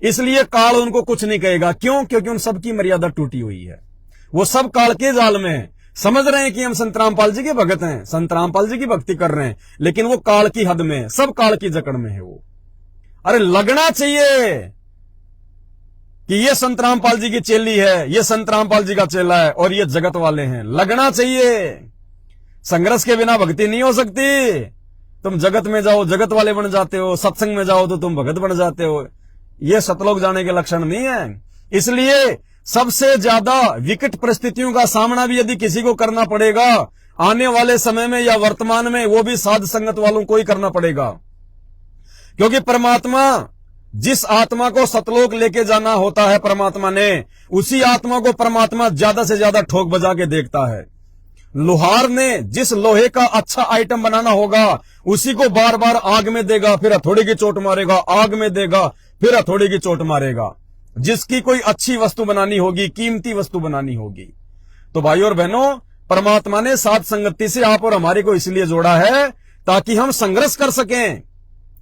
इसलिए काल उनको कुछ नहीं कहेगा। क्यों? क्योंकि उन सबकी मर्यादा टूटी हुई है। वो सब काल के जाल में है। समझ रहे हैं कि हम संत रामपाल जी के भगत हैं, संत रामपाल जी की भक्ति कर रहे हैं, लेकिन वो काल की हद में है, सब काल की जकड़ में है वो। अरे लगना चाहिए कि ये संत रामपाल जी की चेली है, ये संत रामपाल जी का चेला है और ये जगत वाले हैं। लगना चाहिए। संघर्ष के बिना भक्ति नहीं हो सकती। तुम जगत में जाओ जगत वाले बन जाते हो, सत्संग में जाओ तो तुम भगत बन जाते हो। ये सतलोक जाने के लक्षण नहीं है। इसलिए सबसे ज्यादा विकट परिस्थितियों का सामना भी यदि किसी को करना पड़ेगा आने वाले समय में या वर्तमान में, वो भी साध संगत वालों को ही करना पड़ेगा। क्योंकि परमात्मा जिस आत्मा को सतलोक लेके जाना होता है परमात्मा ने, उसी आत्मा को परमात्मा ज्यादा से ज्यादा ठोक बजा के देखता है। लोहार ने जिस लोहे का अच्छा आइटम बनाना होगा उसी को बार बार आग में देगा, फिर हथौड़े की चोट मारेगा, आग में देगा, फिर हथौड़े की चोट मारेगा। जिसकी कोई अच्छी वस्तु बनानी होगी, कीमती वस्तु बनानी होगी। तो भाइयों और बहनों, परमात्मा ने साध संगति से आप और हमारे को इसलिए जोड़ा है ताकि हम संघर्ष कर सकें,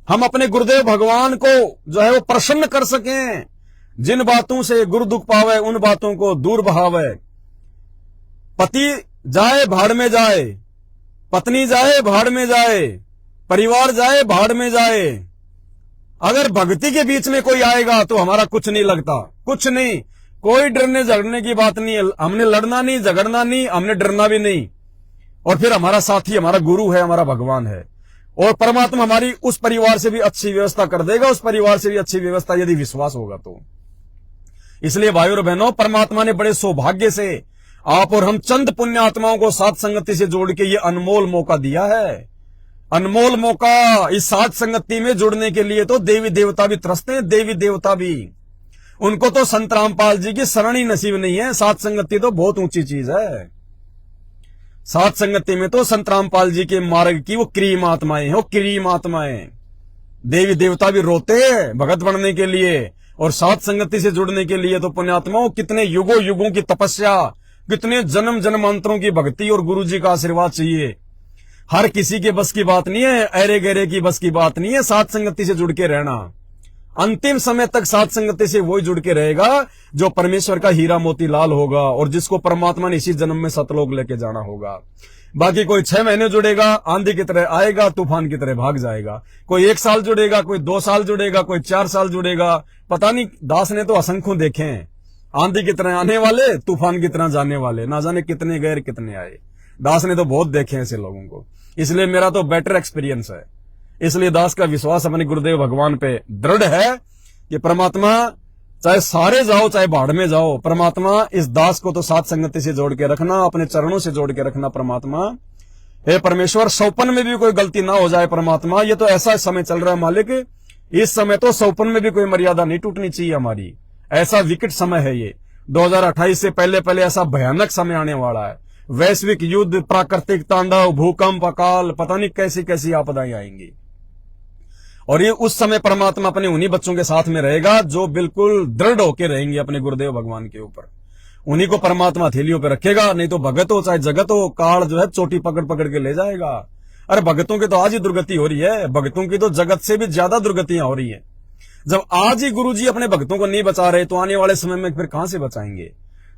हम अपने गुरुदेव भगवान को जो है वो प्रसन्न कर सकें। जिन बातों से गुरु दुख पावे उन बातों को दूर बहावे। पति जाए भाड़ में जाए, पत्नी जाए भाड़ में जाए, परिवार जाए भाड़ में जाए, अगर भक्ति के बीच में कोई आएगा तो हमारा कुछ नहीं लगता। कुछ नहीं, कोई डरने झगड़ने की बात नहीं है। हमने लड़ना नहीं, झगड़ना नहीं, हमने डरना भी नहीं। और फिर हमारा साथी हमारा गुरु है, हमारा भगवान है, और परमात्मा हमारी उस परिवार से भी अच्छी व्यवस्था कर देगा, उस परिवार से भी अच्छी व्यवस्था, यदि विश्वास होगा तो। इसलिए भाइयों और बहनों, परमात्मा ने बड़े सौभाग्य से आप और हम चंद पुण्य आत्माओं को साथ संगति से जोड़ के ये अनमोल मौका दिया है। अनमोल मौका। इस साथ संगति में जुड़ने के लिए तो देवी देवता भी तरसते हैं, देवी देवता भी। उनको तो संत रामपाल जी की शरण ही नसीब नहीं है। साथ संगति तो बहुत ऊंची चीज है। साथ संगति में तो संत रामपाल जी के मार्ग की वो क्रीम आत्माएं हैं, वो क्रीम आत्माएं। देवी देवता भी रोते हैं भगत बनने के लिए, और साथ संगति से जुड़ने के लिए तो पुण्यात्माओं कितने युगों युगों की तपस्या, कितने जन्म जन्मांतरों की भक्ति और गुरु जी का आशीर्वाद चाहिए। हर किसी के बस की बात नहीं है, अरे गहरे की बस की बात नहीं है साथ संगति से जुड़ के रहना। अंतिम समय तक साथ संगति से वही जुड़ के रहेगा जो परमेश्वर का हीरा मोती लाल होगा, और जिसको परमात्मा ने इसी जन्म में सतलोक लेके जाना होगा। बाकी कोई 6 महीने जुड़ेगा, आंधी की तरह आएगा, तूफान की तरह भाग जाएगा। कोई 1 साल जुड़ेगा, कोई 2 साल जुड़ेगा, कोई 4 साल जुड़ेगा। पता नहीं, दास ने तो असंख्यों देखे हैं, आंधी की तरह आने वाले, तूफान की तरह जाने वाले, ना जाने कितने गए कितने आए। दास ने तो बहुत देखे हैं ऐसे लोगों को। इसलिए मेरा तो बेटर एक्सपीरियंस है। इसलिए दास का विश्वास अपने गुरुदेव भगवान पे दृढ़ है कि परमात्मा चाहे सारे जाओ चाहे भाड़ में जाओ, परमात्मा इस दास को तो साथ संगति से जोड़ के रखना, अपने चरणों से जोड़ के रखना। परमात्मा हे परमेश्वर, सौपन में भी कोई गलती ना हो जाए परमात्मा। ये तो ऐसा समय चल रहा है मालिक, इस समय तो सौपन में भी कोई मर्यादा नहीं टूटनी चाहिए हमारी। ऐसा विकट समय है ये। 2028 से पहले पहले ऐसा भयानक समय आने वाला है। वैश्विक युद्ध, प्राकृतिक तांडव, भूकंप, अकाल, पता नहीं कैसी कैसी आपदाएं आएंगी। और ये उस समय परमात्मा अपने उन्हीं बच्चों के साथ में रहेगा जो बिल्कुल दृढ़ होकर रहेंगे अपने गुरुदेव भगवान के ऊपर। उन्हीं को परमात्मा हथेलियों पे रखेगा। नहीं तो भगत हो चाहे जगत हो, काल जो है चोटी पकड़ पकड़ के ले जाएगा। अरे भगतों की तो आज ही दुर्गति हो रही है, भगतों की तो जगत से भी ज्यादा दुर्गतियां हो रही है। जब आज ही गुरुजी अपने भक्तों को नहीं बचा रहे तो आने वाले समय में फिर कहां से बचाएंगे।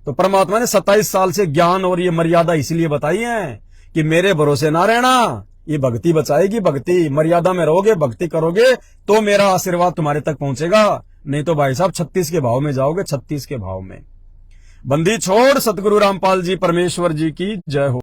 तो परमात्मा ने 27 साल से ज्ञान और ये मर्यादा इसलिए बताई है कि मेरे भरोसे ना रहना, ये भक्ति बचाएगी। भक्ति मर्यादा में रहोगे, भक्ति करोगे तो मेरा आशीर्वाद तुम्हारे तक पहुंचेगा। नहीं तो भाई साहब 36 के भाव में जाओगे, 36 के भाव में। बंदी छोड़। सतगुरु रामपाल जी परमेश्वर जी की जय हो।